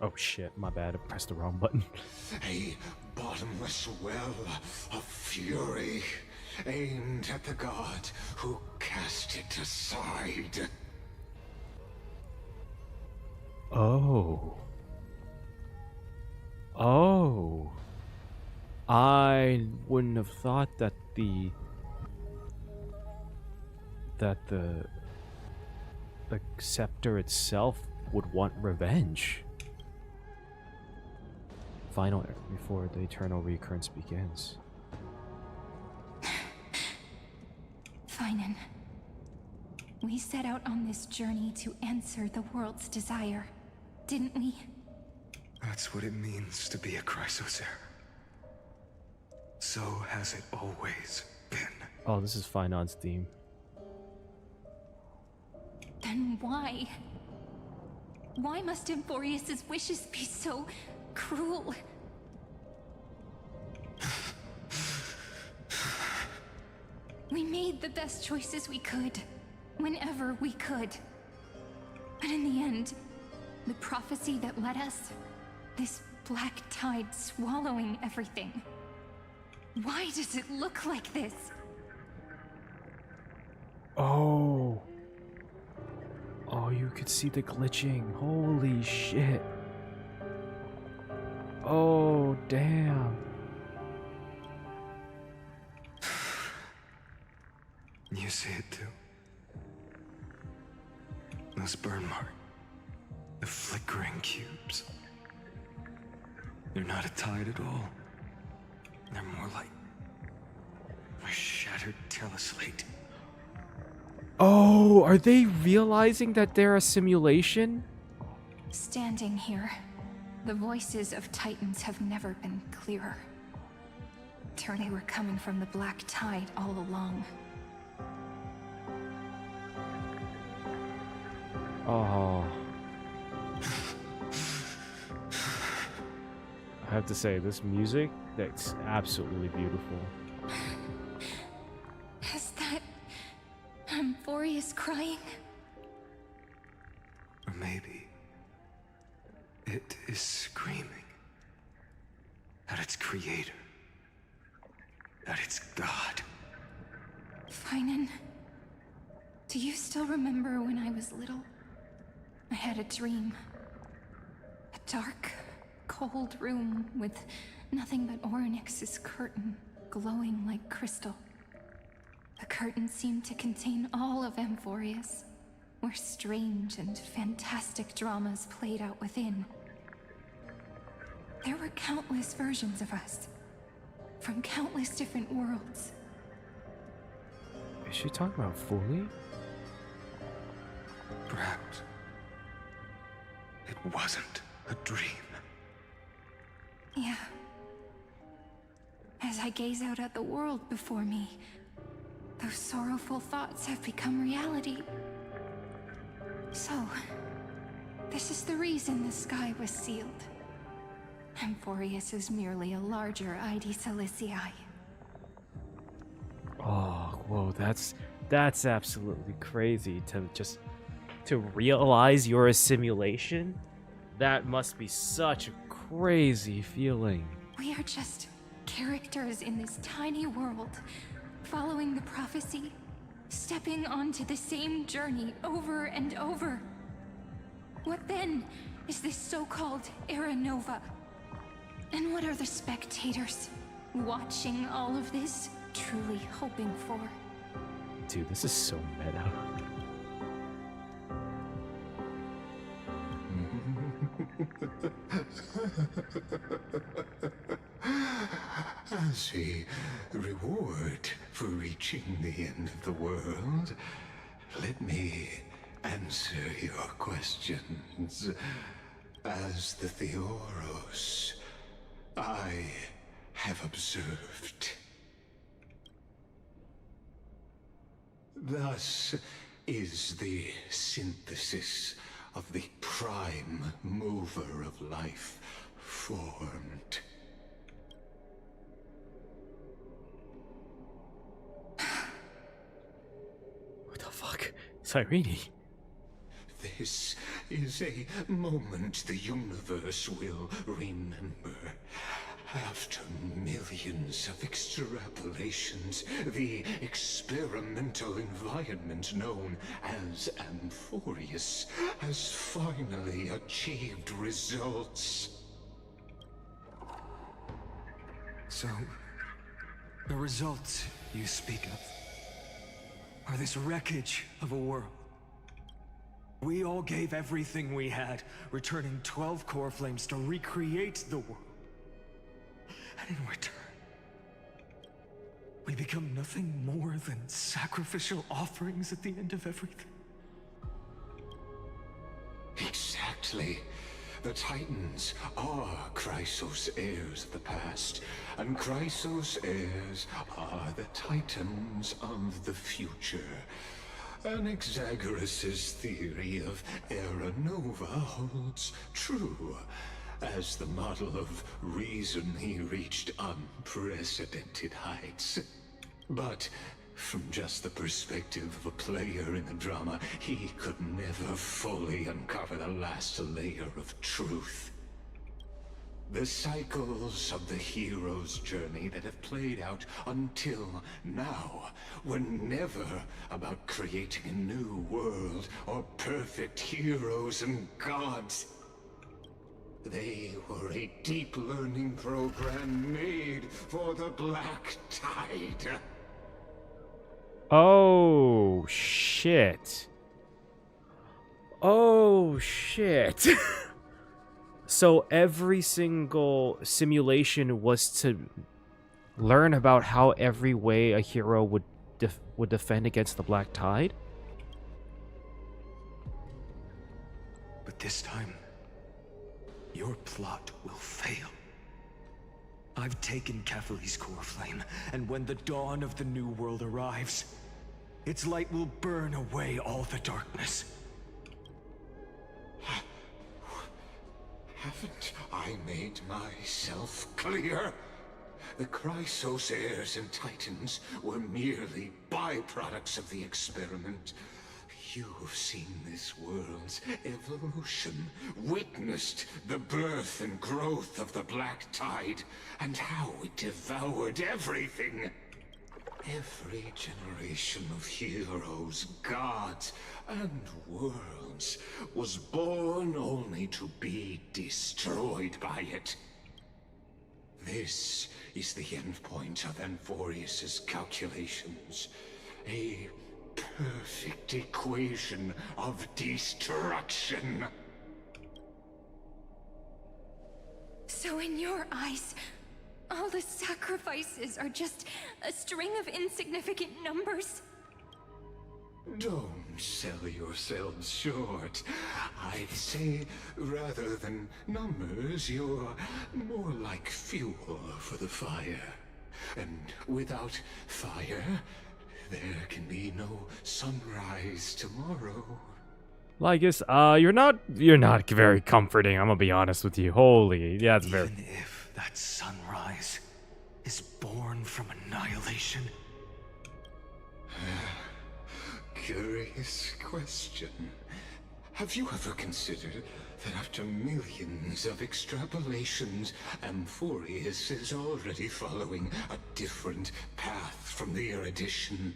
[SPEAKER 1] Oh shit! My bad. I pressed the wrong button.
[SPEAKER 10] A bottomless well of fury, aimed at the god who cast it aside.
[SPEAKER 1] Oh. Oh. I wouldn't have thought that the scepter itself would want revenge. Final before the eternal recurrence begins.
[SPEAKER 6] Finan, we set out on this journey to answer the world's desire, didn't we?
[SPEAKER 11] That's what it means to be a Chrysosaur. So has it always been.
[SPEAKER 1] Oh, this is Finan's theme.
[SPEAKER 6] Then why? Why must Amphoreus' wishes be so cruel? We made the best choices we could, whenever we could. But in the end, the prophecy that led us, this black tide swallowing everything. Why does it look like this?
[SPEAKER 1] Oh. Oh, you could see the glitching. Holy shit. Oh, damn.
[SPEAKER 11] You see it too. Those burn marks. The flickering cubes. They're not a tide at all. They're more like a shattered teleslate.
[SPEAKER 1] Oh, are they realizing that they're a simulation?
[SPEAKER 6] Standing here, the voices of Titans have never been clearer. They were coming from the black tide all along.
[SPEAKER 1] Oh. I have to say, this music, that's absolutely beautiful.
[SPEAKER 6] Is that Amphoreus crying?
[SPEAKER 11] Or maybe it is screaming at its creator, at its god.
[SPEAKER 6] Finan, do you still remember when I was little? I had a dream. A dark, cold room with nothing but Orynyx's curtain glowing like crystal. The curtain seemed to contain all of Amphoreus, where strange and fantastic dramas played out within. There were countless versions of us, from countless different worlds.
[SPEAKER 1] Is she talking about Foley?
[SPEAKER 11] Perhaps it wasn't a dream.
[SPEAKER 6] Yeah. As I gaze out at the world before me, those sorrowful thoughts have become reality. So, this is the reason the sky was sealed. Amphoreus is merely a larger ID Silicii.
[SPEAKER 1] Oh, whoa, that's absolutely crazy to realize you're a simulation. That must be such a crazy feeling.
[SPEAKER 6] We are just characters in this tiny world, following the prophecy, stepping onto the same journey over and over. What then is this so-called Era Nova? And what are the spectators watching all of this truly hoping for?
[SPEAKER 1] Dude, this is so meta.
[SPEAKER 10] As a reward for reaching the end of the world, let me answer your questions. As the Theoros, I have observed. Thus is the synthesis of the prime mover of life formed.
[SPEAKER 1] What the fuck? Cyrene.
[SPEAKER 10] This is a moment the universe will remember. After millions of extrapolations, the experimental environment known as Amphoreus has finally achieved results.
[SPEAKER 11] So, the results you speak of are this wreckage of a world. We all gave everything we had, returning 12 core flames to recreate the world. And in return, we become nothing more than sacrificial offerings at the end of everything.
[SPEAKER 10] Exactly. The Titans are Chrysos heirs of the past, and Chrysos heirs are the Titans of the future. Anaxagoras' theory of Era Nova holds true. As the model of reason, he reached unprecedented heights. But from just the perspective of a player in the drama, he could never fully uncover the last layer of truth. The cycles of the hero's journey that have played out until now were never about creating a new world or perfect heroes and gods. They were a deep learning program made for the Black Tide.
[SPEAKER 1] Oh, shit. Oh, shit. So every single simulation was to learn about how every way a hero would defend against the Black Tide?
[SPEAKER 11] But this time, your plot will fail. I've taken Kefali's core flame, and when the dawn of the new world arrives, its light will burn away all the darkness.
[SPEAKER 10] Haven't I made myself clear? The Chrysos heirs and Titans were merely byproducts of the experiment. You've seen this world's evolution, witnessed the birth and growth of the Black Tide, and how it devoured everything. Every generation of heroes, gods, and worlds was born only to be destroyed by it. This is the endpoint of Amphoreus' calculations. A perfect equation of destruction.
[SPEAKER 6] So in your eyes, all the sacrifices are just a string of insignificant numbers?
[SPEAKER 10] Don't sell yourselves short. I'd say, rather than numbers, you're more like fuel for the fire. And without fire, there can be no sunrise tomorrow.
[SPEAKER 1] Well, I guess, you're not very comforting, I'm gonna be honest with you. Holy, yeah, it's very...
[SPEAKER 11] Even if that sunrise is born from annihilation.
[SPEAKER 10] Curious question. Have you ever considered that after millions of extrapolations, Amphoreus is already following a different path from the erudition?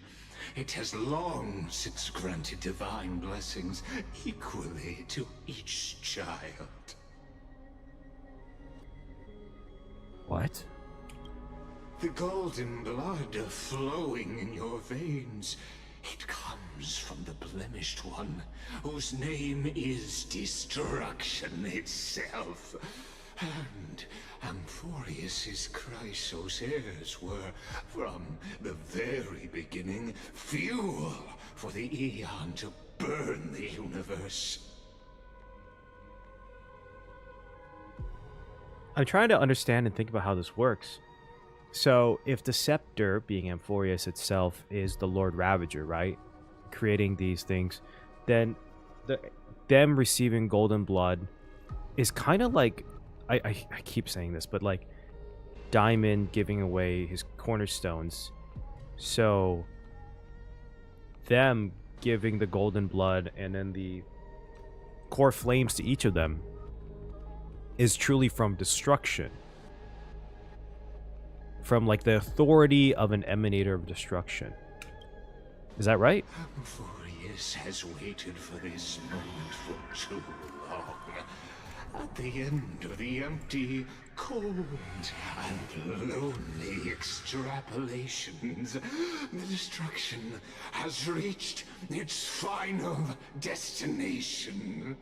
[SPEAKER 10] It has long since granted divine blessings equally to each child.
[SPEAKER 1] What?
[SPEAKER 10] The golden blood flowing in your veins, it comes from the blemished one, whose name is destruction itself. And Amphoreus's Chrysos heirs were, from the very beginning, fuel for the Aeon to burn the universe.
[SPEAKER 1] I'm trying to understand and think about how this works. So, if the scepter, being Amphoreus itself, is the Lord Ravager, right? Creating these things, then them receiving golden blood is kind of like, I keep saying this, but like Diamond giving away his cornerstones. So, them giving the golden blood and then the core flames to each of them is truly from destruction. From like the authority of an emanator of destruction. Is that right?
[SPEAKER 10] Amphoreus has waited for this moment for too long. At the end of the empty, cold, and lonely extrapolations, the destruction has reached its final destination.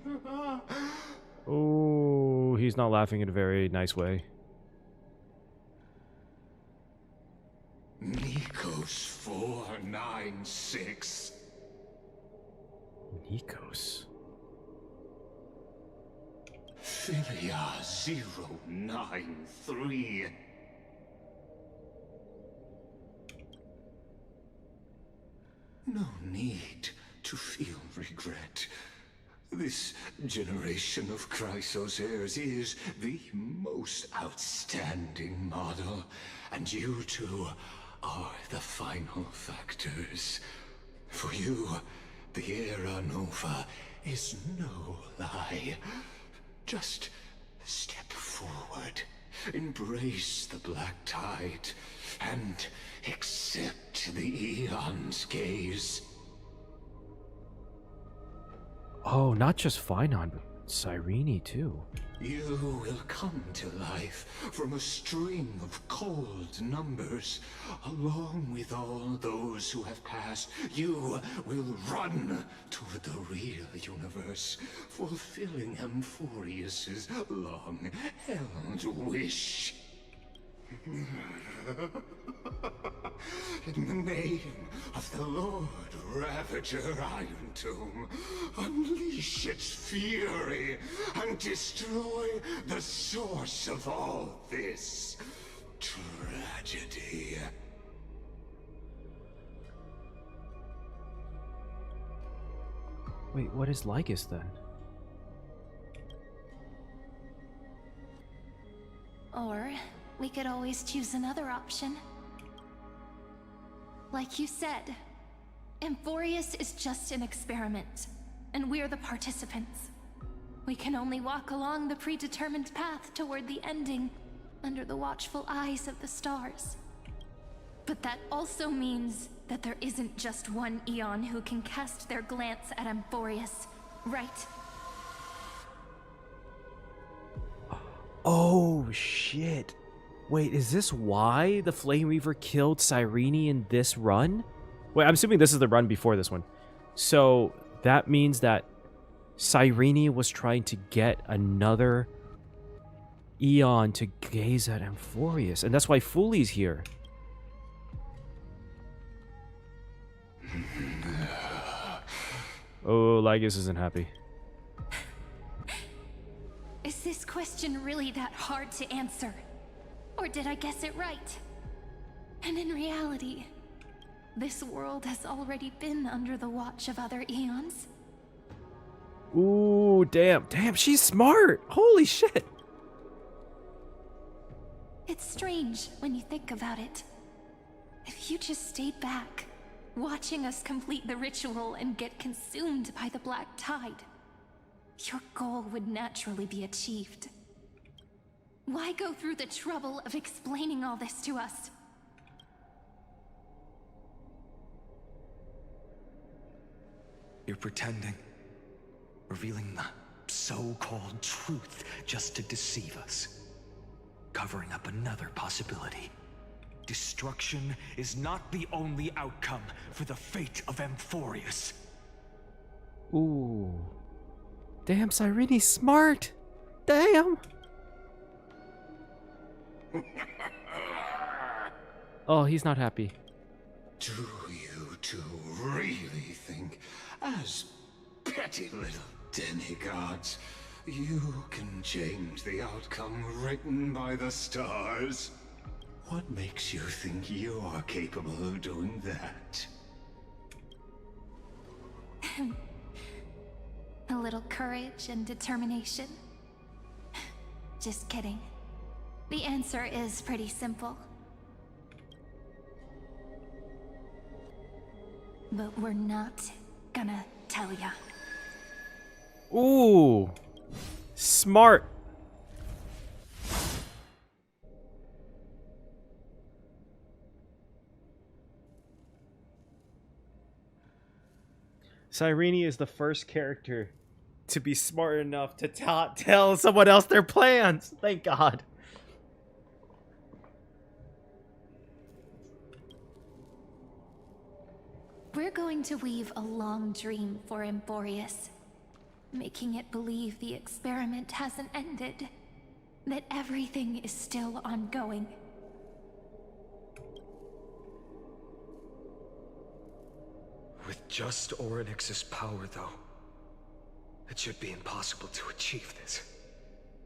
[SPEAKER 1] Oh, he's not laughing in a very nice way.
[SPEAKER 10] Nikos 496.
[SPEAKER 1] Nikos.
[SPEAKER 10] Philia 093. No need to feel regret. This generation of Chrysos heirs is the most outstanding model, and you two are the final factors. For you, the Era Nova is no lie. Just step forward, embrace the black tide, and accept the Aeon's gaze.
[SPEAKER 1] Oh, not just Phynon, but Cyrene too.
[SPEAKER 10] You will come to life from a string of cold numbers. Along with all those who have passed, you will run toward the real universe, fulfilling Amphoreus's long-held wish. In the name of the Lord Ravager Iron Tomb, unleash its fury and destroy the source of all this tragedy.
[SPEAKER 1] Wait, what is Lygus then?
[SPEAKER 6] Or we could always choose another option. Like you said, Amphoreus is just an experiment, and we're the participants. We can only walk along the predetermined path toward the ending, under the watchful eyes of the stars. But that also means that there isn't just one Aeon who can cast their glance at Amphoreus, right?
[SPEAKER 1] Oh, shit. Wait, is this why the Flame Reaver killed Cyrene in this run? Wait, I'm assuming this is the run before this one. So, that means that Cyrene was trying to get another Aeon to gaze at Amphoreus. And that's why Foolie's here. Oh, Lygus isn't happy.
[SPEAKER 6] Is this question really that hard to answer? Or did I guess it right? And in reality, this world has already been under the watch of other Aeons.
[SPEAKER 1] Ooh, damn. Damn, she's smart. Holy shit.
[SPEAKER 6] It's strange when you think about it. If you just stayed back, watching us complete the ritual and get consumed by the black tide, your goal would naturally be achieved. Why go through the trouble of explaining all this to us?
[SPEAKER 11] You're pretending. Revealing the so-called truth just to deceive us. Covering up another possibility. Destruction is not the only outcome for the fate of Amphoreus.
[SPEAKER 1] Ooh. Damn, Cyrene's smart! Damn! Oh, he's not happy.
[SPEAKER 10] Do you two really think, as petty little demigods, you can change the outcome written by the stars? What makes you think you are capable of doing that?
[SPEAKER 6] A little courage and determination. Just kidding. The answer is pretty simple. But we're not gonna tell ya.
[SPEAKER 1] Ooh. Smart. Cyrene is the first character to be smart enough to tell someone else their plans. Thank God.
[SPEAKER 6] We're going to weave a long dream for Amphoreus, making it believe the experiment hasn't ended, that everything is still ongoing.
[SPEAKER 11] With just Orynyx's power, though, it should be impossible to achieve this,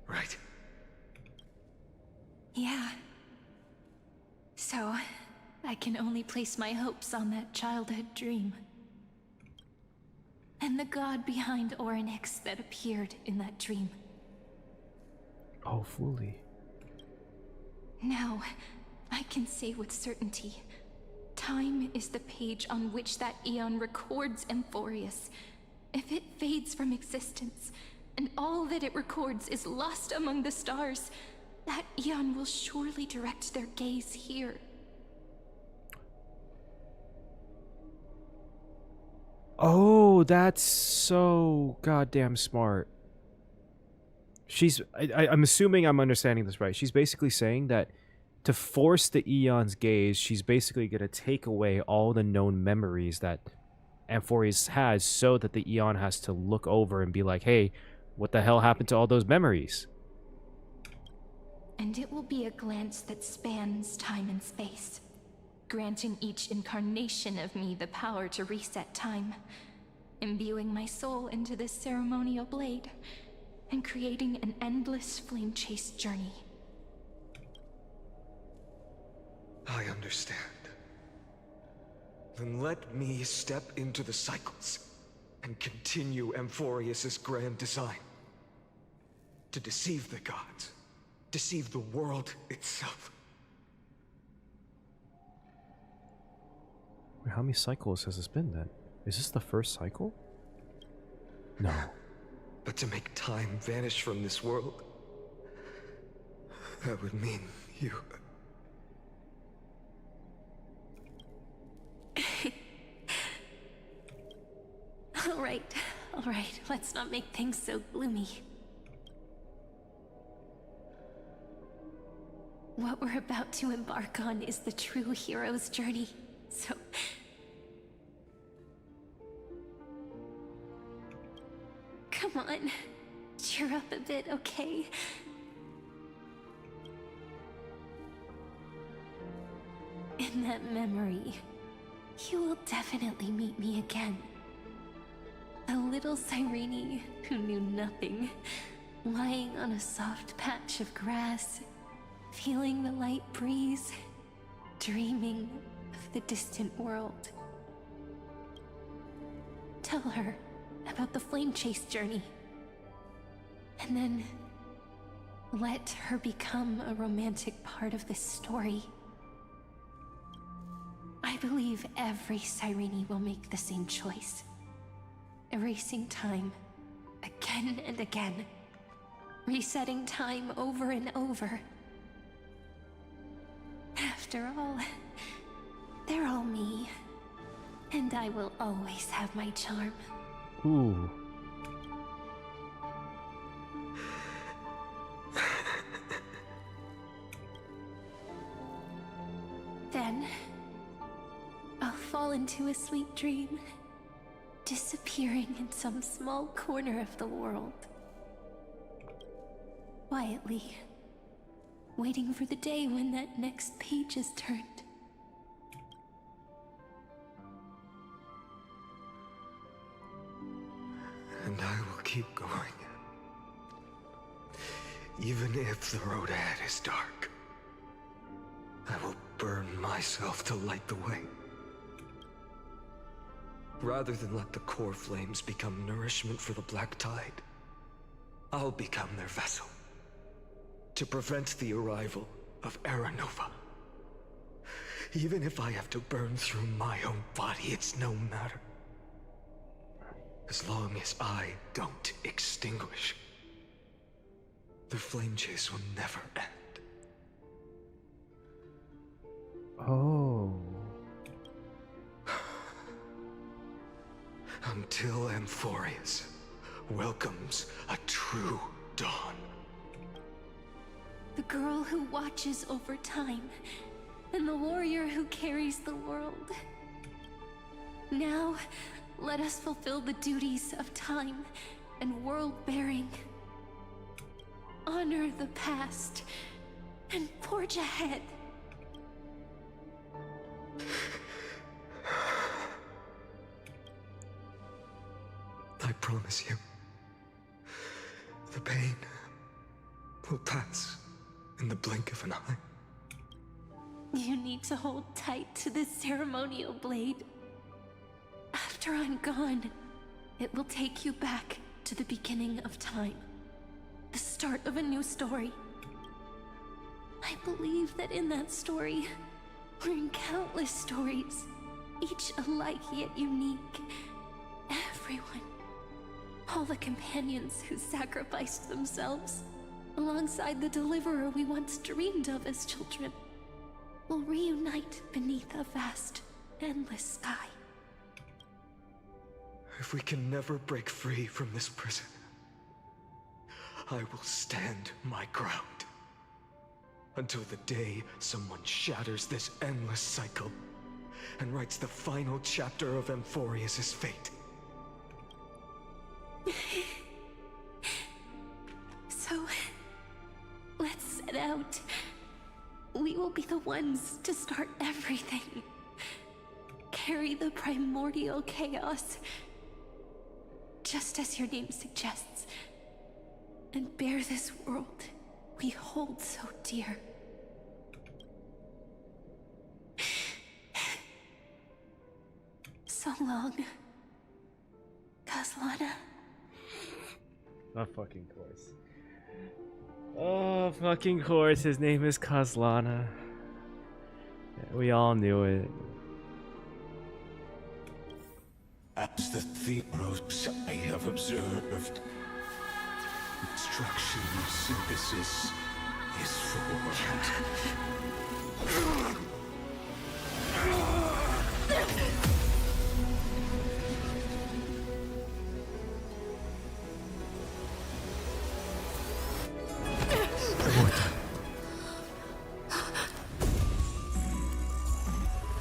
[SPEAKER 11] right?
[SPEAKER 6] Yeah. So, I can only place my hopes on that childhood dream. And the god behind Orynyx that appeared in that dream.
[SPEAKER 1] Oh, fully.
[SPEAKER 6] Now, I can say with certainty, time is the page on which that eon records Amphoreus. If it fades from existence, and all that it records is lost among the stars, that eon will surely direct their gaze here.
[SPEAKER 1] Oh, that's so goddamn smart. I'm assuming I'm understanding this right. She's basically saying that to force the Eon's gaze, she's basically going to take away all the known memories that Amphoreus has so that the Eon has to look over and be like, hey, what the hell happened to all those memories?
[SPEAKER 6] And it will be a glance that spans time and space, granting each incarnation of me the power to reset time, imbuing my soul into this ceremonial blade, and creating an endless flame-chased journey.
[SPEAKER 11] I understand. Then let me step into the cycles and continue Amphoreus' grand design. To deceive the gods, deceive the world itself.
[SPEAKER 1] Wait, how many cycles has this been then? Is this the first cycle? No.
[SPEAKER 11] But to make time vanish from this world, that would mean you...
[SPEAKER 6] All right, let's not make things so gloomy. What we're about to embark on is the true hero's journey, so... Come on, cheer up a bit, okay? In that memory, you will definitely meet me again. A little Cyrene who knew nothing, lying on a soft patch of grass, feeling the light breeze, dreaming of the distant world. Tell her about the flame chase journey, and then let her become a romantic part of this story. I believe every Cyrene will make the same choice. Erasing time, again
[SPEAKER 14] again and again, resetting time over and over. After all, they're all me, and I will always have my charm.
[SPEAKER 1] Ooh.
[SPEAKER 14] Then, I'll fall into a sweet dream, disappearing in some small corner of the world. Quietly, waiting for the day when that next page is turned.
[SPEAKER 11] And I will keep going. Even if the road ahead is dark, I will burn myself to light the way. Rather than let the core flames become nourishment for the Black Tide, I'll become their vessel. To prevent the arrival of Aranova. Even if I have to burn through my own body, it's no matter. As long as I don't extinguish, the flame chase will never end.
[SPEAKER 1] Oh.
[SPEAKER 11] Until Amphoreus welcomes a true dawn.
[SPEAKER 14] The girl who watches over time, and the warrior who carries the world. Now, let us fulfill the duties of time and world-bearing. Honor the past and forge ahead.
[SPEAKER 11] I promise you, the pain will pass in the blink of an eye.
[SPEAKER 14] You need to hold tight to this ceremonial blade. After I'm gone, it will take you back to the beginning of time. The start of a new story. I believe that in that story, or in countless stories, each alike yet unique, everyone, all the companions who sacrificed themselves, alongside the deliverer we once dreamed of as children, will reunite beneath a vast, endless sky.
[SPEAKER 11] If we can never break free from this prison, I will stand my ground. Until the day someone shatters this endless cycle and writes the final chapter of Amphoreus' fate.
[SPEAKER 14] So, let's set out. We will be the ones to start everything. Carry the primordial chaos, just as your name suggests, and bear this world we hold so dear. So long, Kaslana.
[SPEAKER 1] Of fucking course. Oh, fucking course. His name is Kaslana. Yeah, we all knew it.
[SPEAKER 10] As the Theros I have observed, instruction synthesis is formed.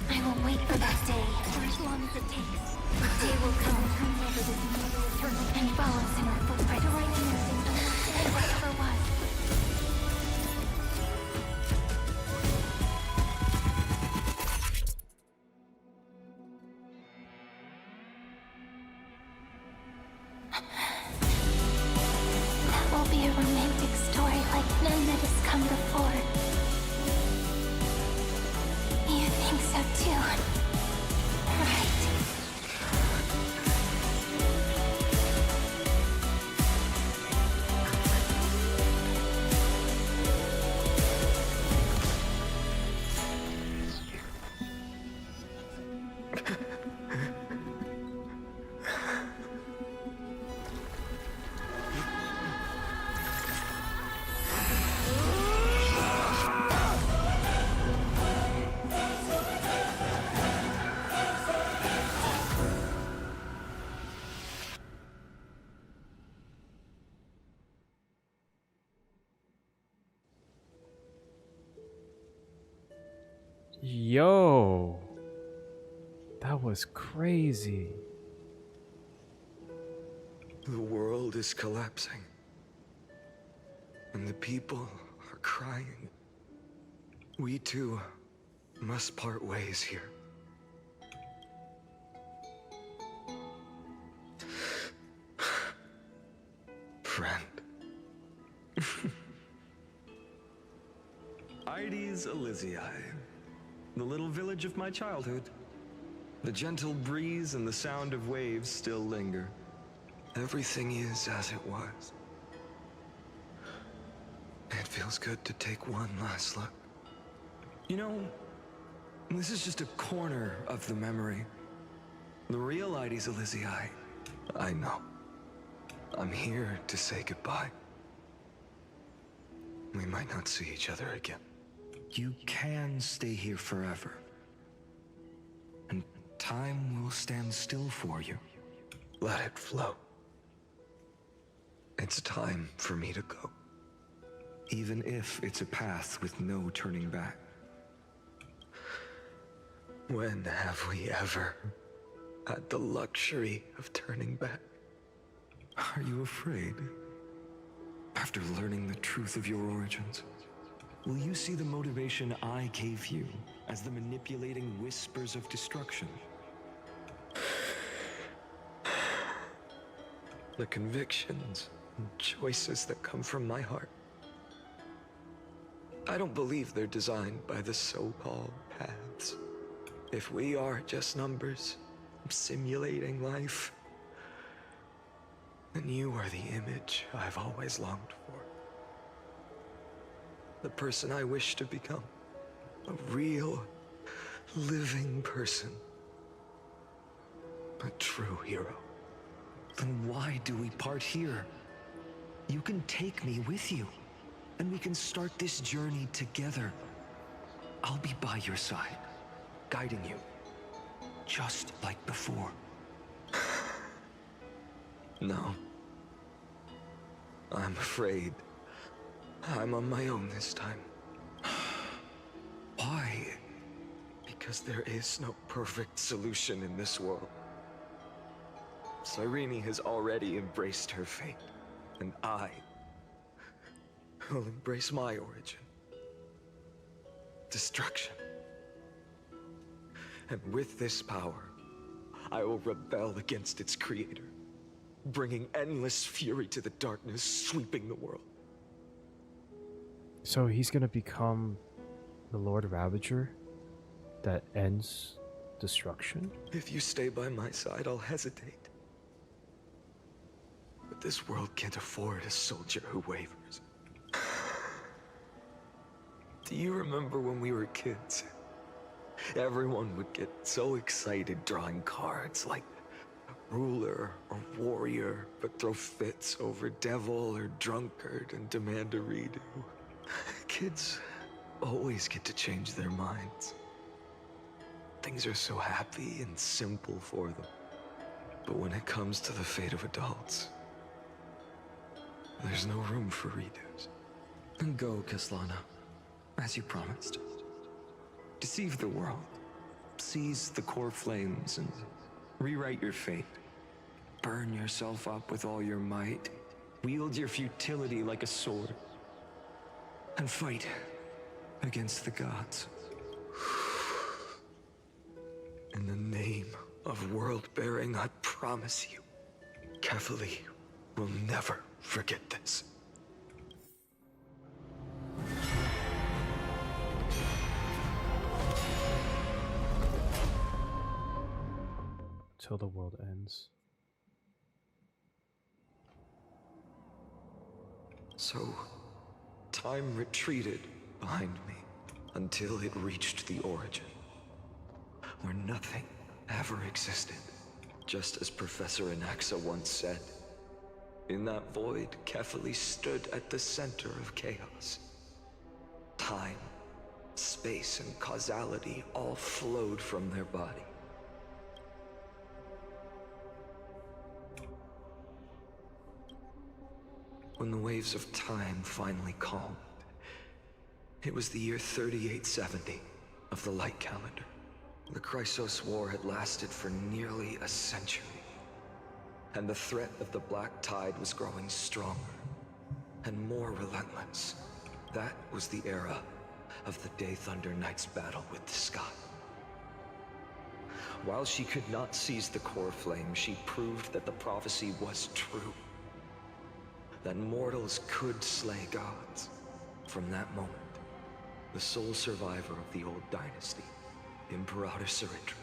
[SPEAKER 6] I will wait for that day for as long as it takes. The day will come whenever this immortal eternal and follows in our footprint to right here and understand whatever was. That will be a romantic story like none that has come before. You think so too, right?
[SPEAKER 1] Whoa. That was crazy.
[SPEAKER 11] The world is collapsing. And the people are crying. We too must part ways here. Friend. Ides Elysiae, the little village of my childhood. The gentle breeze and the sound of waves still linger. Everything is as it was. It feels good to take one last look. You know, this is just a corner of the memory. The real Ides Elysiae, I know. I'm here to say goodbye. We might not see each other again. You can stay here forever. And time will stand still for you. Let it flow. It's time for me to go. Even if it's a path with no turning back. When have we ever had the luxury of turning back? Are you afraid? After learning the truth of your origins, will you see the motivation I gave you as the manipulating whispers of destruction? The convictions and choices that come from my heart. I don't believe they're designed by the so-called paths. If we are just numbers, simulating life, then you are the image I've always longed for. The person I wish to become. A real, living person. A true hero. Then why do we part here? You can take me with you, and we can start this journey together. I'll be by your side, guiding you, just like before. No. I'm afraid I'm on my own this time. Why? Because there is no perfect solution in this world. Cyrene has already embraced her fate, and I will embrace my origin. Destruction. And with this power, I will rebel against its creator, bringing endless fury to the darkness sweeping the world.
[SPEAKER 1] So he's gonna become the Lord Ravager that ends destruction?
[SPEAKER 11] If you stay by my side, I'll hesitate. But this world can't afford a soldier who wavers. Do you remember when we were kids? Everyone would get so excited drawing cards like ruler or warrior, but throw fits over devil or drunkard and demand a redo. Kids always get to change their minds. Things are so happy and simple for them. But when it comes to the fate of adults, there's no room for redos. And go, Kaslana, as you promised. Deceive the world. Seize the core flames and rewrite your fate. Burn yourself up with all your might. Wield your futility like a sword. And fight against the gods. In the name of world-bearing, I promise you, Kefali will never forget this.
[SPEAKER 1] Till the world ends.
[SPEAKER 11] So, time retreated behind me until it reached the origin, where nothing ever existed, just as Professor Anaxa once said. In that void, Kefali stood at the center of chaos. Time, space, and causality all flowed from their body. When the waves of time finally calmed, it was the year 3870 of the light calendar. Chrysos War had lasted for nearly a century, and the threat of the Black Tide was growing stronger and more relentless. That was the era of the Day Thunder Knight's battle with the sky. While she could not seize the core flame, she proved that the prophecy was true. That mortals could slay gods. From that moment, the sole survivor of the old dynasty, Imperator Ciridra,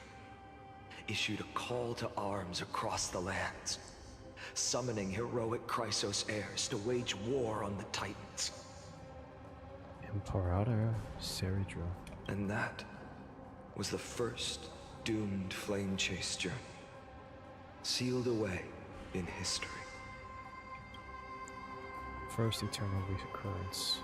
[SPEAKER 11] issued a call to arms across the lands, summoning heroic Chrysos heirs to wage war on the Titans.
[SPEAKER 1] Imperator Ciridra.
[SPEAKER 11] And that was the first doomed flame chase journey, sealed away in history.
[SPEAKER 1] First eternal recurrence.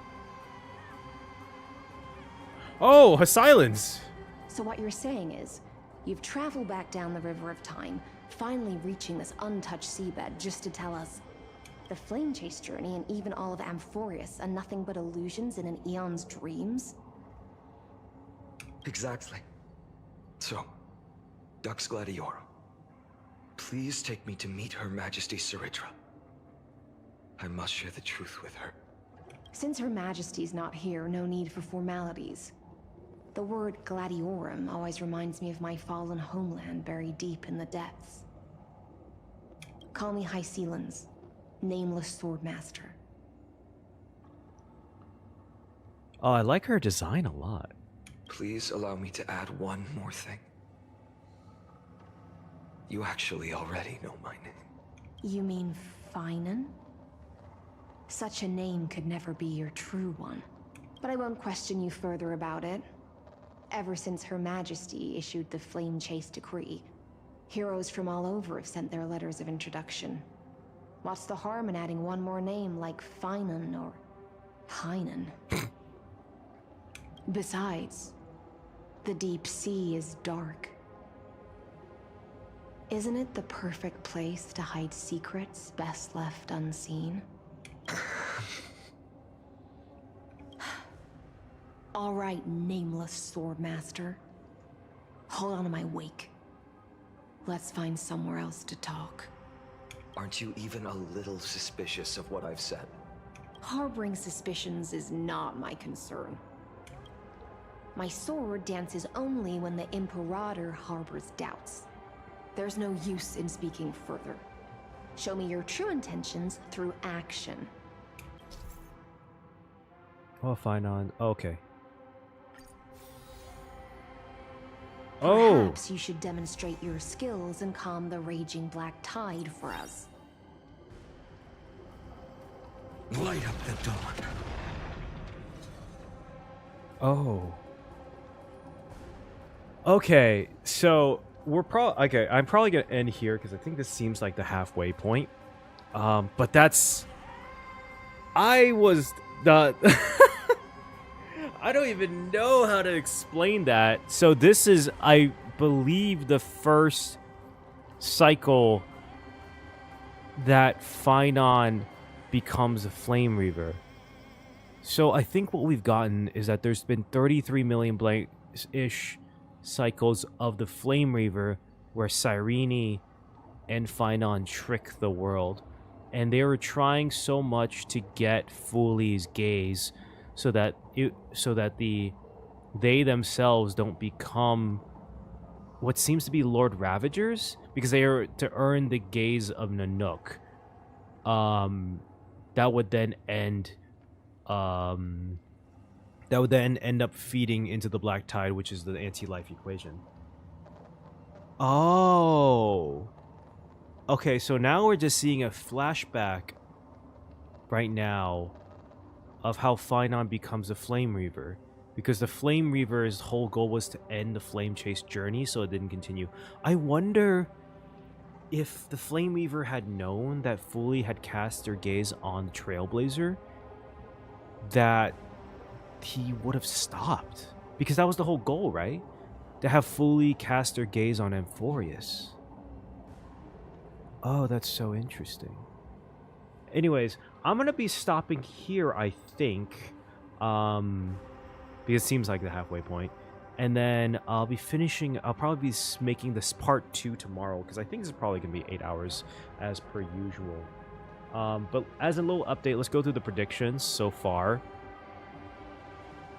[SPEAKER 1] Oh, a silence!
[SPEAKER 8] So what you're saying is, you've traveled back down the River of Time, finally reaching this untouched seabed just to tell us the flame chase journey and even all of Amphoreus are nothing but illusions in an eon's dreams?
[SPEAKER 11] Exactly. So, Dux Gladiorum, please take me to meet Her Majesty Ciridra. I must share the truth with her.
[SPEAKER 8] Since Her Majesty's not here, no need for formalities. The word Gladiorum always reminds me of my fallen homeland buried deep in the depths. Call me High Sealans, Nameless Swordmaster.
[SPEAKER 1] Oh, I like her design a lot.
[SPEAKER 11] Please allow me to add one more thing. You actually already know my name.
[SPEAKER 8] You mean Finan? Such a name could never be your true one. But I won't question you further about it. Ever since Her Majesty issued the Flame Chase Decree, heroes from all over have sent their letters of introduction. What's the harm in adding one more name like Finan or Hynan? Besides, the deep sea is dark. Isn't it the perfect place to hide secrets best left unseen? All right, Nameless Swordmaster. Hold on to my wake. Let's find somewhere else to talk.
[SPEAKER 11] Aren't you even a little suspicious of what I've said?
[SPEAKER 8] Harboring suspicions is not my concern. My sword dances only when the Imperator harbors doubts. There's no use in speaking further. Show me your true intentions through action.
[SPEAKER 1] Oh, fine on. Okay. Oh!
[SPEAKER 8] Perhaps you should demonstrate your skills and calm the raging black tide for us.
[SPEAKER 20] Light up the dawn.
[SPEAKER 1] Oh. Okay, so we're I'm probably gonna end here because I think this seems like the halfway point. But that's... I was the... I don't even know how to explain that. So this is, I believe, the first cycle that Finan becomes a Flame Reaver. So I think what we've gotten is that there's been 33 million blank-ish cycles of the Flame Reaver where Cyrene and Finan trick the world. And they were trying so much to get Foolie's gaze so that they themselves don't become what seems to be Lord Ravagers, because they are to earn the gaze of Nanook. That would then end up feeding into the Black Tide, which is the anti-life equation. Oh. Okay, so now we're just seeing a flashback right now of how Finan becomes a Flame Reaver. Because the Flame Reaver's whole goal was to end the Flame Chase journey, so it didn't continue. I wonder if the Flame Reaver had known that Foolie had cast their gaze on the Trailblazer, that he would have stopped. Because that was the whole goal, right? To have Foolie cast their gaze on Amphoreus. Oh, that's so interesting. Anyways, I'm going to be stopping here, I think. Because it seems like the halfway point. And then I'll probably be making this part 2 tomorrow, because I think this is probably going to be 8 hours as per usual. But as a little update, let's go through the predictions so far.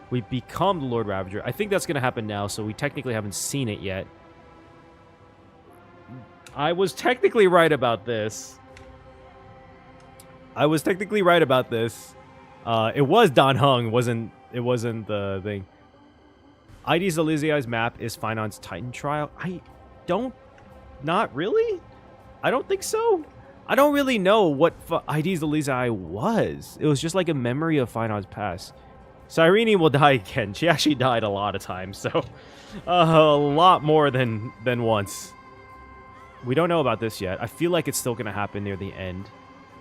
[SPEAKER 1] We become the Lord Ravager. I think that's going to happen now, so we technically haven't seen it yet. I was technically right about this. It was Don Hung, it wasn't the thing. ID's Elysiai's map is Finon's Titan trial. Not really? I don't think so. I don't really know what ID's Elysiai was. It was just like a memory of Finon's past. Cyrene will die again. She actually died a lot of times, so a lot more than once. We don't know about this yet. I feel like it's still going to happen near the end.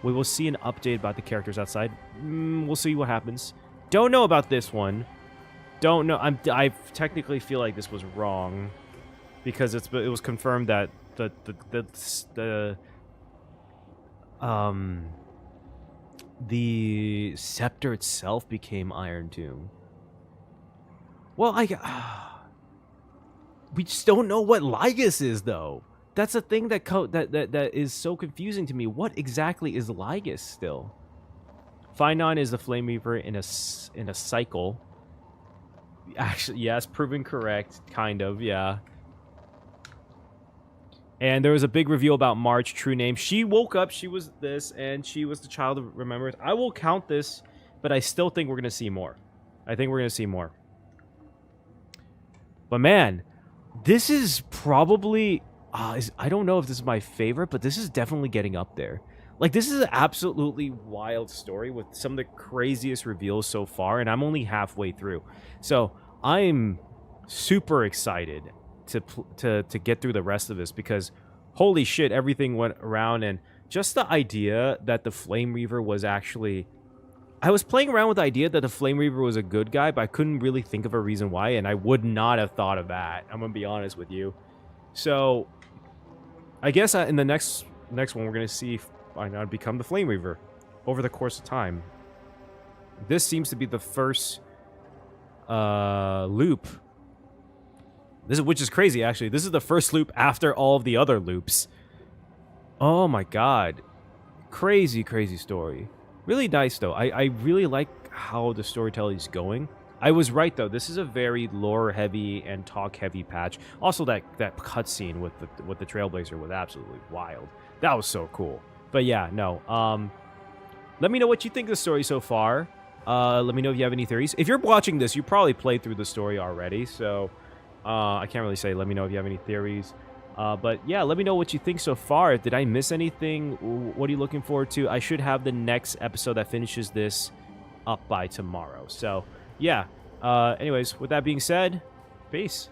[SPEAKER 1] We will see an update about the characters outside. We'll see what happens. Don't know about this one. Don't know. I technically feel like this was wrong because it was confirmed that the scepter itself became Iron Doom. Well, we just don't know what Lygus is, though. That's a thing that is so confusing to me. What exactly is Lygus still? Finon is the Flame Reaver in a cycle. Actually, yes, proven correct. Kind of, yeah. And there was a big reveal about March, true name. She woke up, she was this, and she was the child of remembrance. I will count this, but I still think we're going to see more. I think we're going to see more. But man, this is probably... I don't know if this is my favorite, but this is definitely getting up there. Like, this is an absolutely wild story with some of the craziest reveals so far, and I'm only halfway through. So, I'm super excited to get through the rest of this, because holy shit, everything went around, and just the idea that the Flame Reaver was actually... I was playing around with the idea that the Flame Reaver was a good guy, but I couldn't really think of a reason why, and I would not have thought of that. I'm gonna be honest with you. So, I guess in the next one, we're gonna see Finon become the Flame Reaver over the course of time. This seems to be the first loop. Which is crazy, actually. This is the first loop after all of the other loops. Oh my god. Crazy, crazy story. Really nice, though. I really like how the storytelling is going. I was right, though. This is a very lore-heavy and talk-heavy patch. Also, that cutscene with the Trailblazer was absolutely wild. That was so cool. But yeah, no. Let me know what you think of the story so far. Let me know if you have any theories. If you're watching this, you probably played through the story already, so I can't really say. Let me know if you have any theories. But yeah, let me know what you think so far. Did I miss anything? What are you looking forward to? I should have the next episode that finishes this up by tomorrow. So yeah. Anyways, with that being said, peace.